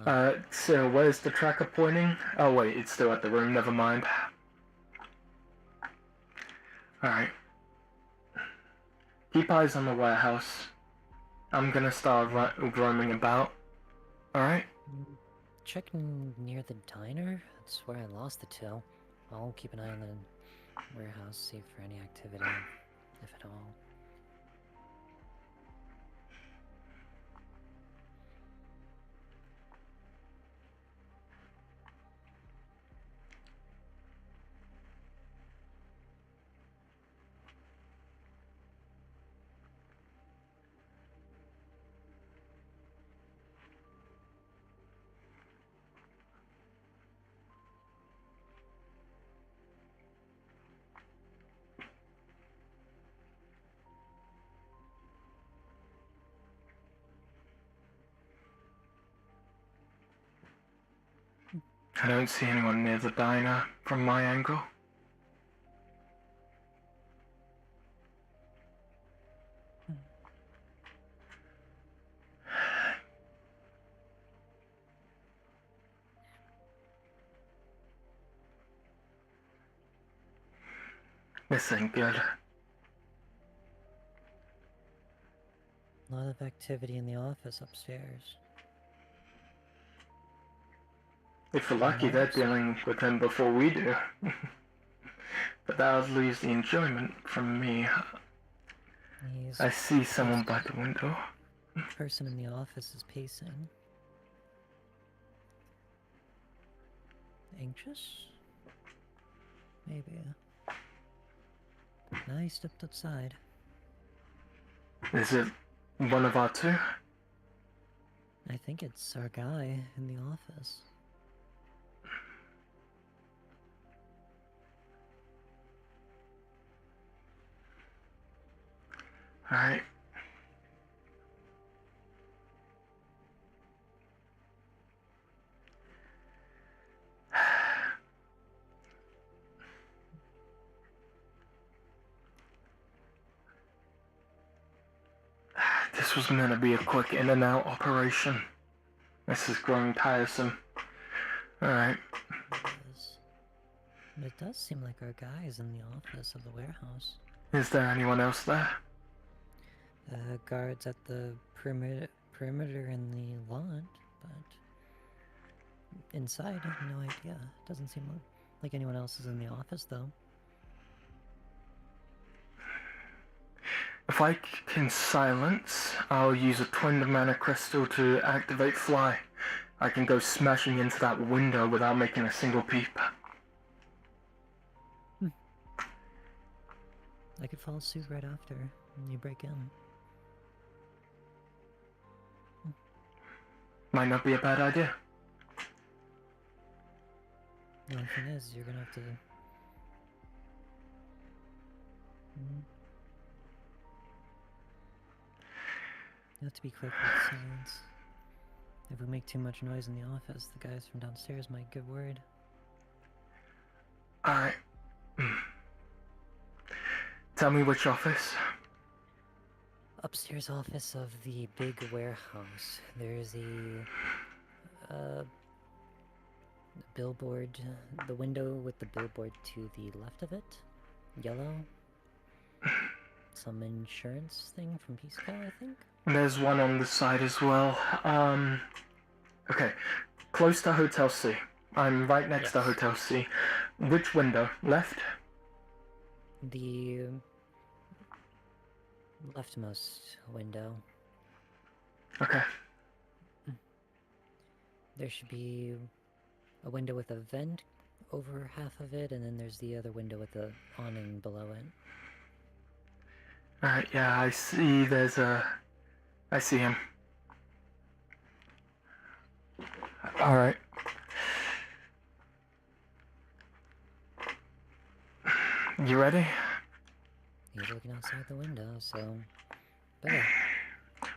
yard. So where's the tracker pointing? Oh wait, it's still at the room, never mind. Alright. Keep eyes on the warehouse. I'm gonna start roaming about. Alright? Check near the diner. That's where I lost the two. I'll keep an eye on the warehouse, see for any activity, if at all. I don't see anyone near the diner from my angle. This ain't good. A lot of activity in the office upstairs. If we're lucky, they're dealing with him before we do. But that would lose the enjoyment from me. I see someone by the window. The person in the office is pacing. Anxious? Maybe. Now he stepped outside. Is it one of our two? I think it's our guy in the office. Alright. This was meant to be a quick in and out operation. This is growing tiresome. Alright. It does seem like our guy is in the office of the warehouse. Is there anyone else there? Guards at the perimeter in the lawn, but inside, I have no idea. Doesn't seem like anyone else is in the office, though. If I can silence, I'll use a twin mana crystal to activate fly. I can go smashing into that window without making a single peep. I could follow suit right after when you break in. Might not be a bad idea. The only thing is, you're gonna have to... You have to be quick with silence. If we make too much noise in the office, the guys from downstairs might get worried. Alright. Tell me which office. Upstairs office of the big warehouse. There's a billboard, the window with the billboard to the left of it. Yellow. Some insurance thing from Peace Call, I think. There's one on the side as well. Okay. Close to Hotel C. I'm right next to Hotel C. Which window? Left? The leftmost window. Okay. There should be a window with a vent over half of it, and then there's the other window with the awning below it. Alright, yeah, I see I see him. Alright. You ready? He's looking outside the window, so... Better.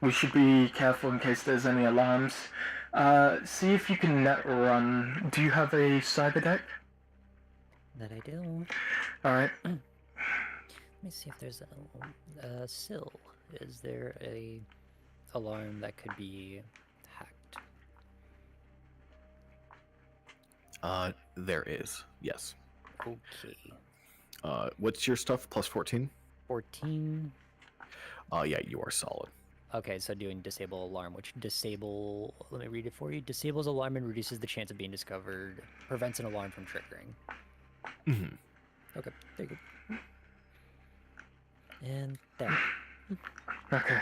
We should be careful in case there's any alarms. See if you can net run. Do you have a cyber deck? That I do. Alright. Let me see if there's a sill. Is there a alarm that could be hacked? There is, yes. Okay. What's your stuff? Plus 14? 14. Yeah, you are solid. Okay, so doing disable alarm, which let me read it for you. Disables alarm and reduces the chance of being discovered. Prevents an alarm from triggering. Mm-hmm. Okay, there you go. And there. Okay.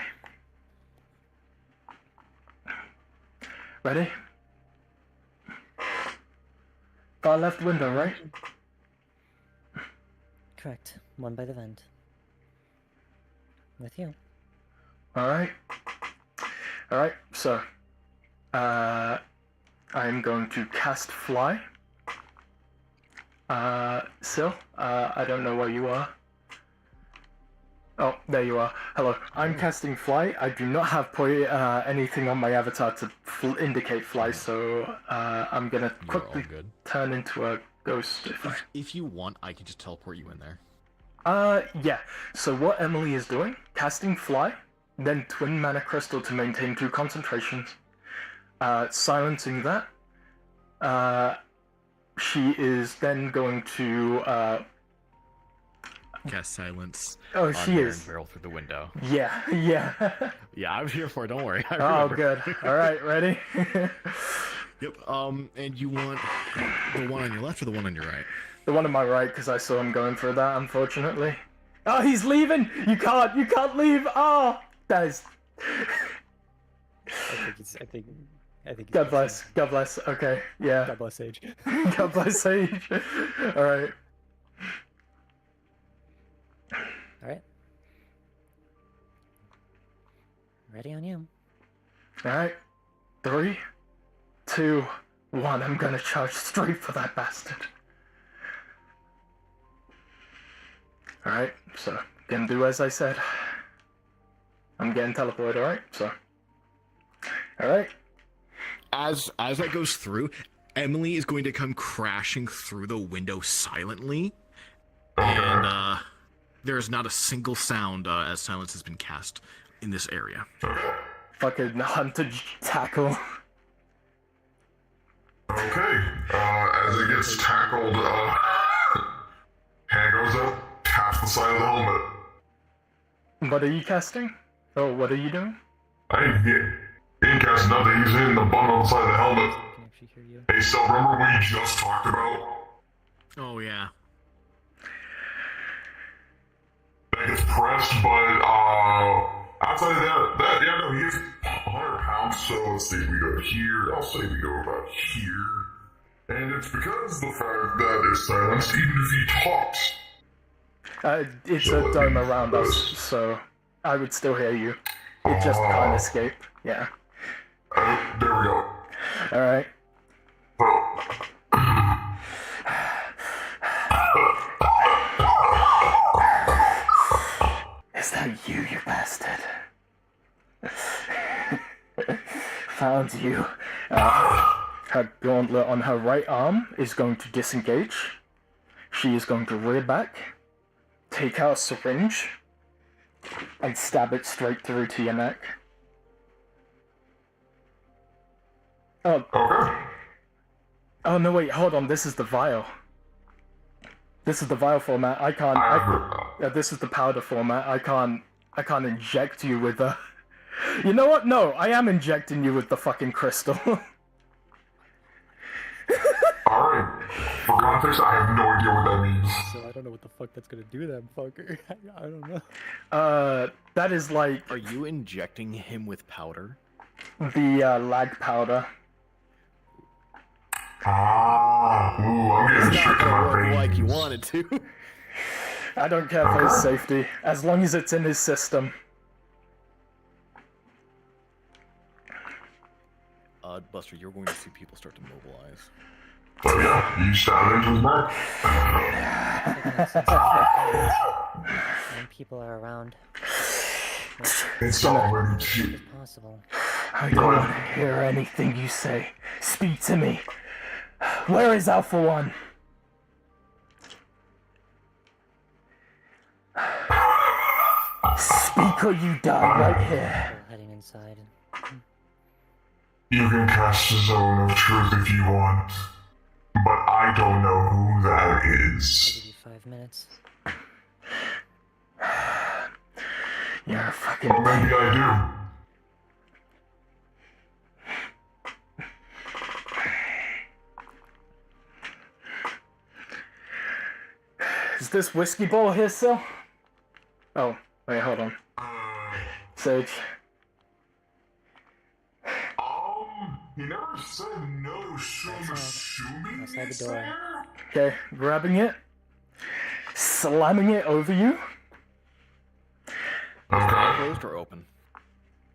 Ready? Far left window, right? Correct. One by the vent. With you. Alright. Alright, so I'm going to cast fly. Sil, I don't know where you are. Oh, there you are. Hello. I'm casting fly. I do not have anything on my avatar to indicate fly, so I'm gonna quickly turn into a ghost. If you want, I can just teleport you in there. Yeah. So what Emily is doing, casting fly, then twin mana crystal to maintain 2 concentrations. Silencing that. She is then going to Cast silence. Oh, she is. And barrel through the window. Yeah, yeah. Yeah, I'm here for it. Don't worry. I Oh, remember. good. All right, ready? Yep. And you want the one on your left or the one on your right? The one on my right, because I saw him going for that, unfortunately. Oh, he's leaving! You can't leave! Oh, that is... I think God bless. Okay, yeah. God bless Sage. God bless Sage. Alright. Alright. Ready on you. Alright. 3, 2, 1. I'm gonna charge straight for that bastard. Alright, so gonna do as I said. I'm getting teleported, alright? So. Alright. As that goes through, Emily is going to come crashing through the window silently. And there is not a single sound as silence has been cast in this area. Fucking hunter tackle. Okay, as it gets tackled, hand goes up, taps the side of the helmet. What are you casting? Oh, what are you doing? I ain't casting nothing, he's hitting the button on the side of the helmet. Hey, so remember what you just talked about? Oh, yeah. That gets pressed, but, outside of that, yeah, no, he is 100 pounds, so let's see, we go here, I'll say we go about here. And it's because of the fact that it's silenced, even if he talks. It's a dome around us, so I would still hear you. It just can't escape, yeah. There we go. Alright. Is that you bastard? Found you. Her gauntlet on her right arm is going to disengage. She is going to rear back, take out a syringe, and stab it straight through to your neck. Oh. Okay. Oh no, wait, hold on, this is the vial. This is the vial format. I can't. This is the powder format. I can't inject you with a. You know what? No, I am injecting you with the fucking crystal. Alright. For context, I have no idea what that means. So I don't know what the fuck that's gonna do then, fucker. I don't know. That is like. Are you injecting him with powder? The lag powder. I'm getting shit to my brain. Like you wanted to. I don't care for his safety, as long as it's in his system. Buster, you're going to see people start to mobilize. Oh yeah, you stabbed into his back. When people are around. It's already cheap. Possible. I don't want to hear anything you say. Speak to me. Where is Alpha 1? Speak or you die right here. Heading inside. You can cast the zone of truth if you want, but I don't know who that is. I'll give you 5 minutes. You're a fucking. Or maybe I do. Is this whiskey ball here still? Oh, wait, hold on. Sage. He never said no, so I'm assuming Outside it's the door. there? Okay, grabbing it, slamming it over you. Okay. Closed or open?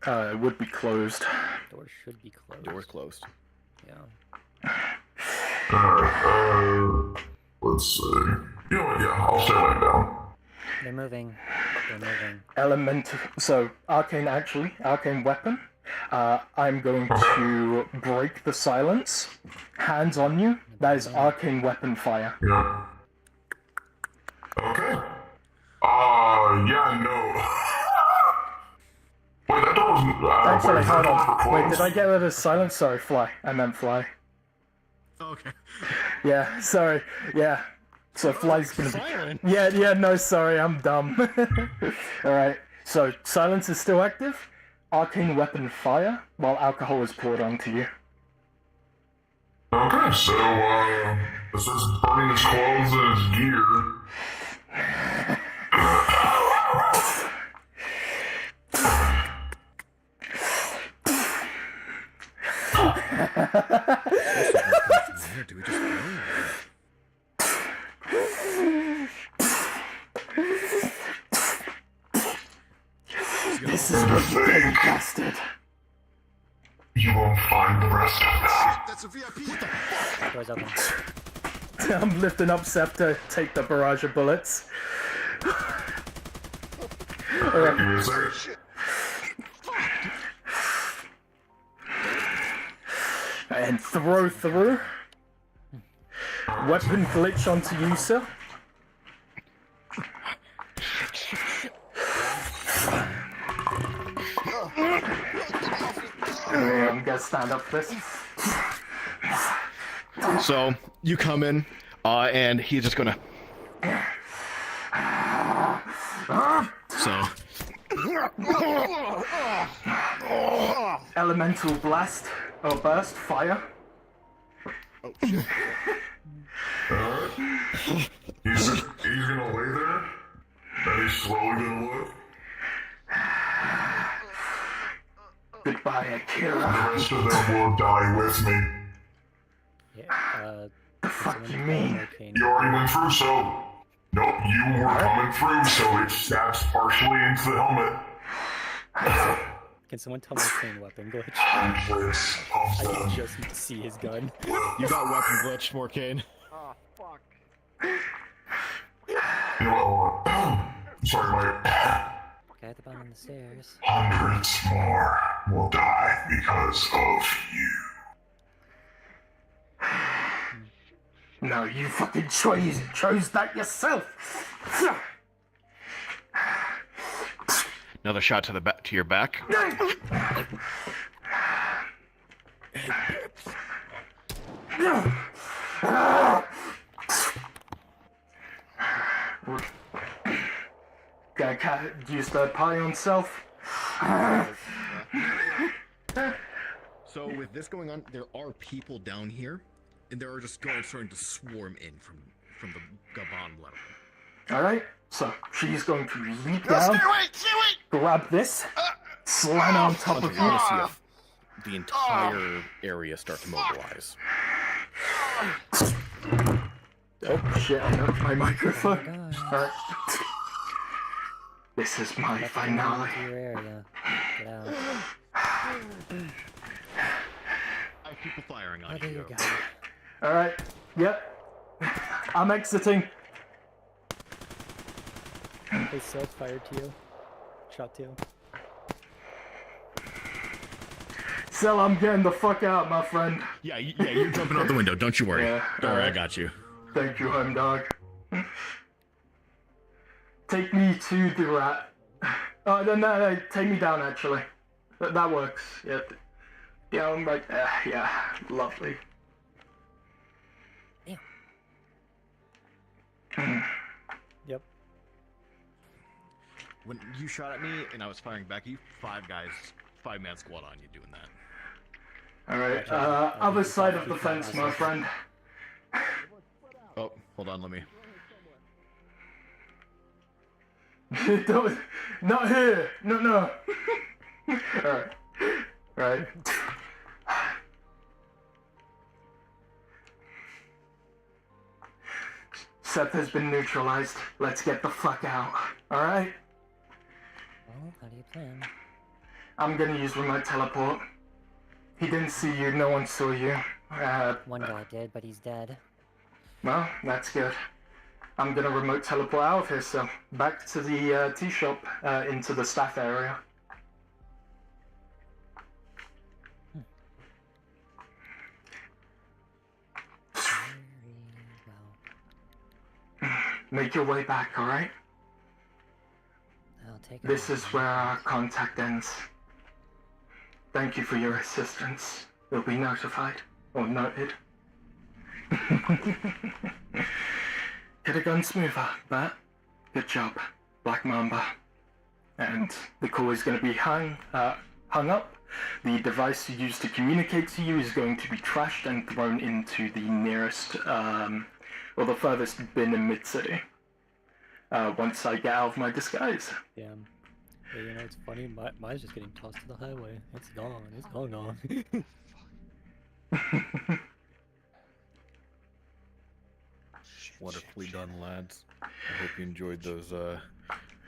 It would be closed. Door should be closed. Door's closed. Yeah. Alright, let's see. You know what, yeah, I'll stay laying down. They're moving. They're moving. Elemental. So, arcane weapon. I'm going to break the silence. Hands on you. That is arcane weapon fire. Yeah. Okay. Yeah, no. Wait, that door was... Actually, wait, hold that on. door Wait, closed? did I get rid of silence? Sorry, fly. I meant fly. Okay. Yeah, sorry. Yeah. So fly's gonna Silent. be... Yeah, no, sorry, I'm dumb. Alright, so silence is still active. Arcane weapon fire, while alcohol is poured onto you. Okay, so, it starts burning his clothes and his gear. Do we just go? This is what you did, bastard. You won't find the rest of that. That's a VIP. What the fuck? Doors open. I'm lifting up Seth to take the barrage of bullets. Alright. Yes, sir. And throw through. Weapon glitch onto you, sir. I'm gonna stand up for this. So you come in, and he's just gonna. So. Elemental blast or burst, fire. Oh shit. He's gonna lay there, and he's slowly gonna look. Goodbye, The Akira. rest of them will die with me. Yeah, The fuck you mean? You already went through, so. Nope, you were coming through, so it stabs partially into the helmet. Can someone tell me clean weapon glitch? This I of can them. just see his gun. You got weapon glitch, Morcane. Oh, fuck. You know what? Sorry, my Guy at the bottom of the stairs. hundreds more will die because of you. No, you fucking chose that yourself. Another shot to the back, to your back. Guy use the pie on self. So with this going on, there are people down here, and there are just guards starting to swarm in from the Gabon level. Alright, so she's going to leap down, grab this, slam it on top Hunter, of you're gonna you. see the entire area start to mobilize. Oh shit, I knocked my microphone. Alright. This is my finale. To your area. Get out. I have people firing on Oh, there you. you go. Alright, yep. I'm exiting. Hey, Seth, fired to you. Shot to you. Sel, I'm getting the fuck out, my friend. Yeah, you're jumping out the window. Don't you worry. Yeah, Don't worry, I alright. got you. Thank you, home dog. Take me to the rat. Oh, no, take me down, actually. That works. Yeah, yeah, I'm right there. Yeah, lovely. Yep. When you shot at me and I was firing back at you, 5-man squad on you doing that. Alright, other side of the fence, my friend. Oh, hold on, let me. Don't, not here! No. Alright. Right. Seth has been neutralized. Let's get the fuck out. Alright? Well, how do you plan? I'm gonna use remote teleport. He didn't see you, no one saw you. One guy did, but he's dead. Well, that's good. I'm gonna remote teleport out of here, so back to the tea shop, into the staff area. Make your way back, alright? I'll take This is where our contact ends. Thank you for your assistance. You'll be notified, or noted. Could have gone smoother, but good job, Black Mamba. And the call is going to be hung up. The device you use to communicate to you is going to be trashed and thrown into the nearest, or the furthest bin in Mid-City. Once I get out of my disguise. Damn. Yeah, you know, it's funny, mine's just getting tossed to the highway. It's gone. It's gone. Wonderfully done, lads. I hope you enjoyed those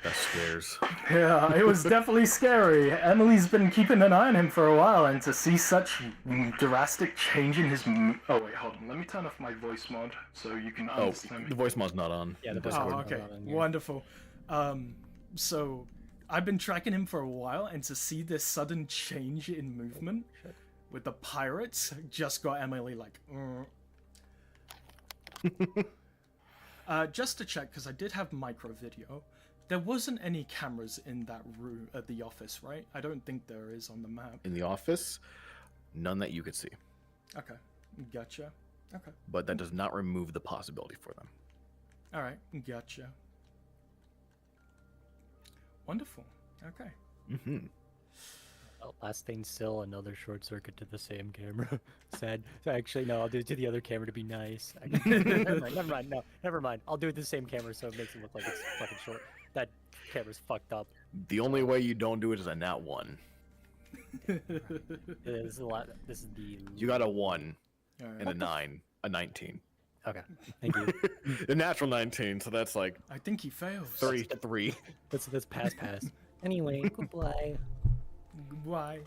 That scares. Yeah, it was definitely scary. Emily's been keeping an eye on him for a while, and to see such drastic change in his... Oh, wait, hold on. Let me turn off my voice mod so you can Oh, understand me. the voice mod's not on. Yeah, the voice Oh, mod's okay. not on, yeah. Wonderful. So, I've been tracking him for a while, and to see this sudden change in movement with the pirates just got Emily like... just to check, because I did have micro video, there wasn't any cameras in that room at the office, right? I don't think there is on the map. In the office, none that you could see. Okay, gotcha. Okay. But that does not remove the possibility for them. All right, gotcha. Wonderful. Okay. Mm-hmm. Oh, last thing, still another short circuit to the same camera. Sad. Actually, no, I'll do it to the other camera to be nice. Never mind. No, never mind. I'll do it to the same camera so it makes it look like it's fucking short. That camera's fucked up. The only way you don't do it is a nat 1. This is a lot. This is the. You got a 1 Alright. and a 9, a 19. Okay, thank you. The natural 19, so that's like I think he fails. 33. That's pass. Anyway, goodbye. Goodbye.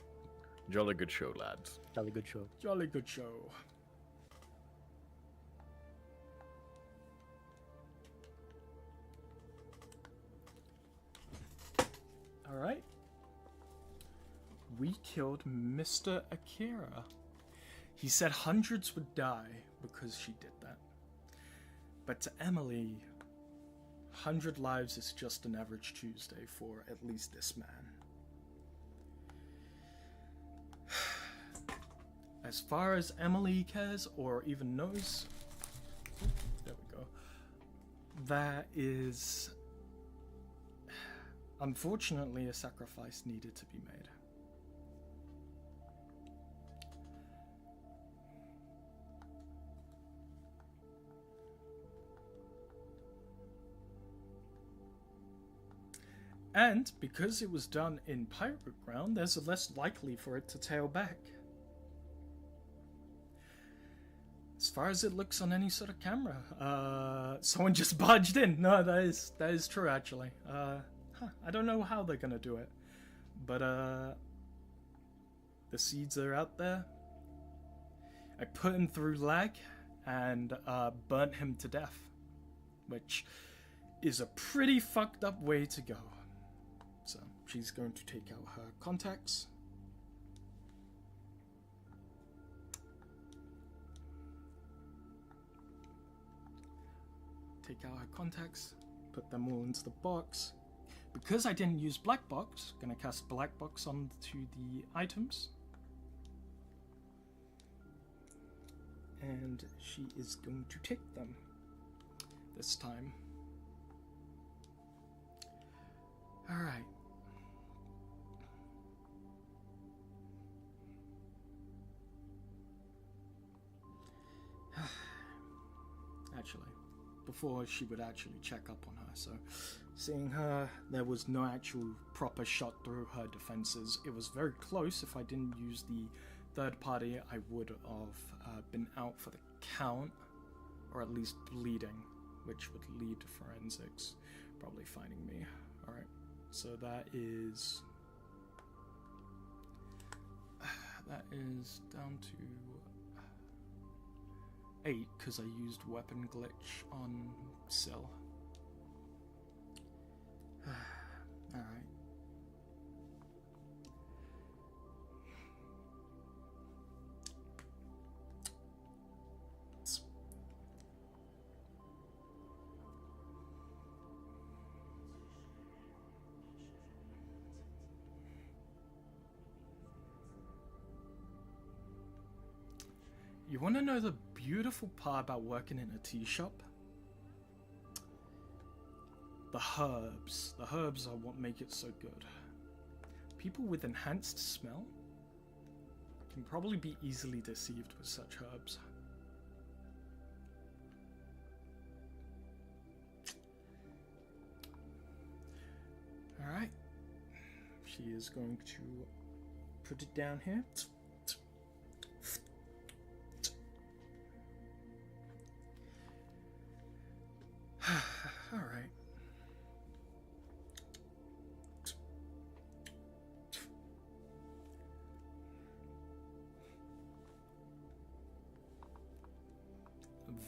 Jolly good show, lads. Jolly good show. Jolly good show. All right. We killed Mr. Akira. He said hundreds would die because she did that. But to Emily, 100 lives is just an average Tuesday for at least this man. As far as Emily cares or even knows, there we go, that is unfortunately a sacrifice needed to be made. And because it was done in pirate ground, there's less likely for it to tail back. As far as it looks on any sort of camera, someone just barged in. No, that is true actually. I don't know how they're gonna do it, but the seeds are out there. I put him through lag and burnt him to death, which is a pretty fucked up way to go. So she's going to take out her contacts. Take out her contacts, put them all into the box. Because I didn't use black box, gonna cast black box onto the items. And she is going to take them this time. Alright. Actually, before she would actually check up on her, so seeing her, there was no actual proper shot through her defenses. It was very close. If I didn't use the third party, I would have been out for the count, or at least bleeding, which would lead to forensics, probably finding me. Alright, so that is down to 8 because I used weapon glitch on Syl. Alright. You want to know the beautiful part about working in a tea shop? The herbs. The herbs are what make it so good. People with enhanced smell can probably be easily deceived with such herbs. Alright. She is going to put it down here. Alright.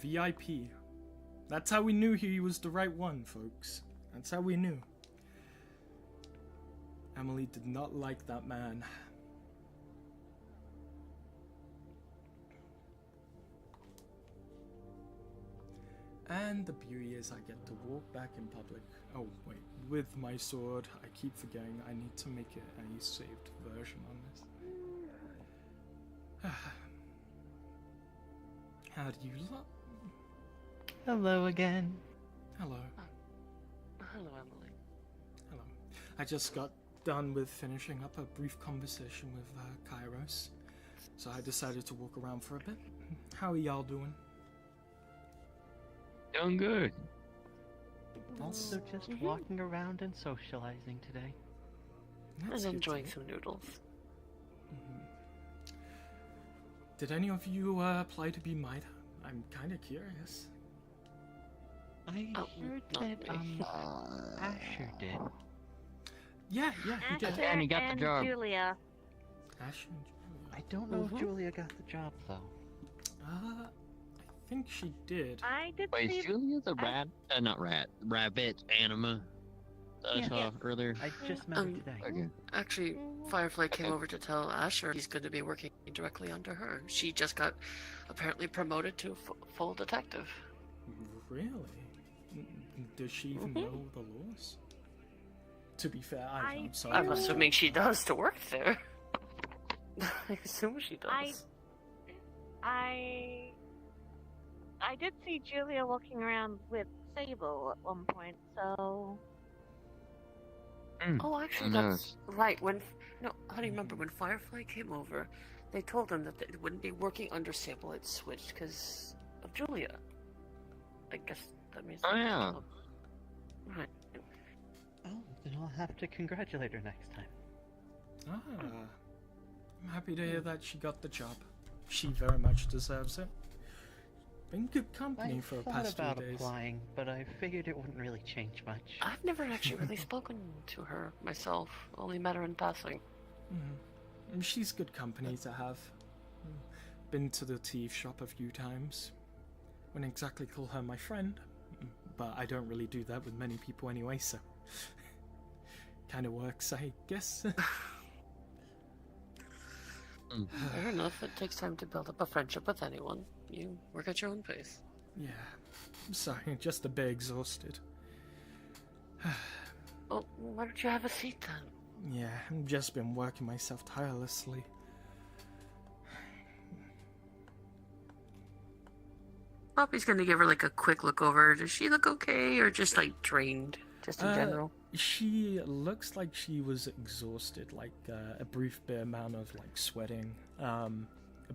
VIP. That's how we knew he was the right one, folks. That's how we knew. Emily did not like that man. And the beauty is I get to walk back in public. Oh, wait. With my sword. I keep forgetting I need to make it a saved version on this. How do you look? Hello again. Hello. Hello, Emily. Hello. I just got done with finishing up a brief conversation with Kairos. So I decided to walk around for a bit. How are y'all doing? Doing good. Also just walking around and socializing today. And enjoying some noodles. Did any of you apply to be Mida? I'm kind of curious. I heard that Asher did. Yeah, he did. Asher And he got the and job. Julia. Asher and Julia. I don't know if Julia got the job though. I think she did. I did Wait, see is Julia the rat? Not rat. Rabbit anima that I saw earlier. I just met her today. Okay. Actually, Firefly came over to tell Asher he's going to be working directly under her. She just got apparently promoted to full detective. Really? Does she even know the laws? To be fair, I'm sorry. I'm assuming she does to work there. I assume she does. I did see Julia walking around with Sable at one point, so... Oh, actually, that's right. How do you remember when Firefly came over? They told them that they wouldn't be working under Sable. It switched because of Julia. I guess that means. Oh yeah. Right. Oh, then I'll have to congratulate her next time. I'm happy to hear that she got the job. She very much deserves it. Been good company for the past few days. I thought about applying, but I figured it wouldn't really change much. I've never actually really spoken to her myself. Only met her in passing. She's good company to have. Been to the tea shop a few times. Wouldn't exactly call her my friend, but I don't really do that with many people anyway, so... Kinda works, I guess. Fair enough. It takes time to build up a friendship with anyone. You work at your own pace. Yeah. I'm sorry, just a bit exhausted. Oh, why don't you have a seat then? Yeah, I've just been working myself tirelessly. Poppy's gonna give her like a quick look over. Does she look okay, or just like drained, just in general? She looks like she was exhausted, like a brief bit amount of like sweating, a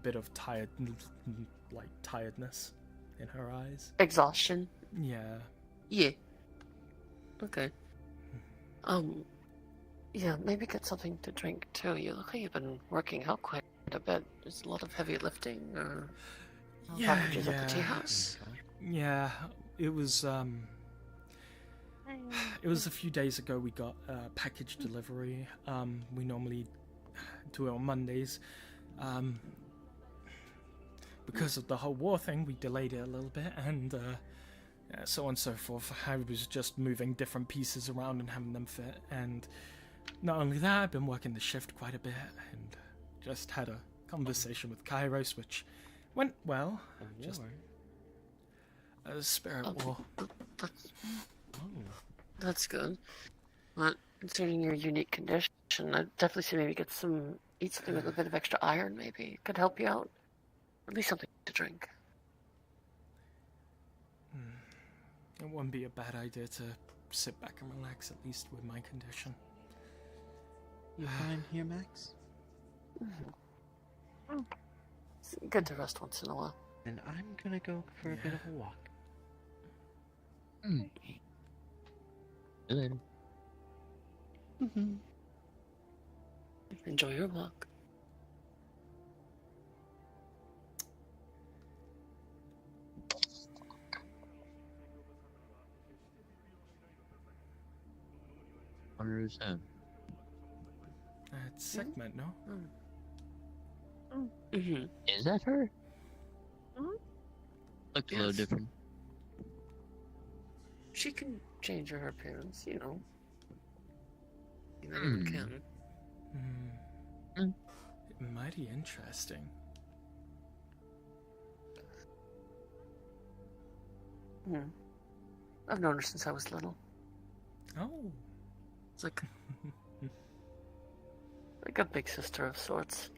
bit of tiredness in her eyes. Exhaustion. Yeah. Yeah. Okay. Yeah, maybe get something to drink too. You look like you've been working out quite a bit. There's a lot of heavy lifting or packages at the tea house. Yeah, it was a few days ago we got a package delivery. We normally do it on Mondays. Because of the whole war thing, we delayed it a little bit, and so on and so forth. I was just moving different pieces around and having them fit, and not only that, I've been working the shift quite a bit, and just had a conversation with Kairos, which went well. Just a spirit war. That's good. But considering your unique condition, I'd definitely say maybe eat something with a bit of extra iron. Maybe it could help you out. At least something to drink. It wouldn't be a bad idea to sit back and relax, at least with my condition. You fine here, Max? It's good to rest once in a while. Then I'm gonna go for a bit of a walk. See you later. Enjoy your walk. Wonder who's that? It's Segment, no? Is that her? Looked a little Yes. different. She can change her appearance, you know. Anyone can. Mighty interesting. I've known her since I was little. Oh. It's like a big sister of sorts.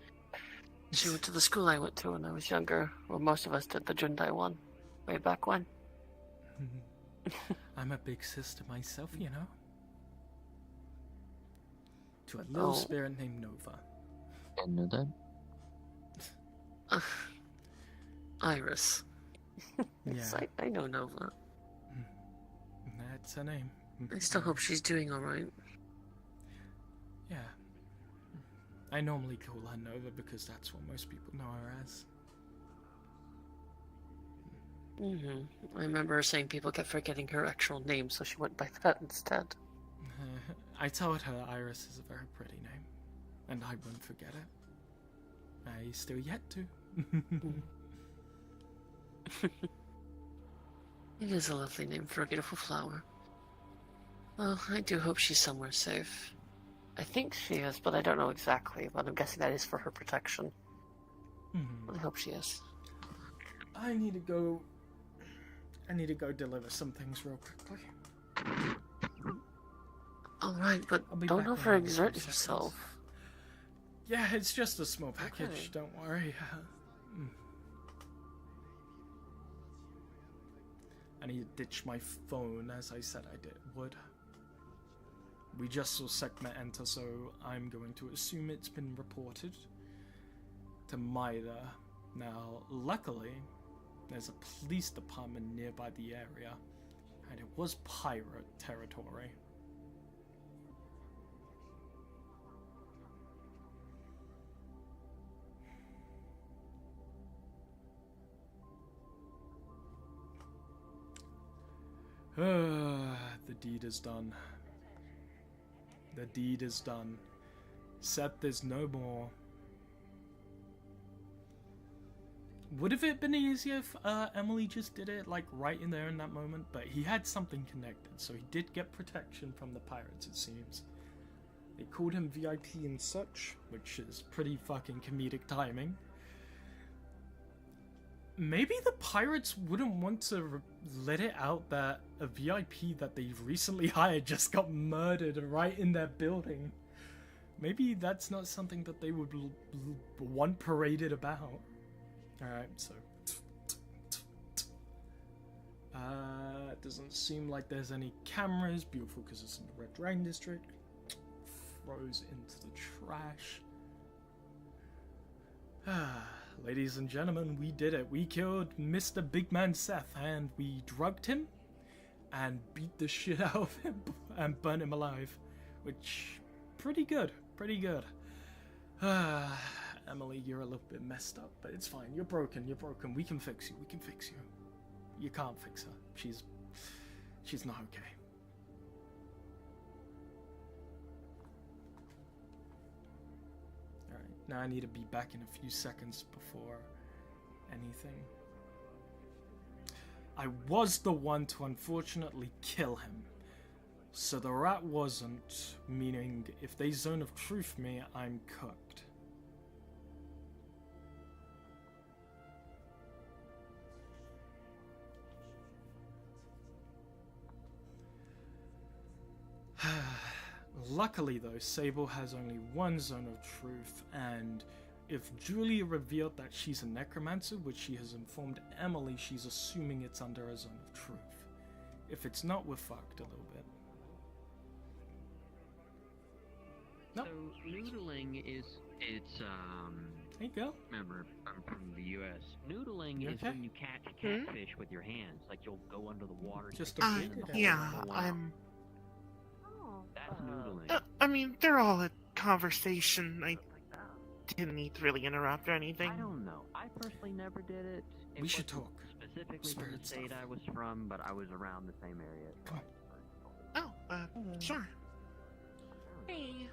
She went to the school I went to when I was younger. Well, most of us did the Jundai one, way back when. I'm a big sister myself, you know. To a little spirit named Nova. I know that. Iris. Yes, Yeah. I know Nova. That's her name. I still hope she's doing alright. Yeah. I normally call her Nova because that's what most people know her as. I remember her saying people kept forgetting her actual name, so she went by that instead. I told her Iris is a very pretty name, and I won't forget it. I still yet to. It is a lovely name for a beautiful flower. Well, I do hope she's somewhere safe. I think she is, but I don't know exactly, but I'm guessing that is for her protection. I hope she is. I need to go deliver some things real quickly. Alright, but be don't back in overexert another few yourself. Yeah, it's just a small package, Okay. don't worry. I need to ditch my phone as I said I would. We just saw Sekhmet enter, so I'm going to assume it's been reported to Maida. Now, luckily, there's a police department nearby the area, and it was pirate territory. The deed is done. The deed is done. Seth is no more. Would have it been easier if Emily just did it like right in there in that moment? But he had something connected, so he did get protection from the pirates, it seems. They called him VIP and such, which is pretty fucking comedic timing. Maybe the pirates wouldn't want to let it out that a VIP that they've recently hired just got murdered right in their building. Maybe that's not something that they would want paraded about. Alright, so... doesn't seem like there's any cameras. Beautiful, because it's in the Red Dragon District. Throws into the trash. Ladies and gentlemen, we did it. We killed Mr. Big Man Seth, and we drugged him and beat the shit out of him and burnt him alive. Which, pretty good. Pretty good. Emily, you're a little bit messed up, but it's fine. You're broken. You're broken. We can fix you. We can fix you. You can't fix her. She's not okay. Alright, now I need to be back in a few seconds before anything. I was the one to unfortunately kill him. So the rat wasn't, meaning if they zone of truth me, I'm cooked. Luckily though, Sable has only one zone of truth, and if Julia revealed that she's a necromancer, which she has informed Emily, she's assuming it's under a zone of truth. If it's not, we're fucked a little bit. Nope. So noodling it's There you go. Remember, I'm from the U.S. Noodling You is okay? when you catch catfish with your hands. Like you'll go under the water. Just stick a your bit hand in the of hole Yeah, and go out. I'm. That's noodling. I mean, they're all a conversation. I didn't need to really interrupt or anything. I don't know. I personally never did it. It We should wasn't talk. specifically from Spirit the state stuff. I was from, but I was around the same area. Come Oh, sure. Hey.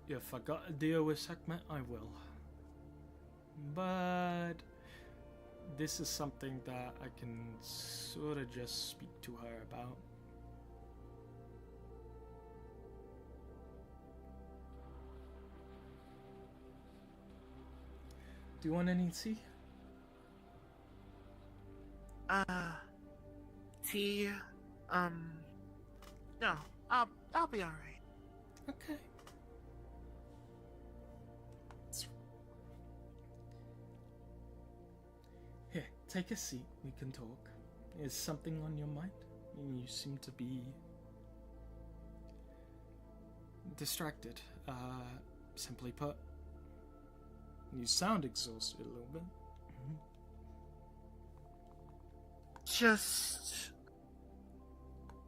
If I got a deal with Sekhmet, I will. but this is something that I can sort of just speak to her about. Do you want any tea? Tea? No, I'll be alright. Okay. Here, take a seat. We can talk. Is something on your mind? You seem to be distracted. Simply put, you sound exhausted a little bit. Just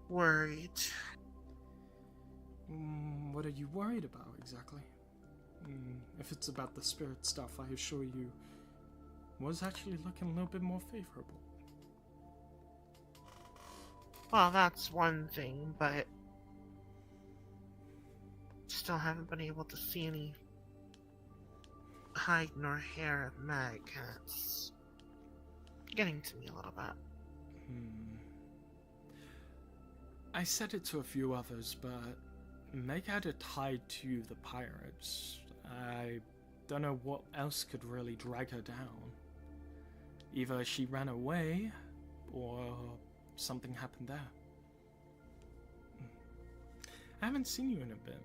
worried. What are you worried about exactly? If it's about the spirit stuff, I assure you, was actually looking a little bit more favorable. Well, that's one thing, but still haven't been able to see any hide nor hair of Meg. It's getting to me a little bit. I said it to a few others, but Meg had it tied to the pirates. I don't know what else could really drag her down. Either she ran away, or something happened there. I haven't seen you in a bit.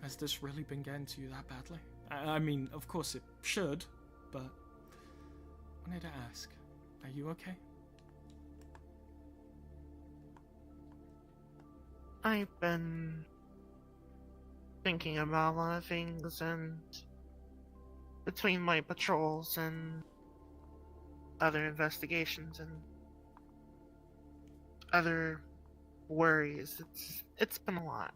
Has this really been getting to you that badly? I mean, of course it should, but I wanted to ask, are you okay? I've been thinking about a lot of things, and between my patrols and other investigations and other worries, it's been a lot.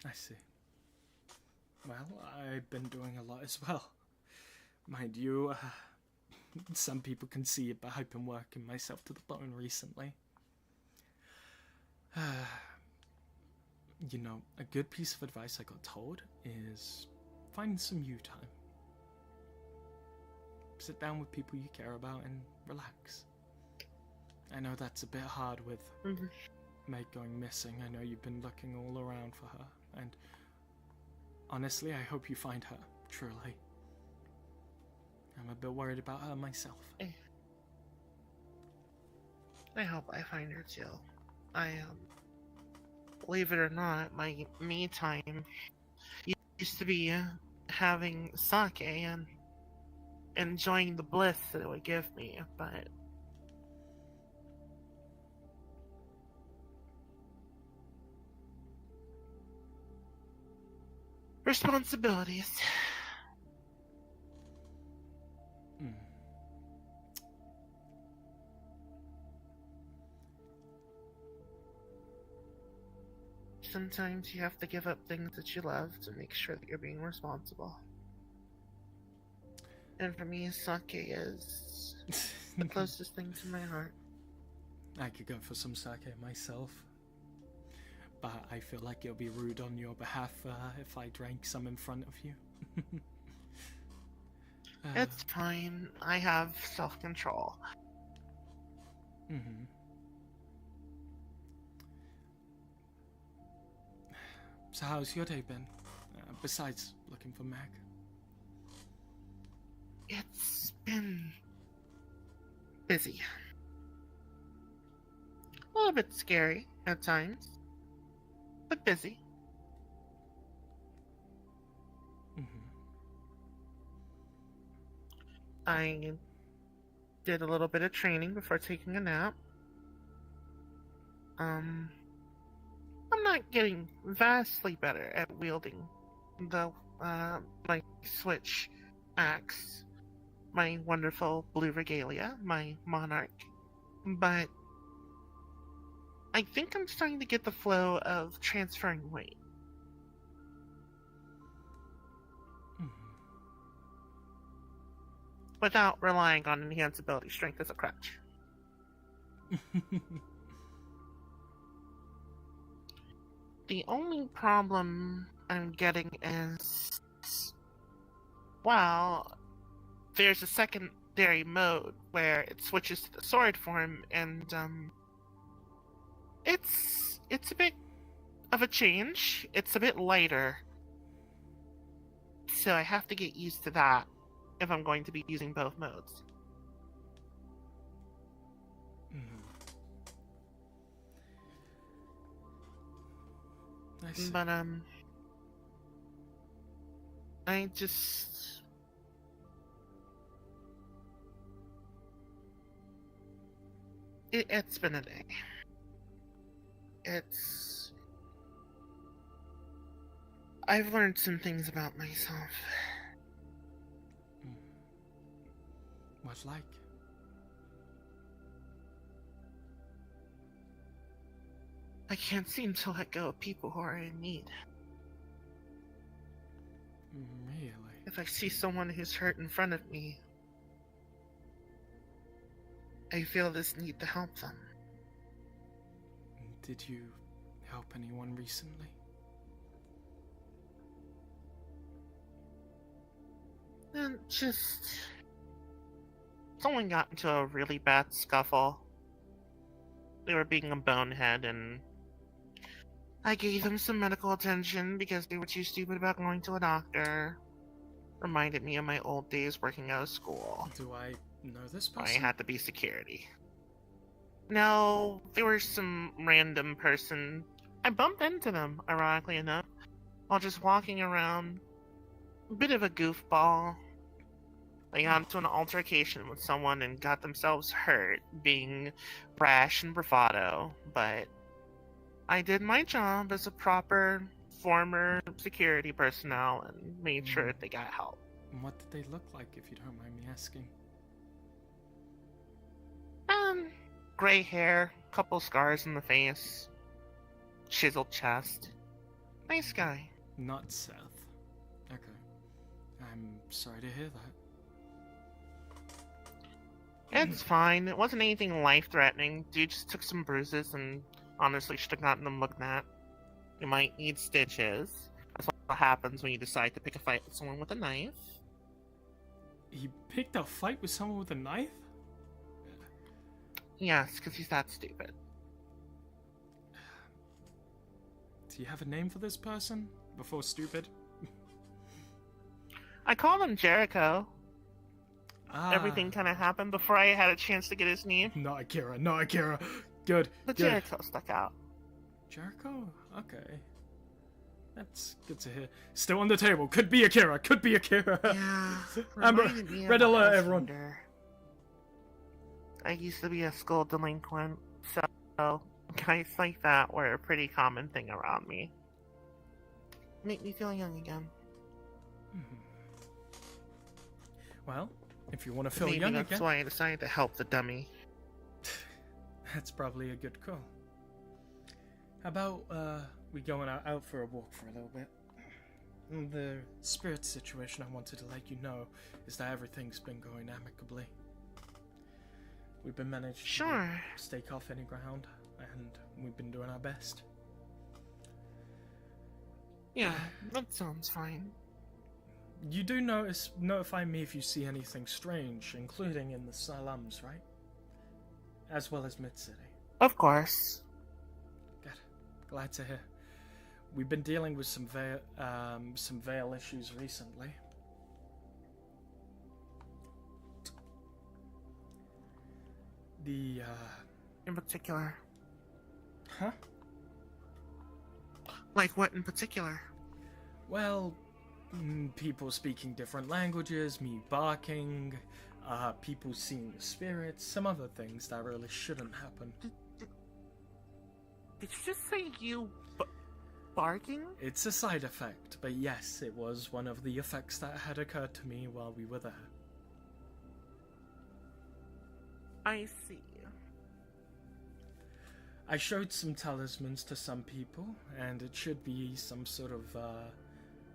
I see. Well, I've been doing a lot as well. Mind you, some people can see it, but I've been working myself to the bone recently. You know, a good piece of advice I got told is find some you time. Sit down with people you care about and relax. I know that's a bit hard with Meg going missing. I know you've been looking all around for her, and honestly, I hope you find her, truly. I'm a bit worried about her myself. I hope I find her too. Believe it or not, my me time used to be having sake and enjoying the bliss that it would give me, but responsibilities. Sometimes you have to give up things that you love to make sure that you're being responsible. And for me, sake is the closest thing to my heart. I could go for some sake myself, but I feel like it'll be rude on your behalf if I drank some in front of you. It's fine. I have self-control. So how's your day been? Besides looking for Meg? It's been busy. A little bit scary at times, but busy. I did a little bit of training before taking a nap. I'm not getting vastly better at wielding the my switch axe, my wonderful blue regalia, my monarch, but I think I'm starting to get the flow of transferring weight. Without relying on enhanced ability strength as a crutch. The only problem I'm getting is, well, there's a secondary mode where it switches to the sword form, and it's a bit of a change. It's a bit lighter, so I have to get used to that if I'm going to be using both modes. I see. But I just it's been a day. I've learned some things about myself. What's like? I can't seem to let go of people who are in need. Really? If I see someone who's hurt in front of me, I feel this need to help them. Did you help anyone recently? And just... someone got into a really bad scuffle. They were being a bonehead, and I gave them some medical attention because they were too stupid about going to a doctor. Reminded me of my old days working out of school. Do I know this person? I had to be security. No, they were some random person. I bumped into them, ironically enough, while just walking around. A bit of a goofball. They got into an altercation with someone and got themselves hurt, being rash and bravado, but I did my job as a proper former security personnel and made sure they got help. What did they look like, if you don't mind me asking? Gray hair, couple scars in the face, chiseled chest. Nice guy. Not Seth. Okay. I'm sorry to hear that. It's fine. It wasn't anything life-threatening. Dude just took some bruises and honestly should have gotten them looked at. You might need stitches. That's what happens when you decide to pick a fight with someone with a knife. He picked a fight with someone with a knife? Yes, because he's that stupid. Do you have a name for this person? Before stupid? I called him Jericho. Ah. Everything kind of happened before I had a chance to get his name. Not Akira, not Akira. Good. But good. Jericho stuck out. Jericho? Okay. That's good to hear. Still on the table. Could be Akira. Could be Akira. Yeah. Amber, red alert, everyone. I used to be a school delinquent, so guys like that were a pretty common thing around me. Make me feel young again. Well, if you want to feel Maybe young that's again, why I decided to help the dummy. that's probably a good call. How about we going out for a walk for a little bit? The spirit situation I wanted to let you know is that everything's been going amicably. We've been managed to stake off any ground, and we've been doing our best. Yeah, that sounds fine. You do notify me if you see anything strange, including in the slums, right? As well as Mid-City. Of course. Good. Glad to hear. We've been dealing with some veil issues recently. In particular. Huh? Like what in particular? Well, people speaking different languages, me barking, people seeing the spirits, some other things that really shouldn't happen. Did you just say you barking? It's a side effect, but yes, it was one of the effects that had occurred to me while we were there. I see. I showed some talismans to some people, and it should be some sort of,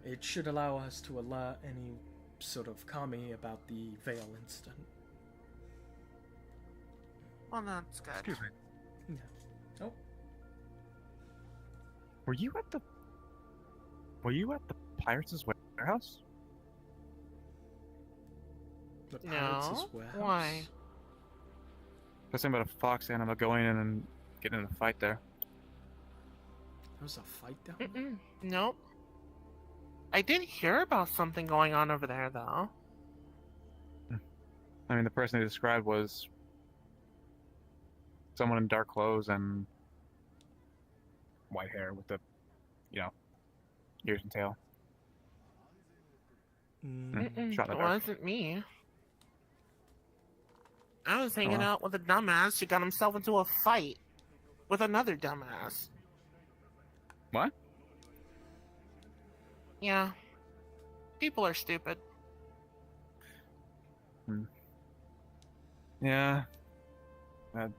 it should allow us to alert any sort of kami about the veil incident. Well, that's good. Excuse me. Yeah. Oh. Were you at the Were you at the Pirates' warehouse? The Pirates' No. warehouse? Why? There's something about a fox animal going in and getting in a fight there. There was a fight down there? Mm-mm. Nope. I did hear about something going on over there, though. I mean, the person they described was someone in dark clothes and white hair with the, ears and tail. Mm-mm. Shot in It the dark. wasn't me. I was hanging Oh. out with a dumbass who got himself into a fight with another dumbass. What? Yeah. People are stupid. Yeah. Kind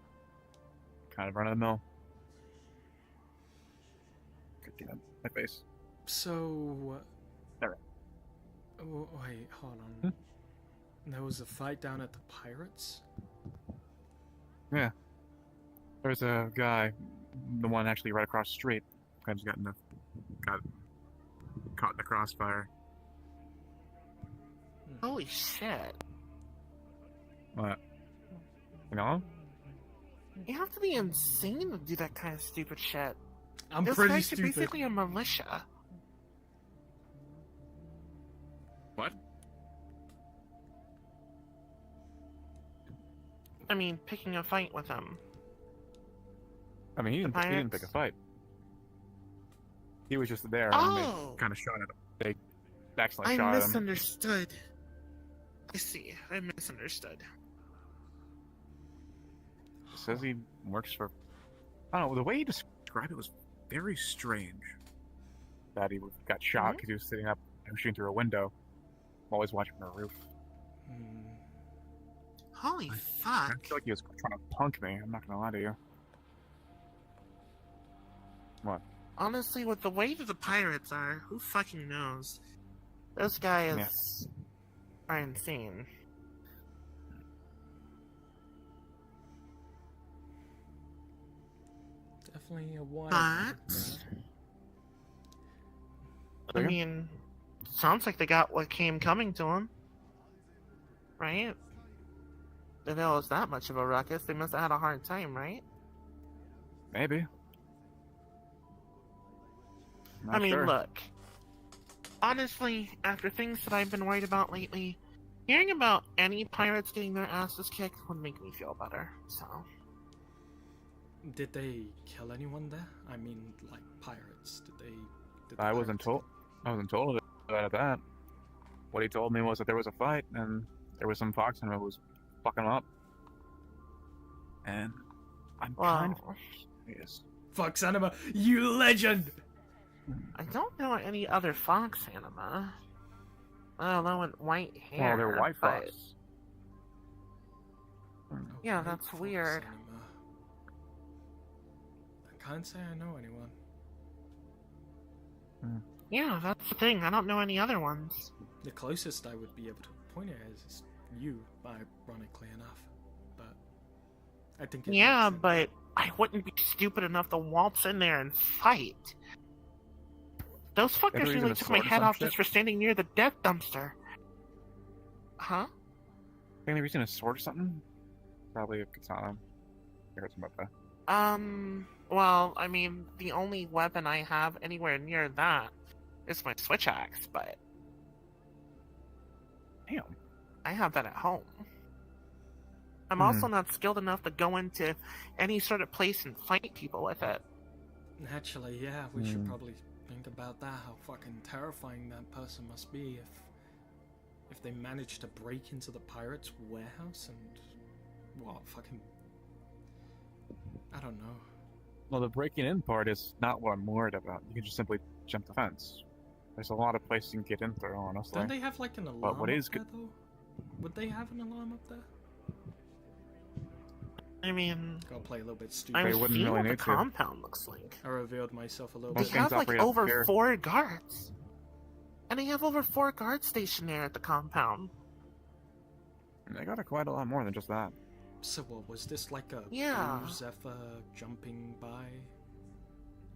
of run of the mill. Could get my face. So. Alright. Oh, wait, hold on. There was a fight down at the Pirates? Yeah. There's a guy, the one actually right across the street, kind of got caught in the crossfire. Holy shit. What? You know? You have to be insane to do that kind of stupid shit. I'm Those pretty guys stupid. are basically a militia. What? I mean, picking a fight with them. I mean, he didn't pick a Pirates? fight. He was just there Oh! and they kind of shot at him. They accidentally I shot at him. misunderstood. I see. I misunderstood. Says he works for. I don't know. The way he described it was very strange. That he got shot because he was sitting up and shooting through a window while he was watching from a roof. Holy I fuck. feel like he was trying to punk me. I'm not gonna lie to you. What? Honestly, with the way that the pirates are, who fucking knows? Those guys are insane. Definitely a wild. But I mean, sounds like they got what came coming to them, right? If it was that much of a ruckus, they must have had a hard time, right? Maybe. I mean, sure. look. Honestly, after things that I've been worried about lately, hearing about any pirates getting their asses kicked would make me feel better. So, Did they kill anyone there? I mean, like pirates. Did they? Did I wasn't told. I wasn't told about that. What he told me was that there was a fight and there was some fox and it was fucking him up. And I'm kind of curious. Fox Anima, you legend! I don't know any other fox anima. Although with white hair. Oh, they're white but- fox. Yeah, that's weird. I can't say I know anyone. Yeah, that's the thing. I don't know any other ones. The closest I would be able to point it is you, ironically enough. But I think it Yeah, makes sense. but I wouldn't be stupid enough to waltz in there and fight. Those Ever fuckers using really a took my sword or head some off shit? just for standing near the death dumpster. Huh? Think they're using a sword or something? Probably a katana. I heard something about that. Well, I mean, the only weapon I have anywhere near that is my switch axe, but Damn. I have that at home. I'm Hmm. also not skilled enough to go into any sort of place and fight people with it. Naturally, yeah, we should probably think about that. How fucking terrifying that person must be if they manage to break into the pirates' warehouse and fucking. I don't know. Well, the breaking in part is not what I'm worried about. You can just simply jump the fence. There's a lot of places you can get in through, honestly. Don't they have like an alarm But what up is there, though? Would they have an alarm up there? I mean, Gotta play a little bit stupid. I'm seeing what the compound looks like. I revealed myself a little They bit. have like over 4 guards. And they have over 4 guards stationed there at the compound. They got quite a lot more than just that. So what, was this like a Yeah. Blue Zephyr jumping by?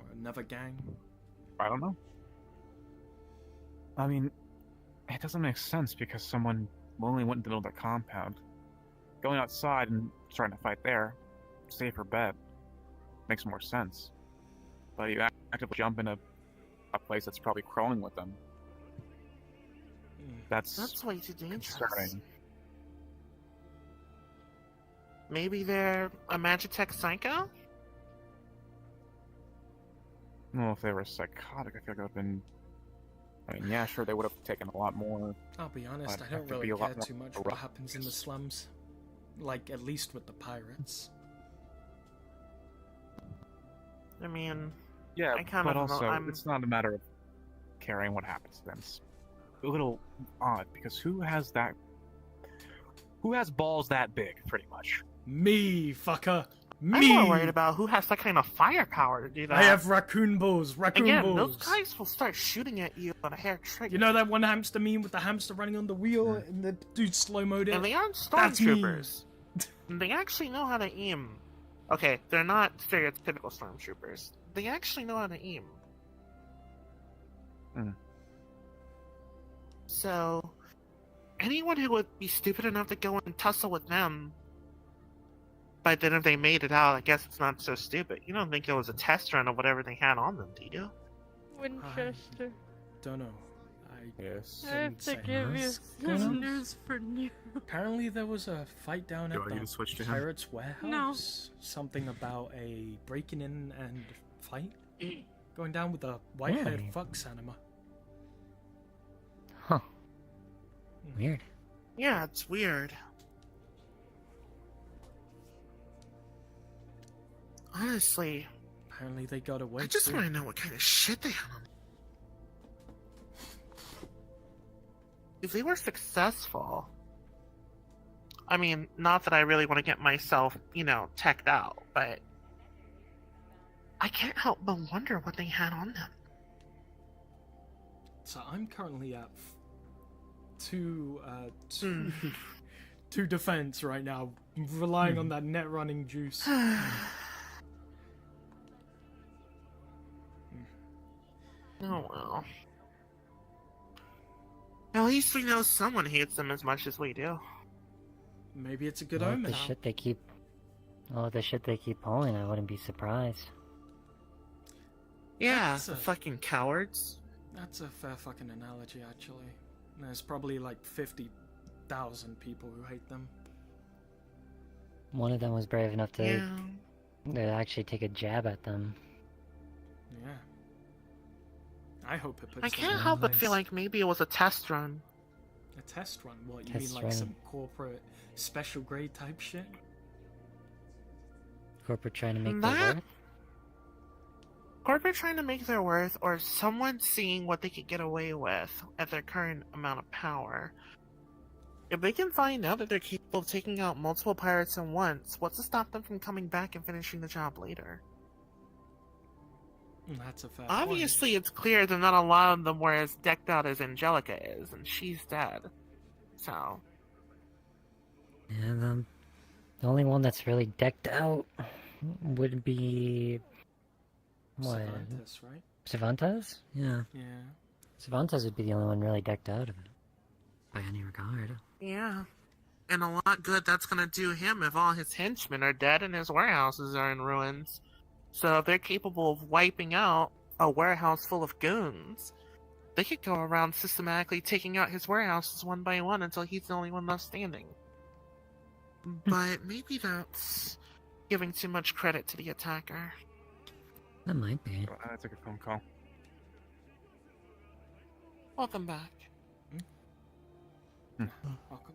Or another gang? I don't know. I mean, it doesn't make sense because someone only went into the middle of their compound. Going outside and starting to fight there, safer bet, makes more sense. But you actively jump in a place that's probably crawling with them. That's way too dangerous. concerning. Maybe they're a Magitech psycho? Well, if they were psychotic, I feel like it would have been. I mean, yeah, sure, they would have taken a lot more. I'll be honest, but I don't have to be really a lot care more too much corrupt. what happens in the slums. Like, at least with the pirates. I mean, Yeah, I kind but of also, I'm... it's not a matter of caring what happens to them. It's a little odd, because who has balls that big, pretty much? Me, fucker! I'm Me! more worried about who has that kind of firepower to do that. I have raccoon balls, Again, balls. those guys will start shooting at you on a hair trigger. You know that one hamster meme with the hamster running on the wheel and the dude slow-moed it? And they aren't That's me. stormtroopers. They actually know how to aim. Okay, they're not stereotypical stormtroopers. They actually know how to aim. So, anyone who would be stupid enough to go and tussle with them, but then if they made it out, I guess it's not so stupid. You don't think it was a test run of whatever they had on them, do you? Winchester. Don't know. Yes. I have to give you some news for you. Apparently there was a fight down Do at I need the to switch to him? Pirates Warehouse. Something about a breaking in and fight going down with a white-haired Really? fox anima. Huh. Weird. Yeah, it's weird. Honestly, Apparently they got away. I just too. want to know what kind of shit they had on. If they were successful, I mean, not that I really want to get myself, teched out, but I can't help but wonder what they had on them. So I'm currently at two defense right now, relying on that net running juice. Oh well. At least we know someone hates them as much as we do. Maybe it's a good Well, omen. the shit they keep pulling, I wouldn't be surprised. Yeah, That's the a- fucking cowards. That's a fair fucking analogy, actually. There's probably like 50,000 people who hate them. One of them was brave enough to, Yeah. to actually take a jab at them. Yeah. I hope it puts I them can't in help but place. feel like maybe it was a test run. A test run? What, you Test mean like run. some corporate special grade type shit? Corporate trying to make That- their worth? Corporate trying to make their worth, or someone seeing what they could get away with at their current amount of power. If they can find out that they're capable of taking out multiple pirates at once, what's to stop them from coming back and finishing the job later? That's a fair Obviously, it's clear that not a lot of them were as decked out as Angelica is, and she's dead. So, Yeah, the only one that's really decked out would be... What? Cervantes, right? Cervantes? Yeah. Yeah. Cervantes would be the only one really decked out of it. By any regard. yeah. And a lot good that's gonna do him if all his henchmen are dead and his warehouses are in ruins. So if they're capable of wiping out a warehouse full of goons, they could go around systematically taking out his warehouses one by one until he's the only one left standing. But maybe that's giving too much credit to the attacker. That might be. That's a good phone call. Welcome back. Welcome.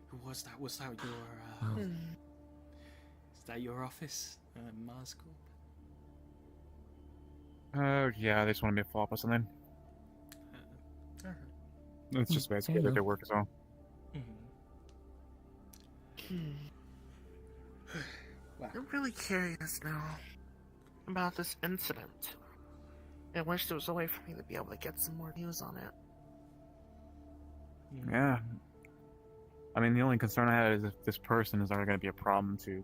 Who was that? Was that your, Hmm. is that your office? Mars Corp? Oh, yeah, they just wanted me to follow up with something. Alright. It's just basically There you that go. their work is all. I'm really curious now about this incident. I wish there was a way for me to be able to get some more news on it. Yeah. I mean, the only concern I had is if this person is ever going to be a problem to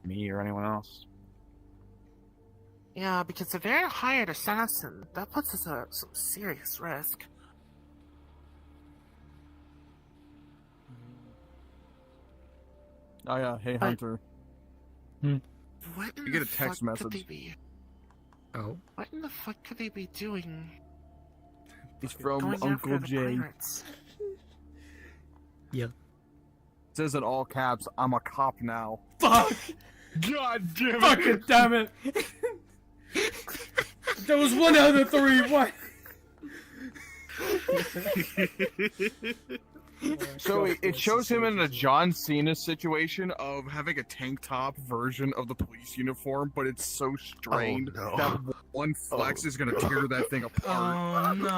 me or anyone else. Yeah, because if they're a hired assassin, that puts us at some serious risk. Oh yeah, hey Hunter. What in You get the a text fuck could message. they be? Oh. What in the fuck could they be doing? It's from Going Uncle after the Jay. pirates? Yeah. Says in all caps, I'm a cop now. Fuck! God damn it! Fucking damn it! There was one out of three. What? So it shows him in a John Cena situation of having a tank top version of the police uniform, but it's so strained Oh, no. that one flex is gonna tear that thing apart. Oh no!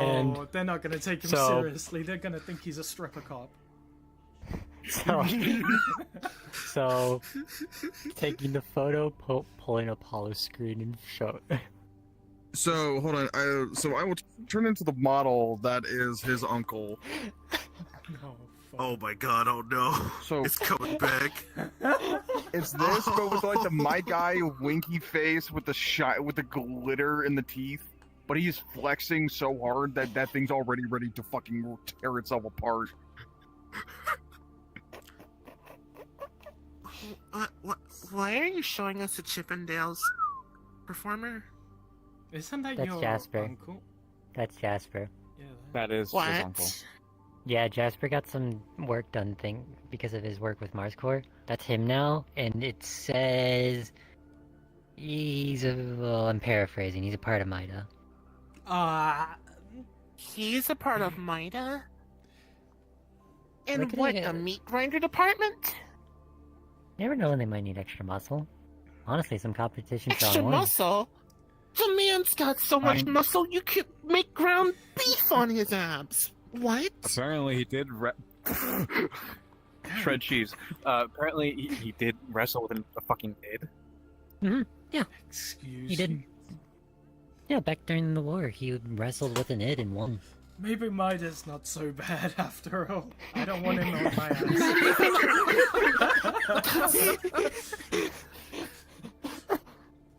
And They're not gonna take him so- seriously. They're gonna think he's a stripper cop. So taking the photo, pulling up hollow screen and show. So hold on, I will turn into the model that is his uncle. No. Oh my god, oh no. So It's coming back. it's this, but with like the my guy winky face with the glitter in the teeth. But he's flexing so hard that that thing's already ready to fucking tear itself apart. Why are you showing us a Chippendales performer? Isn't that That's your Jasper. uncle? That's Jasper. Yeah. That is What? his uncle. Yeah, Jasper got some work done because of his work with Mars Core. That's him now, and it says I'm paraphrasing. He's a part of MIDA. He's a part of MIDA? In Look at what, it. the meat grinder department? Never know when they might need extra muscle. Honestly, some competition for Extra on muscle? The man's got so much I'm- muscle you could make ground beef on his abs. What? Apparently, he did. Shred cheese. Apparently, he did wrestle with a fucking id. Mm-hmm. Yeah. Excuse He did. me. Yeah, back during the war, he wrestled with an id and won. Maybe Mida's not so bad after all. I don't want him on my ass.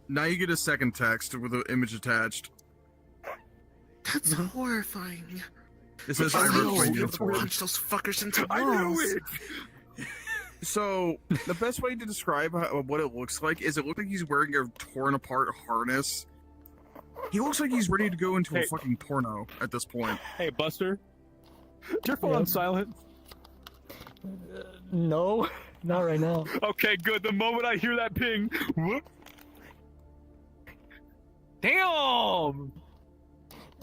Now you get a second text with an image attached. That's horrifying. It says, I "I ripped my will uniform." punch those fuckers into I walls. knew it. So the best way to describe what it looks like is it looks like he's wearing a torn apart harness. He looks like he's ready to go into a Hey. fucking porno at this point. Hey, Buster. Is your phone on silent? No, not right now. Okay, good. The moment I hear that ping, whoop. Damn!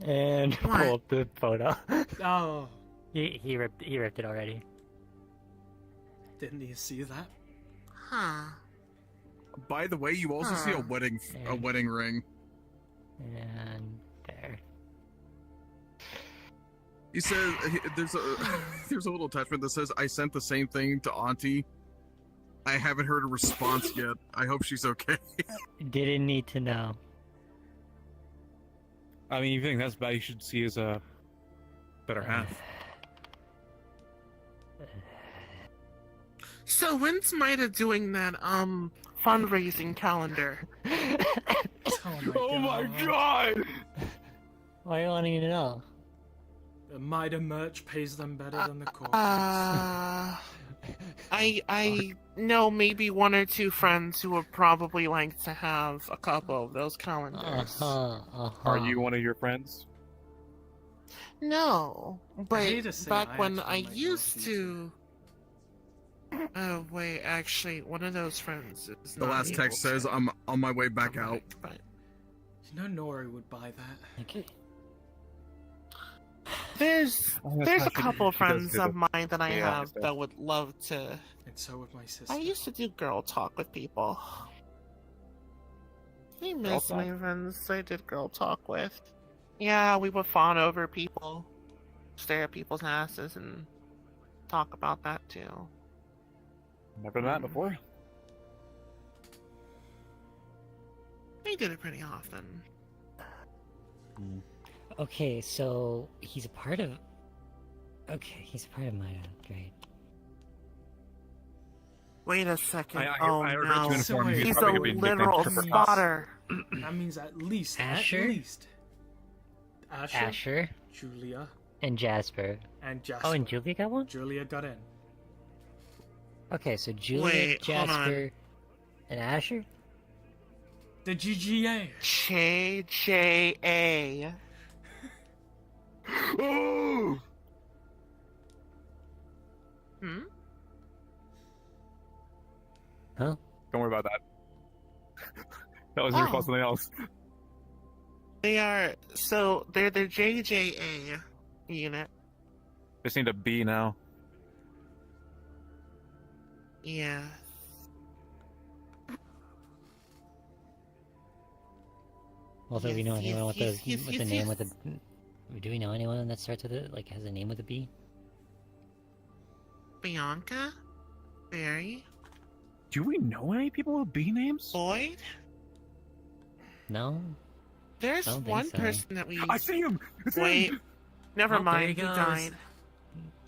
And pull up the photo. Oh, He ripped it already. didn't you see that? Huh. By the way, you also see a wedding ring. And there. He says there's a little attachment that says, "I sent the same thing to Auntie. I haven't heard a response yet. I hope she's okay." Didn't need to know. I mean, if you think that's bad, you should see his better half. So when's Mida doing that fundraising calendar? Oh my god! Why are you wanting to know? The Mida merch pays them better than the corporate. I know maybe one or two friends who would probably like to have a couple of those calendars. Are you one of your friends? No, but hate to say back I when actually I might used to. Oh wait, actually, one of those friends is The not last able text to. says, "I'm on my way back out." But You know Nori would buy that. Okay. there's Oh, that's there's a not true. couple of She does friends do of that. mine that I Yeah, have she does. that would love to. And so would my sister. I used to do girl talk with people. I miss talk? my friends I did girl talk with. Yeah, we would fawn over people, stare at people's asses, and talk about that too. Never done that before. I did it pretty often. Okay, so he's a part of. Okay, he's a part of MIDA. Great. Wait a second. I Oh regret to no. inform you he's He's probably a gonna be nicknamed literal Tripper Cup. spotter. That means at least. Asher? At least. Asher. Julia. And Jasper. And Jasper. Oh, and Julia got one? Julia got in. Okay, so Julia, Wait, hold on. Jasper, and Asher? The GGA. JJA. Oh! Hmm? Huh? Don't worry about that. That was in response to something else. They're the JJA unit. Just need a B now. Yeah. Well, do we know anyone with yes, the name with the? Do we know anyone that starts with it, like has a name with a B? Bianca? Barry? Do we know any people with B names? Boyd? No. There's I don't think one so. person that we. I see him! It's Wait. him! Never Oh, there mind, he he goes. died.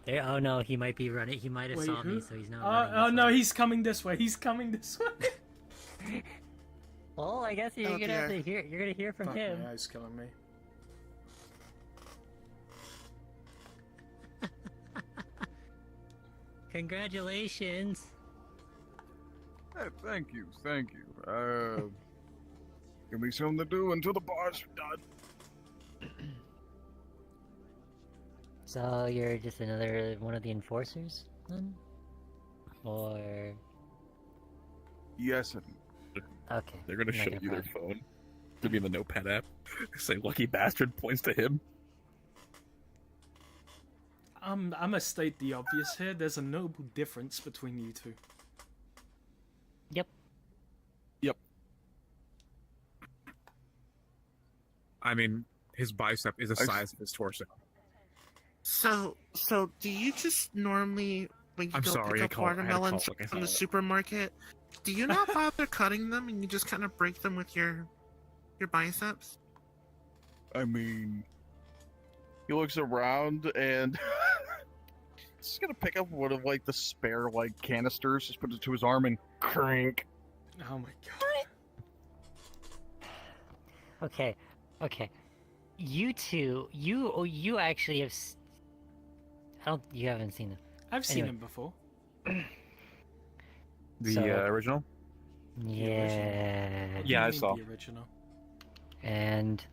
There. Oh no, he might be running. He might have Wait, saw me, who? so he's not running. Oh no, he's coming this way. He's coming this way. Well, I guess you're gonna have to hear. You're gonna hear from Fuck him. me, he's killing me. Congratulations. Hey, thank you. Give me something to do until the bar's done. So you're just another one of the enforcers, then? Or Yes. okay? They're gonna show Negative you their five. phone. To be in the notepad app. Say lucky bastard points to him. I'm gonna state the obvious here. There's a notable difference between you two. Yep. I mean, his bicep is the size of his torso. So do you just normally, when you I'm go sorry, I pick up call- I had to call watermelons like I from the saw it. supermarket, do you not bother cutting them and you just kind of break them with your biceps? I mean, he looks around and he's just gonna pick up one of like the spare like canisters, just put it to his arm and crank. Oh my god. Okay. You two, you actually have. You haven't seen them. I've seen Anyway. him before. The So- original? Yeah. Yeah, I saw. The original. And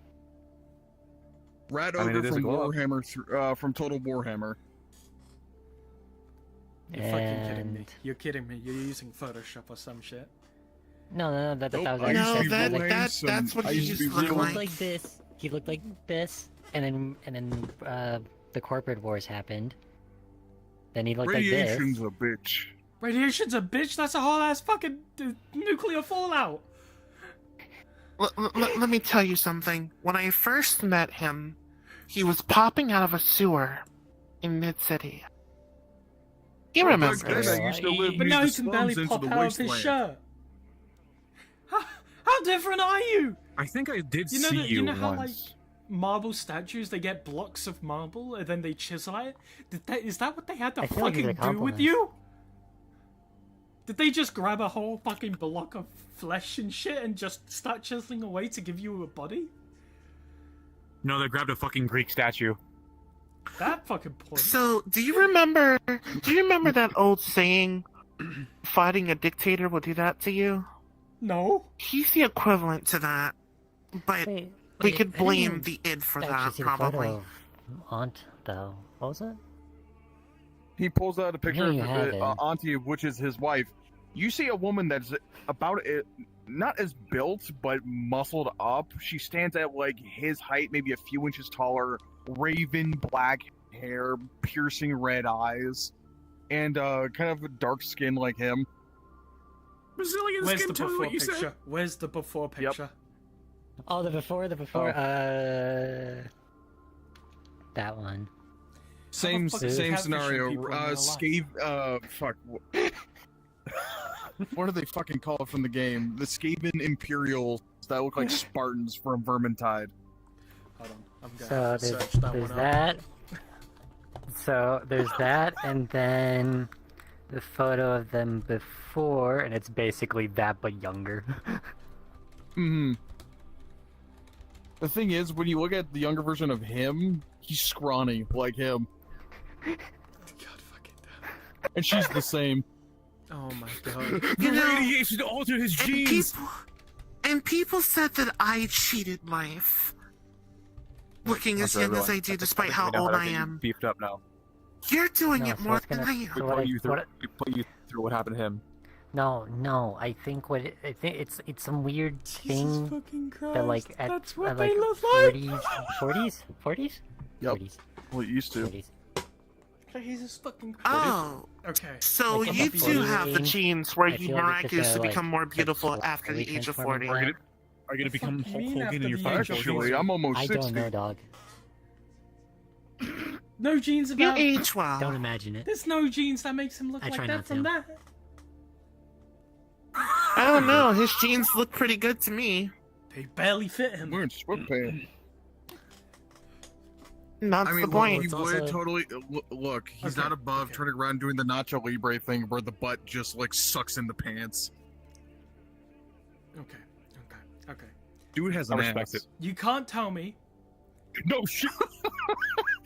Rat I mean, Ogre it is a from glow up. Warhammer, from Total Warhammer. You're fucking kidding me. And- You're kidding me. You're using Photoshop or some shit. no, that Nope, was I used to actually be that- playing that- some- that's what I he used to just be looked He real- looked like this. He looked like this, and then the corporate wars happened. Then he looked like Radiation's this. a bitch. Radiation's a bitch. That's a whole ass fucking nuclear fallout. Let me tell you something. When I first met him, he was popping out of a sewer in Mid-City. He Back remembers. then, I used to live But near now the he can barely slums into pop the out of his wasteland. shirt. How different are you? I think I did You know see that, you know how like once. marble statues, they get blocks of marble and then they chisel it? Is that what they had to I feel like it's a fucking do with compliment. you? Did they just grab a whole fucking block of flesh and shit and just start chiseling away to give you a body? No, they grabbed a fucking Greek statue. That fucking point. So, do you remember that old saying, fighting a dictator will do that to you? No. He's the equivalent to that. But we could I blame didn't the id for actually that, see the photo probably. of Aunt, though. What was it? He pulls out a picture know of you have it. Auntie, which is his wife. You see a woman that's about it, not as built, but muscled up. She stands at like his height, maybe a few inches taller, raven black hair, piercing red eyes, and kind of a dark skin like him. Brazilian Where's skin the tone, before what you picture? said? Where's the before picture? Oh, the before. That one. Same fuck is same catfishing scenario. people in real life? Fuck. What do they fucking call it from the game? The Skaven Imperials that look like Spartans from Vermintide. Hold on, I'm gonna So have to there's, search that there's one up. that. So there's that, and then the photo of them before, and it's basically that but younger. Hmm. The thing is, when you look at the younger version of him, he's scrawny like him. God fucking damn. And she's the same. Oh my god. The radiation altered his genes. People said that I cheated life. Looking as young as I do, despite how old I am. Beefed up now. You're doing No, it so more it's than gonna- I am. so what I- We put you through what happened to him. No. I think I think it's some weird thing fucking that like Christ, at, that's what at they like look like. 40s. Yep. 40s. Well, it used to. 40s. Jesus fucking Oh. Okay. So Like, you at the do have the 40 genes where I you feel like it's miraculously like, become more beautiful like, after the age of transforming 40. back. Are you gonna become fuck Hulk you mean Hogan in your after the age of 40s? Actually, I'm almost I 60. don't know, dog. No genes You about. age well. Don't imagine it. There's no genes that makes him look I like try that not from to. that. I don't know. His genes look pretty good to me. They barely fit him. Wearing sweatpants. That's I mean, the point. he It's would also- totally look. He's Okay, not above okay. turning around doing the Nacho Libre thing where the butt just like sucks in the pants. Okay. Dude has I an respect ass. it. You can't tell me. No shit.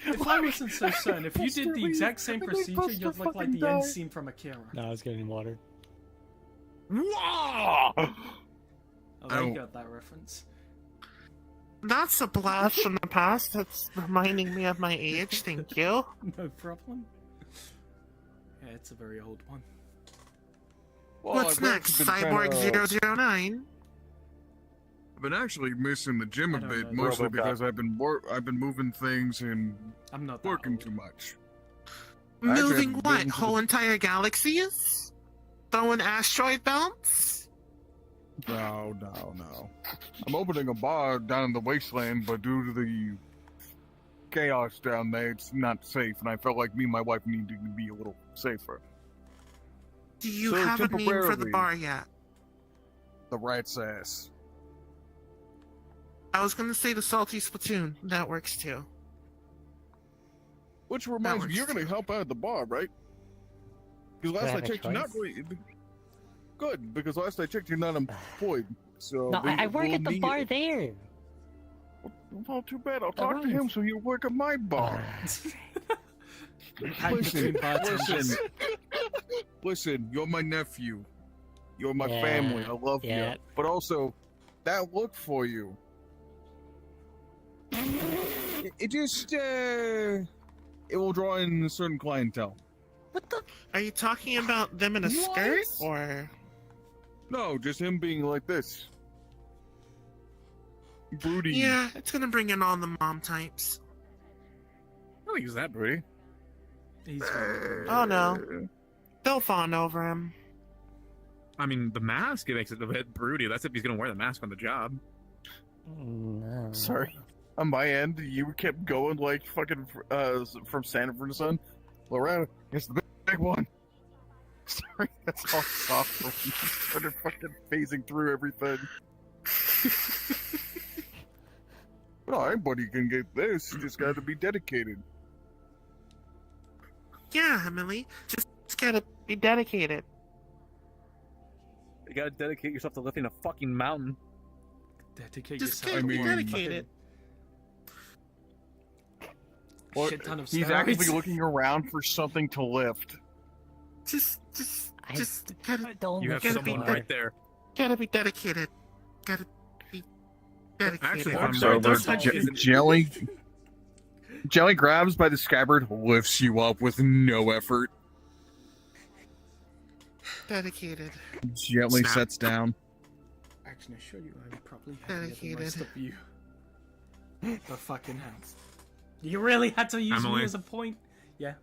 If I wasn't so certain, if you did the Buster, exact same I think procedure, Buster you'd look like fucking the end died. scene from Akira. No, I was getting water. Wah! Oh, I don't- got that reference. That's a blast from the past. That's reminding me of my age. Thank you. No problem. Yeah, it's a very old one. Well, What's I've next? actually been Cyborg kinda- 009? I've been actually missing the gym I a don't bit, know. mostly RoboCop. because I've been moving things and I'm not that working old. too much. I actually Moving haven't what? been to Whole the- entire galaxies? Throwing asteroid belts? No. I'm opening a bar down in the wasteland, but due to the chaos down there, it's not safe, and I felt like me and my wife needed to be a little safer. Do you So have a name for the temporarily- bar yet? The rat's ass. I was gonna say the Salty Splatoon. That works too. Which reminds me, works you're going to help out at the bar, right? Because Do I last I have a checked, you're not choice? really... Good, because last I checked, you're not employed. So No, I work we'll at the need- bar there. Well, too bad. I'll talk to him so he'll work at my bar. Between bartenders. Listen, you're my nephew. You're my Yeah, family. I love yeah. you. But also, that look for you. It just, it will draw in a certain clientele. What the? Are you talking about them in a skirt or? No, just him being like this. Broody. Yeah, it's gonna bring in all the mom types. I don't think he's that pretty. He's very Oh no, they'll fawn over him. I mean, the mask, it makes it a bit broody. That's if he's gonna wear the mask on the job. No. Sorry. On my end, you kept going like fucking from Santa for the Sun. Loretta, it's the big one. Sorry, that's all soft for me. Started fucking phasing through everything. Well, anybody can get this. You just got to be dedicated. Yeah, Emily, just gotta be dedicated. You gotta dedicate yourself to lifting a fucking mountain. Dedicate Just yourself. gotta be to dedicated. Well, Shit ton of he's steroids. actively looking around for something to lift. Just gotta, Don't You have gotta be someone de- right there. gotta be dedicated. Gotta be dedicated. Actually, if I'm So right, there's Jelly grabs by the scabbard, lifts you up with no effort, Dedicated. gently Snap. sets down. Actually, I show you, I'm probably heavier than most Dedicated. of you. The fucking house. You really had to use Emily. me as a point? Yeah.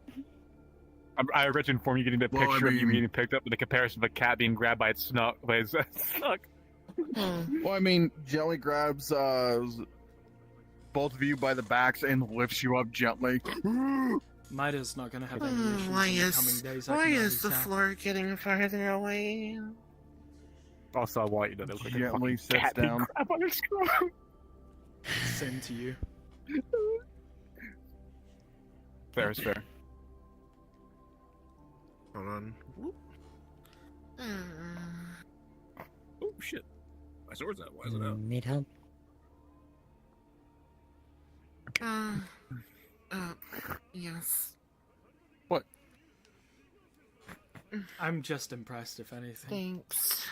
I regret to inform you getting the Well, I picture of you mean- getting picked up with the comparison of a cat being grabbed by its snout. By its snout. Well, I mean, Jelly grabs both of you by the backs and lifts you up gently. Mida's not gonna have any Hmm, issues why in the is coming days. I why can is already the tell. floor getting farther away? Also, I want you to look like a Gently fucking sits cat being down. grabbed on your scrotum. Same to you. Fair is fair. Hold on. Oh shit! My sword's out. Why is it out? Need help? Yes. What? I'm just impressed, if anything. Thanks.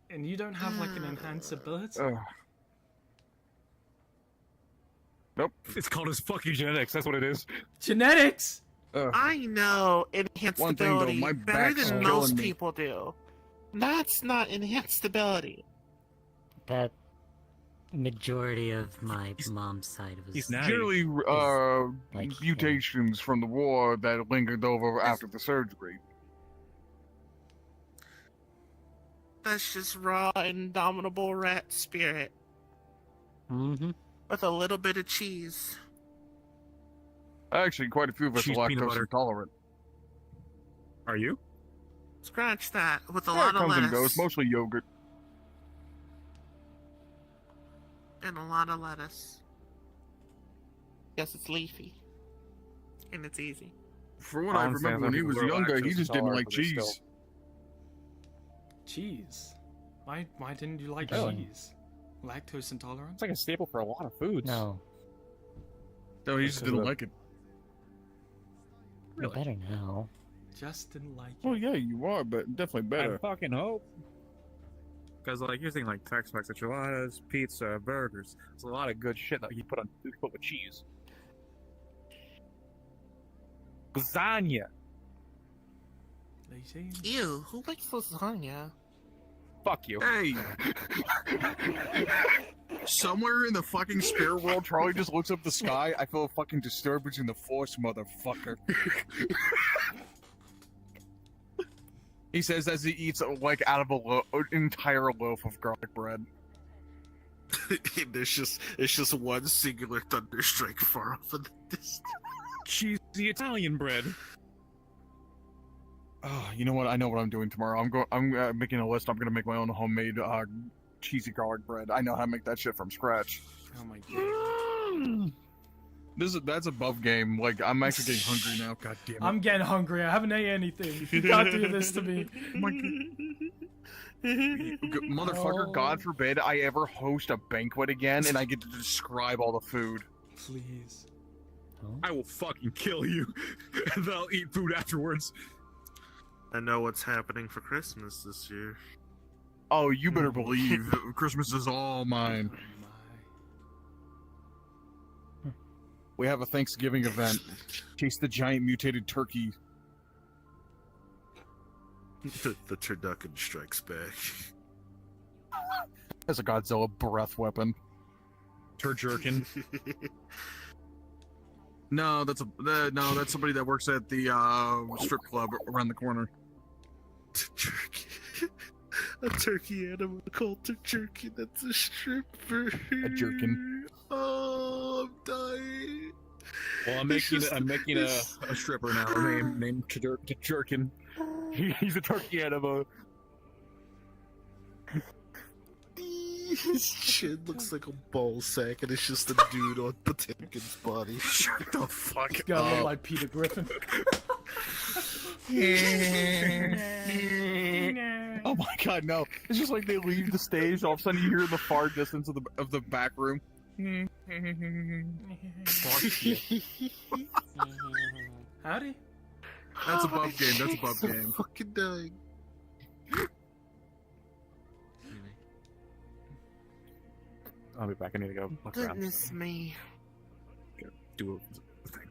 And you don't have like an enhanced ability? Nope. It's called his fucking genetics. That's what it is. Genetics. I know enhanced One thing, though, ability my better back's than killing most me. people do. That's not enhanced ability. That majority of my mom's side was Generally, like mutations from the war that lingered over after the surgery. That's just raw, indomitable rat spirit Mm-hmm. with a little bit of cheese. Actually, quite a few of us are Cheese, peanut lactose butter. intolerant. Are you? Scratch that with a Yeah, lot it of comes and lettuce. goes. Mostly yogurt. And a lot of lettuce. Yes, it's leafy. And it's easy. For what I remember when he was younger, he just didn't like cheese. Cheese? Why didn't you like Really? cheese? Lactose intolerant? It's like a staple for a lot of foods. No. No, he just Because didn't of- like it. You're better now. Just didn't like it. Oh yeah, you are, but definitely better. I fucking hope. Because like you're thinking like Tex-Mex enchiladas, pizza, burgers. There's a lot of good shit that you put with cheese. Lasagna. Lazy? Ew, who likes lasagna? Fuck you. Hey! Somewhere in the fucking spirit world, Charlie just looks up the sky. I feel a fucking disturbance in the force, motherfucker. He says as he eats like out of an entire loaf of garlic bread. it's just one singular thunderstrike far off in the distance. Cheesy Italian bread. Oh, you know what? I know what I'm doing tomorrow. I'm making a list. I'm gonna make my own homemade cheesy garlic bread. I know how to make that shit from scratch. Oh my god. That's above game. Like I'm actually getting hungry now. God damn it! I'm getting hungry. I haven't ate anything. You can't do this to me. Motherfucker, God forbid I ever host a banquet again and I get to describe all the food. Please. I will fucking kill you, and then I'll eat food afterwards. I know what's happening for Christmas this year. Oh, you better believe Christmas is all mine. We have a Thanksgiving event. Chase the giant mutated turkey. The turducken strikes back. As a Godzilla breath weapon. Turjerkin. No, that's somebody that works at the strip club around the corner. A turkey animal called a jerky. That's a stripper. A jerkin. Oh, I'm dying. Well, I'm making a stripper now named Turjerkin. He's a turkey animal. His chin looks like a ball sack, and it's just a dude on Potemkin's body. Shut the fuck It's gotta look like Peter Griffin. Oh my god, no! It's just like they leave the stage. All of a sudden, you hear in the far distance of the back room. Howdy. That's above game. That's above game. Fucking dying. I'll be back. I need to go look around. Goodness me. Do a thing.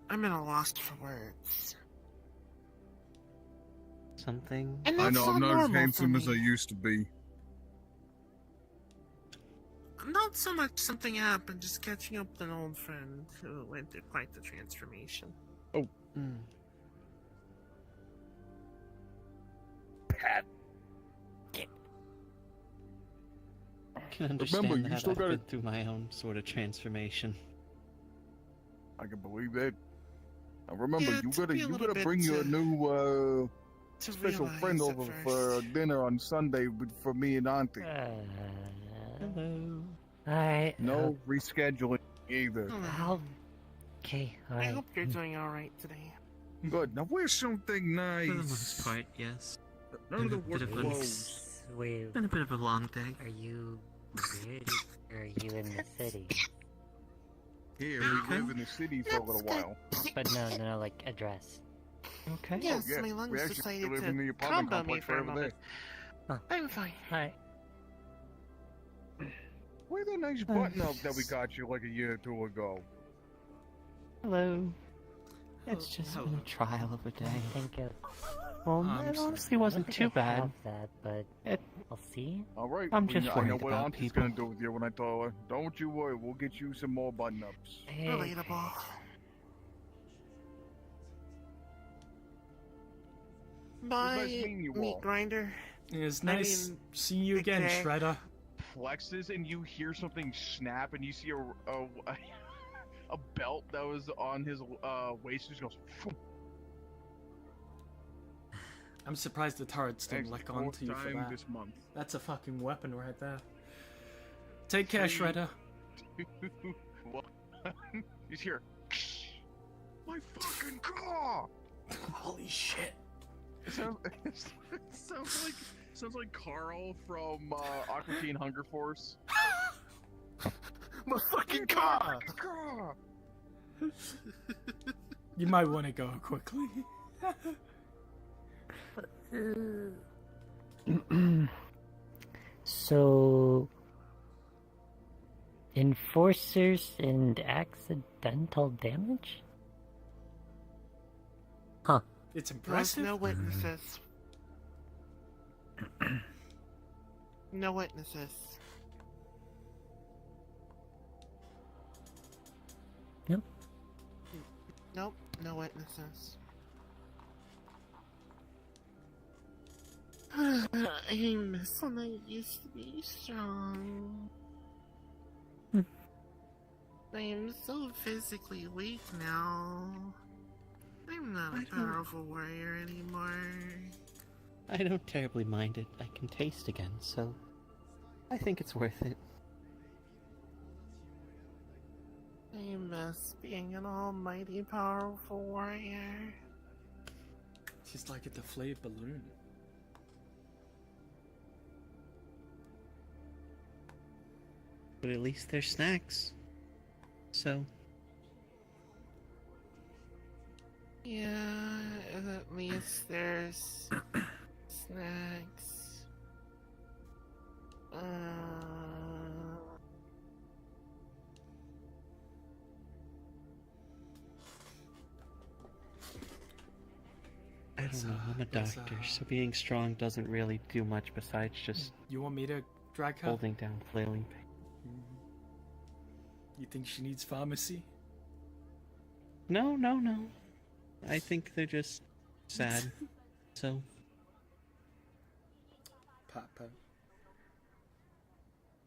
I'm at a loss for words. Something. And I that's know I'm not as normal handsome for as I me. used to be. Not so much something happened, just catching up with an old friend who went through quite the transformation. Oh. Pat. I can understand Remember, you that. still I've gotta- been through my own sort of transformation. I can believe that. Now remember, Yeah, you it took me a gotta little bit bring your to- new to special friend realize over at for dinner on Sunday for me and Auntie. Hello. Alright. No rescheduling either. Okay, I alright. hope you're doing alright today. Good. Now wear something For the most nice. part, yes. None of the work Bit of a- flows. Wait, Been a bit of a long day. are you weird or are you in the city? Here, we live in the city for a little while. But no, like address. Okay. Yes, yeah, my we lungs actually decided live in the to apartment combo me complex for a right over moment. I'm fine. Hi. Where's that nice button up that we got you like a year or two ago? Hello. It's just been a trial of a day. I think it. Well, I'm it sorry. honestly wasn't too bad. Have that, but I'll see. Alright, I'm just I know worried what about Auntie's people. gonna do with you when I tell her. Don't you worry, we'll get you some more button-ups. Relatable. Bye, nice meeting you meat all. grinder. It's I nice mean, seeing you again, okay. Shredder. Flexes and you hear something snap and you see a belt that was on his waist just goes. Phew. I'm surprised the turrets didn't Thanks, lick onto you for time that. this month. That's a fucking weapon right there. Take care, Three, Shredder. 2, 1. He's here. My fucking car! Holy shit. It sounds like Carl from Aqua Teen Hunger Force. My fucking car! Car! You might want to go quickly. So, enforcers and accidental damage? Huh. It's There's impressive. no witnesses. No witnesses. Yep. Nope, no witnesses. I miss when I used to be strong. I am so physically weak now. I'm not a powerful warrior anymore. I don't terribly mind it. I can taste again, so I think it's worth it. I miss being an almighty powerful warrior. She's like a deflated balloon. But at least there's snacks. So, Yeah, at least there's snacks. I don't know. I'm a Yes, doctor, so being strong doesn't really do much besides just You want me to drag her? holding down flailing pain. You think she needs pharmacy? No. I think they're just sad. So, Papa.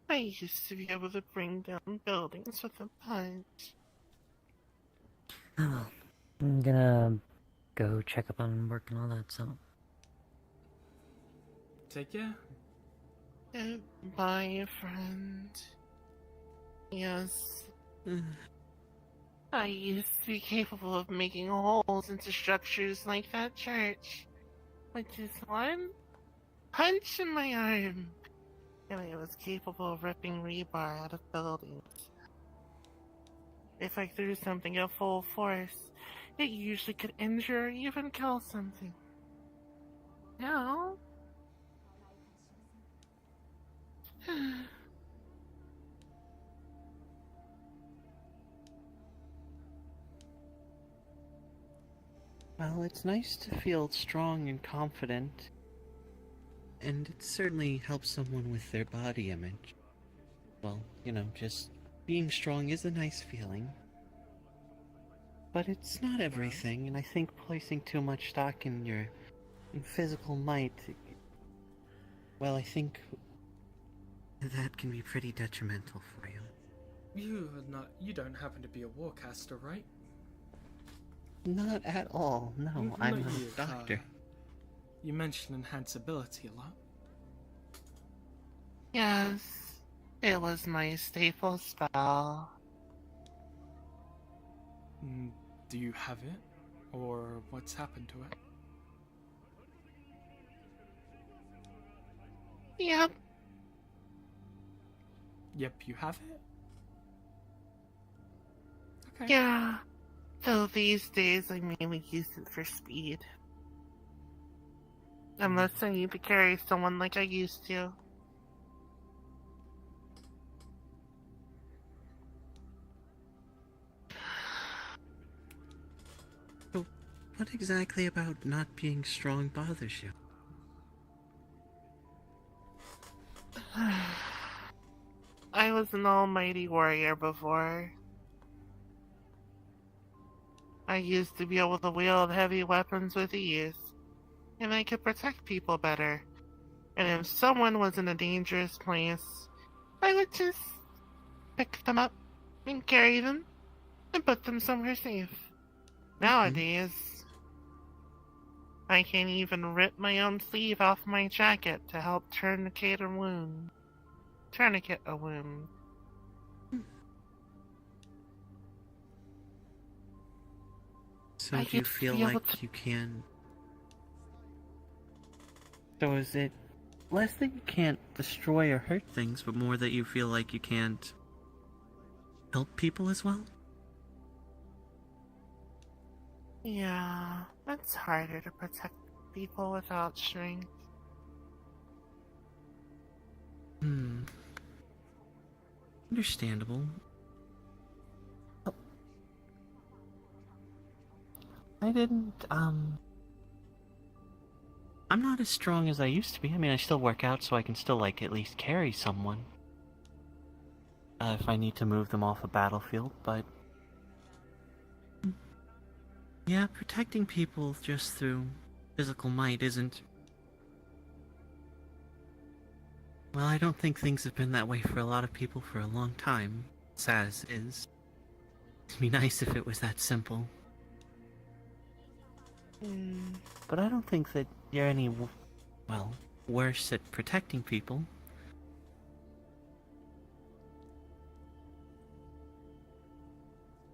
I used to be able to bring down buildings with a punch. I'm gonna go check up on work and all that, so. Take care. Goodbye, friend. Yes. I used to be capable of making holes into structures like that church. With just one punch in my arm. And I was capable of ripping rebar out of buildings. If I threw something at full force, it usually could injure or even kill something. Now... well, it's nice to feel strong and confident. And it certainly helps someone with their body image. Well, just being strong is a nice feeling. But it's not everything, and I think placing too much stock in your physical might, well, I think that can be pretty detrimental for you. You don't happen to be a warcaster, right? Not at all, no, I'm Not a you, doctor. You mentioned enhanceability a lot. Yes, it was my staple spell. Do you have it? Or what's happened to it? Yep. Yep, you have it? Okay. Yeah. Though these days I mainly use it for speed. Unless I need to carry someone like I used to. So, what exactly about not being strong bothers you? I was an almighty warrior before. I used to be able to wield heavy weapons with ease, and I could protect people better. And if someone was in a dangerous place, I would just pick them up and carry them and put them somewhere safe. Nowadays, I can't even rip my own sleeve off my jacket to help tourniquet a wound. So I do you just feel feel like you can... So is it less that you can't destroy or hurt things, but more that you feel like you can't help people as well? Yeah, it's harder to protect people without strength. Understandable. I didn't, I'm not as strong as I used to be. I mean, I still work out, so I can still, like, at least carry someone. If I need to move them off a battlefield, but... Yeah, protecting people just through physical might isn't... Well, I don't think things have been that way for a lot of people for a long time. Sad as it is. It'd be nice if it was that simple. But I don't think that you're any, well, worse at protecting people.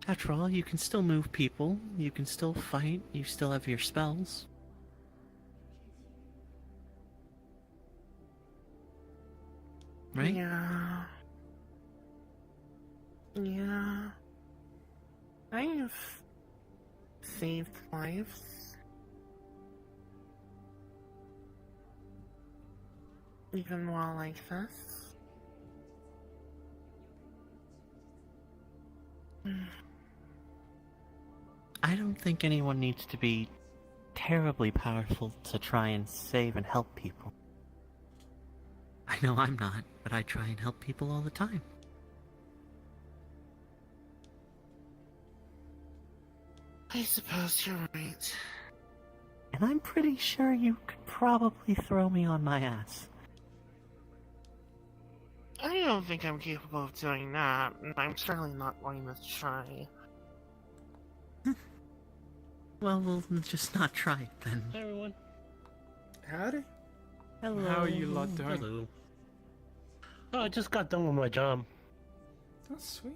After all, you can still move people, you can still fight, you still have your spells. Right? Yeah. Yeah. I've saved lives. Even while like this. I don't think anyone needs to be terribly powerful to try and save and help people. I know I'm not, but I try and help people all the time. I suppose you're right. And I'm pretty sure you could probably throw me on my ass. I don't think I'm capable of doing that, and I'm certainly not going to try. Well, we'll just not try it then. Hey everyone. Howdy. Hello. How are you lot doing? Hello. Oh, I just got done with my job. That's sweet.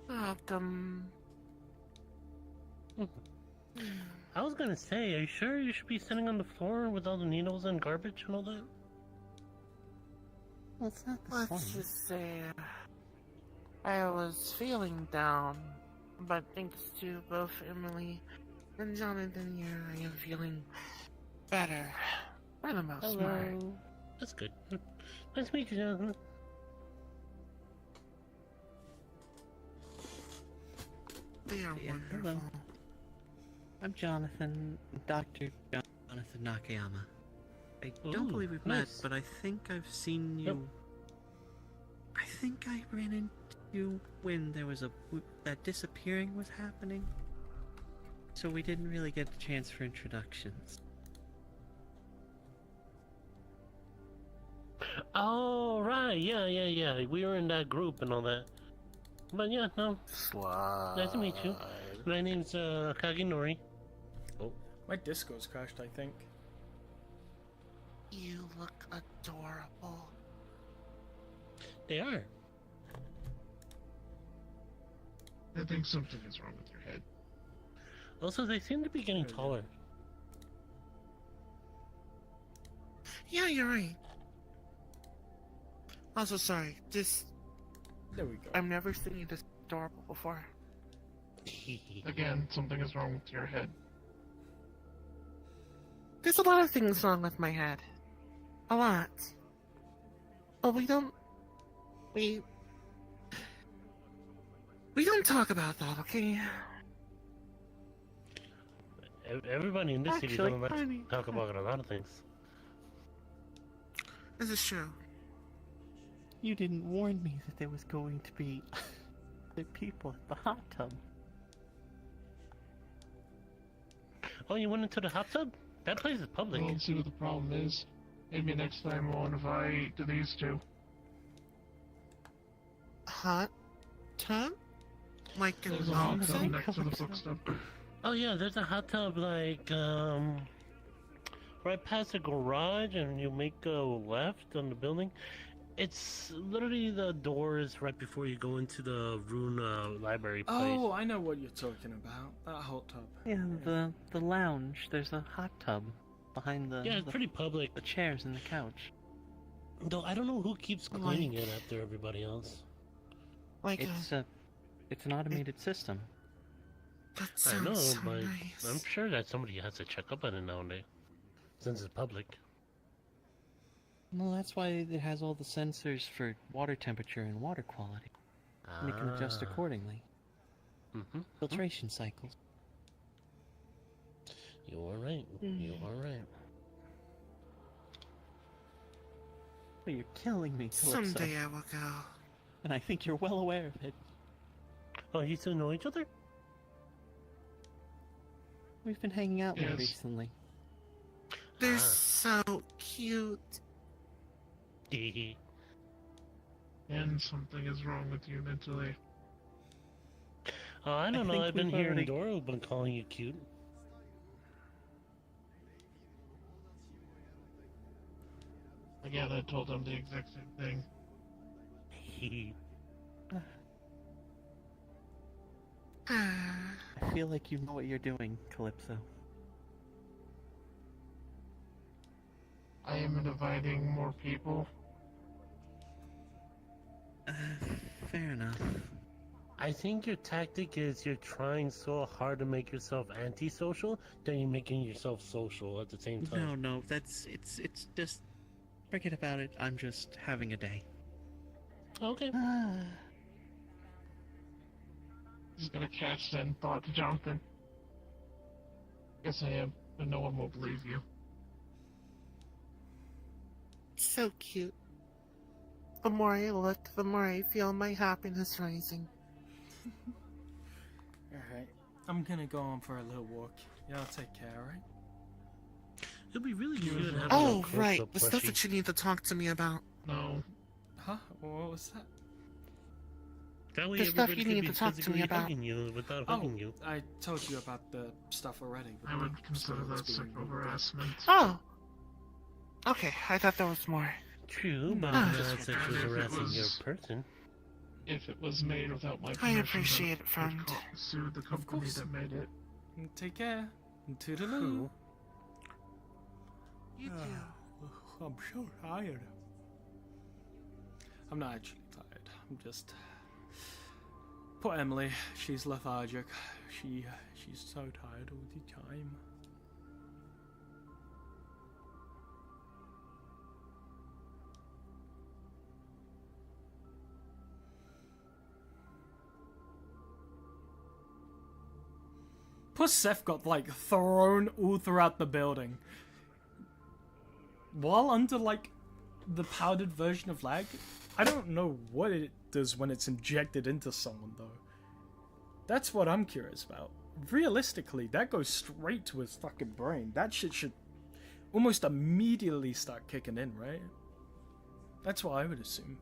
Welcome. I was gonna say, are you sure you should be sitting on the floor with all the needles and garbage and all that? Well, it's not the Let's just say I was feeling down, but thanks to both Emily and Jonathan here, I am feeling better for the most part. That's good. Nice to meet you, Jonathan. They are Yeah, wonderful. hello. I'm Jonathan, Dr. Jonathan Nakayama. I don't Ooh, believe we've nice. met, but I think I've seen you... Yep. I think I ran into you when there was that disappearing was happening. So we didn't really get a chance for introductions. Oh, right. Yeah. We were in that group and all that. But yeah, no. Nice to meet you. My name's Kaginori. Oh. My disco's crashed, I think. You look adorable. They are. I think something is wrong with your head. Also, they seem to be getting taller. Yeah, you're right. Also, sorry. There we go. I've never seen you this adorable before. Again, something is wrong with your head. There's a lot of things wrong with my head. A lot. But we don't talk about that, okay? Everybody in this city Actually, don't like I to mean- talk about a lot of things. This is true. You didn't warn me that there was going to be the people at the hot tub. Oh, you went into the hot tub? That place is public. Well, let's see what the problem is. Maybe next time we'll invite these two. Hot tub? Like in There's a the hot tub outside? next to the bookstore. Oh yeah, there's a hot tub like right past the garage, and you make a left on the building. It's literally the doors right before you go into the Rune library place. Oh, I know what you're talking about. That hot tub. Yeah, the lounge. There's a hot tub behind the. Yeah, it's pretty public. The chairs and the couch. Though I don't know who keeps cleaning it after everybody else. Like it's an automated system. That I know, sounds so but nice. I'm sure that somebody has to check up on it now and then, since it's public. Well, that's why it has all the sensors for water temperature and water quality. And it can adjust Ah. accordingly. Filtration cycles. You are right. You are right. But you're killing me, Calypso. Someday I will go. And I think you're well aware of it. Oh, you two know each other? We've been hanging out more Yes. recently. They're so cute. And something is wrong with you mentally. Oh, I don't know. think I've been we've hearing already- Doro been calling you cute. Again, I told them the exact same thing. I feel like you know what you're doing, Calypso. I am inviting more people. Fair enough. I think your tactic is you're trying so hard to make yourself antisocial that you're making yourself social at the same time. No, it's just forget about it. I'm just having a day. Okay. He's gonna catch that thought to Jonathan. Yes, I am, but no one will believe you. So cute. The more I look, the more I feel my happiness rising. Alright. I'm gonna go on for a little walk. Y'all take care, alright? It'll be really good having Oh, a close-up right. The stuff plushie. that you need to talk to me about. No. Huh? What was that? That way The stuff everybody you could need be to talk to me physically about. hugging you without hugging you. I told you about the stuff already. with I the would consider stuff that that's being sexual moved. harassment. Oh! Okay, I thought there was more. True, but Ah. not sexually If it harassing your was- person. If it was made without my I permission, appreciate it, I'd friend. sue the company course. that made it. Take care. Toodaloo. You I'm so tired. I'm not actually tired. I'm just... Poor Emily. She's lethargic. She's so tired all the time. Poor Seth got like thrown all throughout the building. While under like the powdered version of lag, I don't know what it does when it's injected into someone though. That's what I'm curious about. Realistically, that goes straight to his fucking brain. That shit should almost immediately start kicking in, right? That's what I would assume.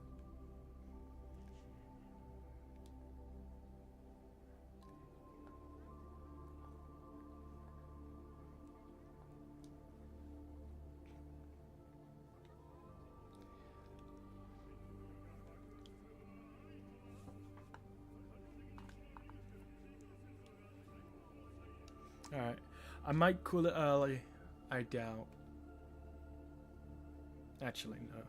Alright. I might call it early. I doubt. Actually, no.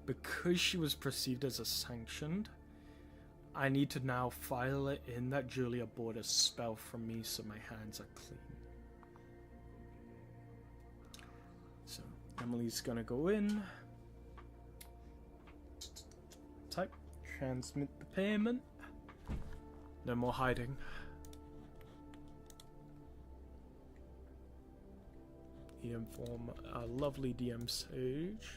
Because she was perceived as a sanctioned, I need to now file it in that Julia bought a spell from me so my hands are clean. So Emily's gonna go in, type, transmit the payment. No more hiding. Inform our lovely DM Sage.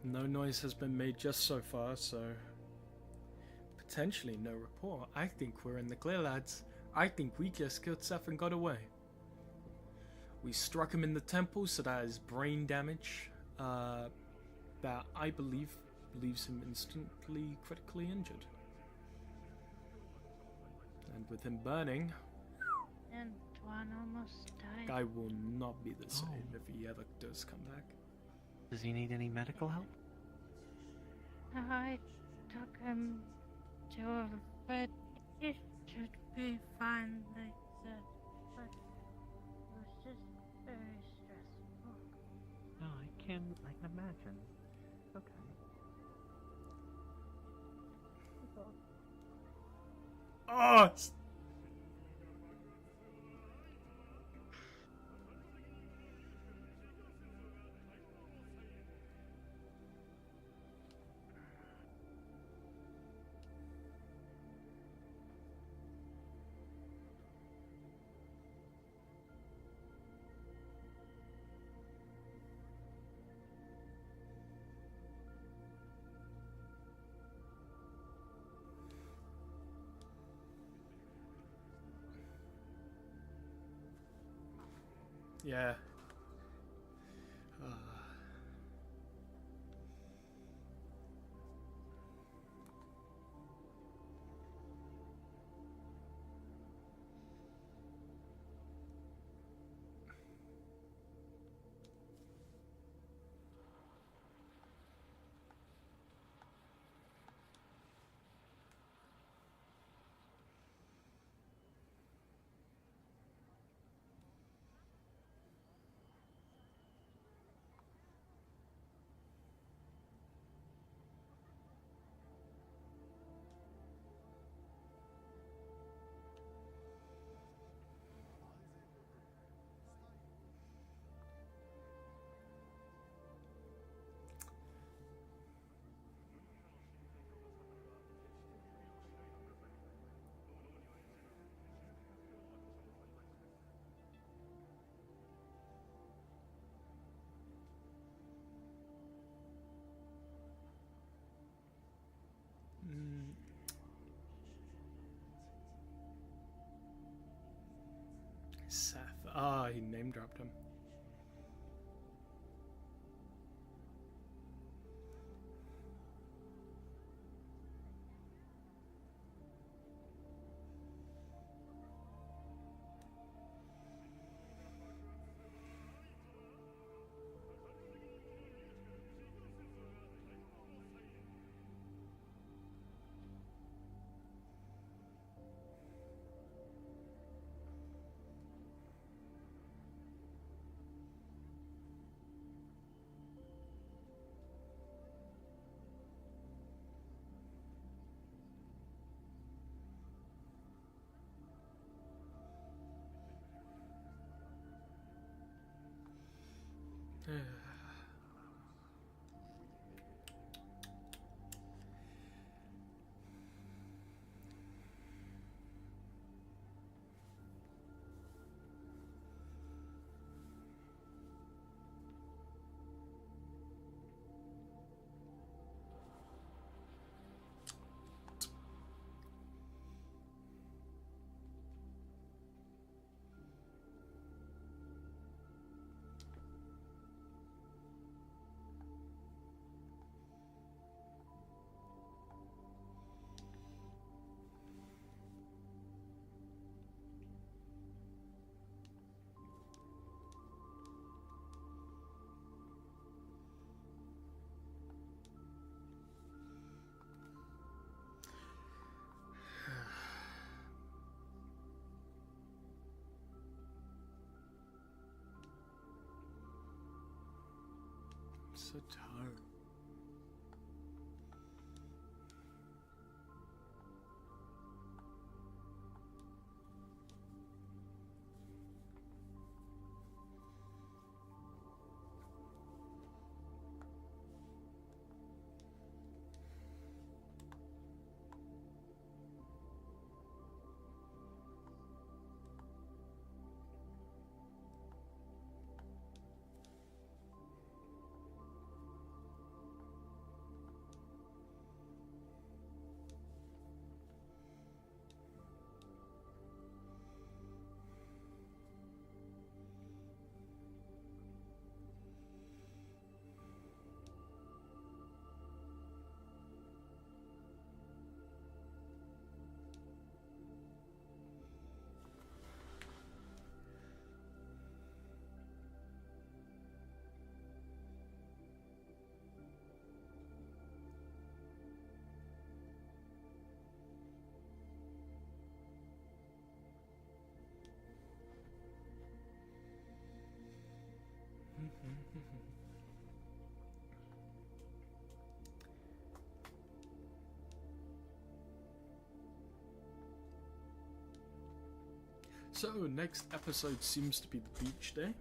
No noise has been made just so far, so potentially no report. I think we're in the clear, lads. I think we just killed Seth and got away. We struck him in the temple, so that is brain damage. That I believe leaves him instantly critically injured. And with him burning, Antoine almost died. guy will not be the same if he ever does come back. Does he need any medical help? I took him to a vet. It should be fine, they said. But it was just very stressful. No, I can imagine. Okay. Oh! Yeah. Seth. Ah, he name dropped him. So tired. So, next episode seems to be the beach day.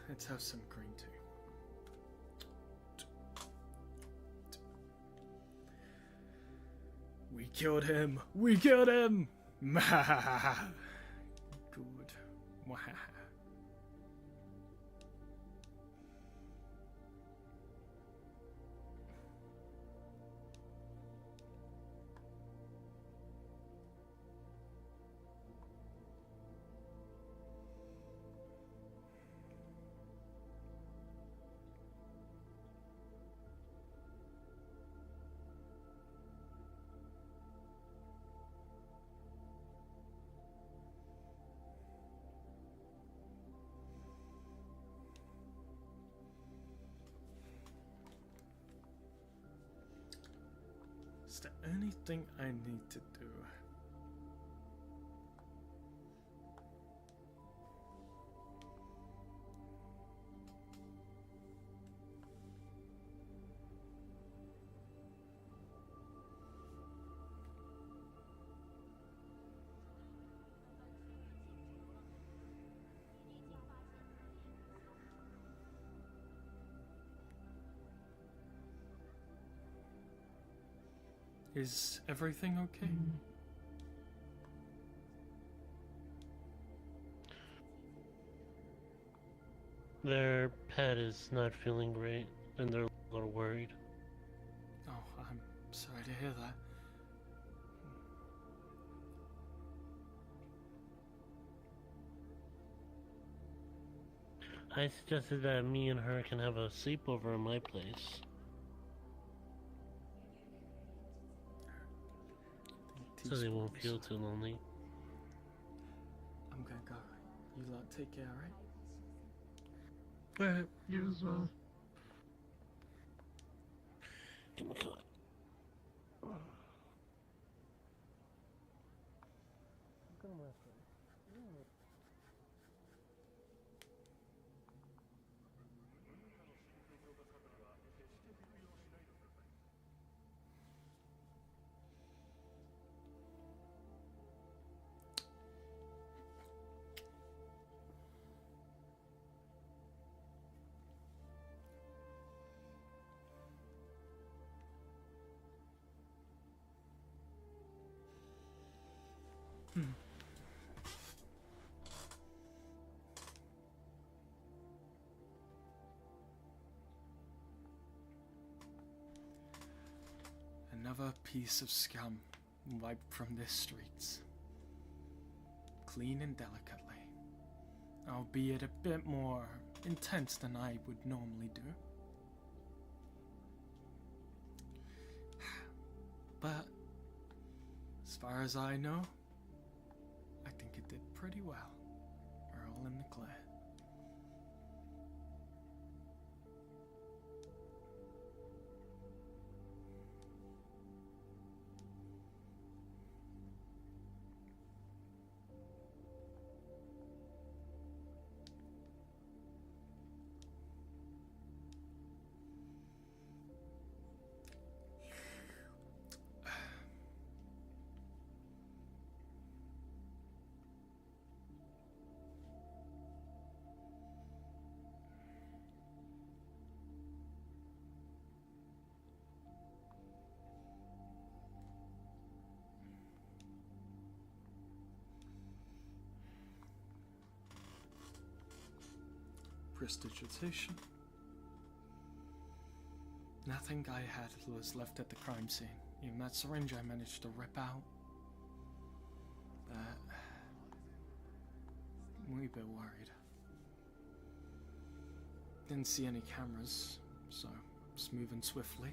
let's have some green tea. We killed him! We killed him! Good. Is there anything I need to do? Is everything okay? Their pet is not feeling great, and they're a little worried. Oh, I'm sorry to hear that. I suggested that me and her can have a sleepover in my place. So they won't feel too lonely. I'm gonna go. You lot take care, alright? Alright, you as well. Another piece of scum wiped from the streets. Clean and delicately. Albeit a bit more intense than I would normally do. But as far as I know, I think it did pretty well. We're all in the clear. Prestidigitation. Nothing I had was left at the crime scene. Even that syringe I managed to rip out. I'm a bit worried. Didn't see any cameras, so just moving swiftly.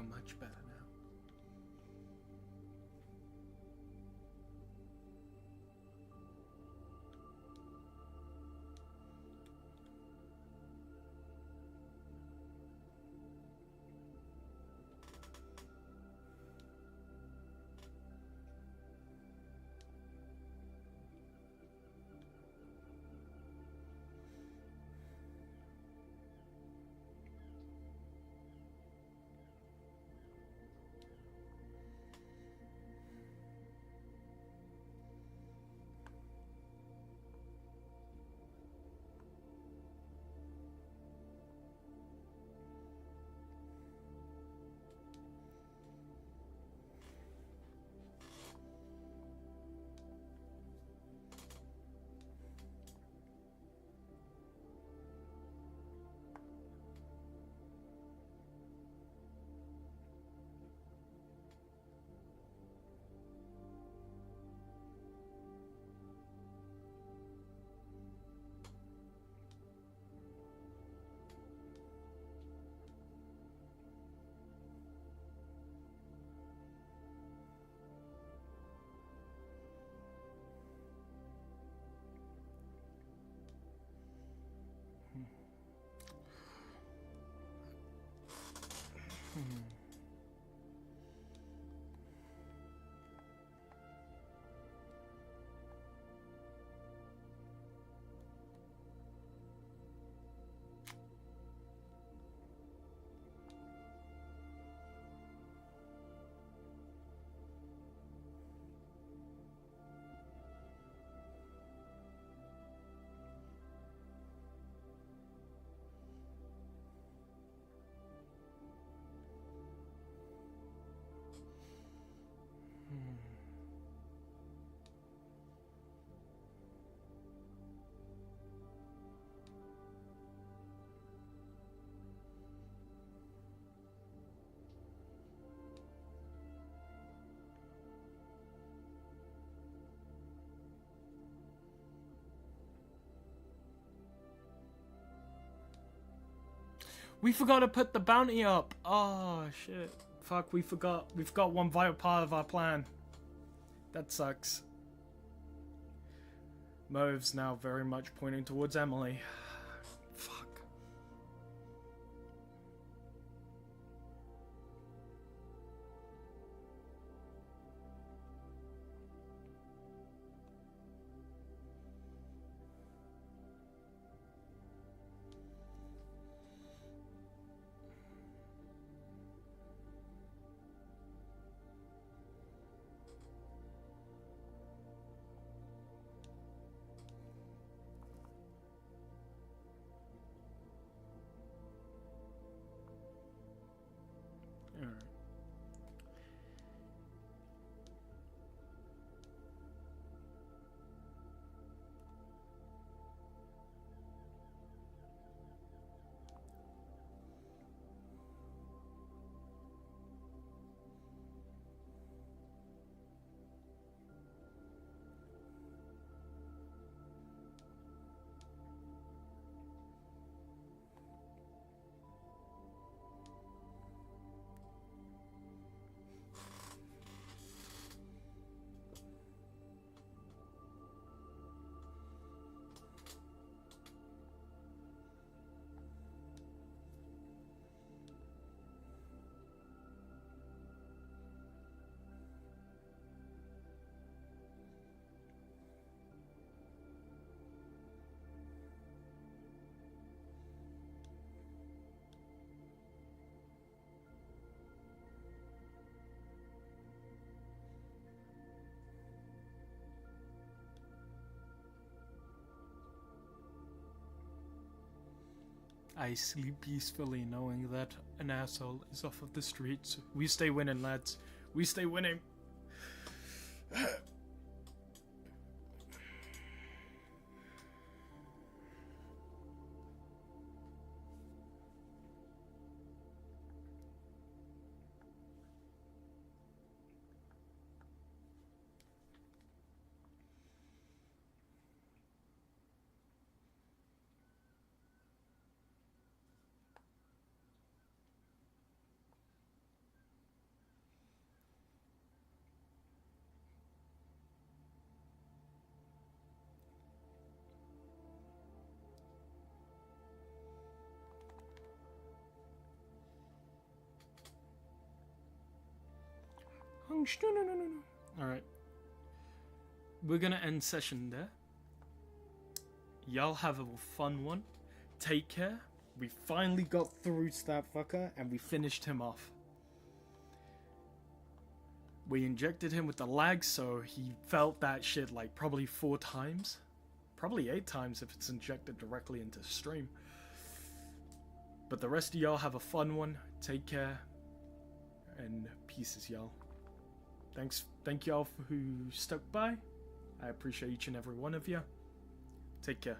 feel much better now. We forgot to put the bounty up. Oh shit. Fuck, we forgot. We forgot one vital part of our plan. That sucks. Move's now very much pointing towards Emily. Fuck. Alright. I sleep peacefully knowing that an asshole is off of the streets. We stay winning, lads. We stay winning. Alright. We're gonna end session there. Y'all have a fun one. Take care. We finally got through to that fucker and we finished him off. We injected him with the lag, so he felt that shit like probably 4 times. Probably 8 times if it's injected directly into stream. But the rest of y'all have a fun one. Take care. And pieces, y'all. Thank y'all who stuck by. I appreciate each and every one of you. Take care.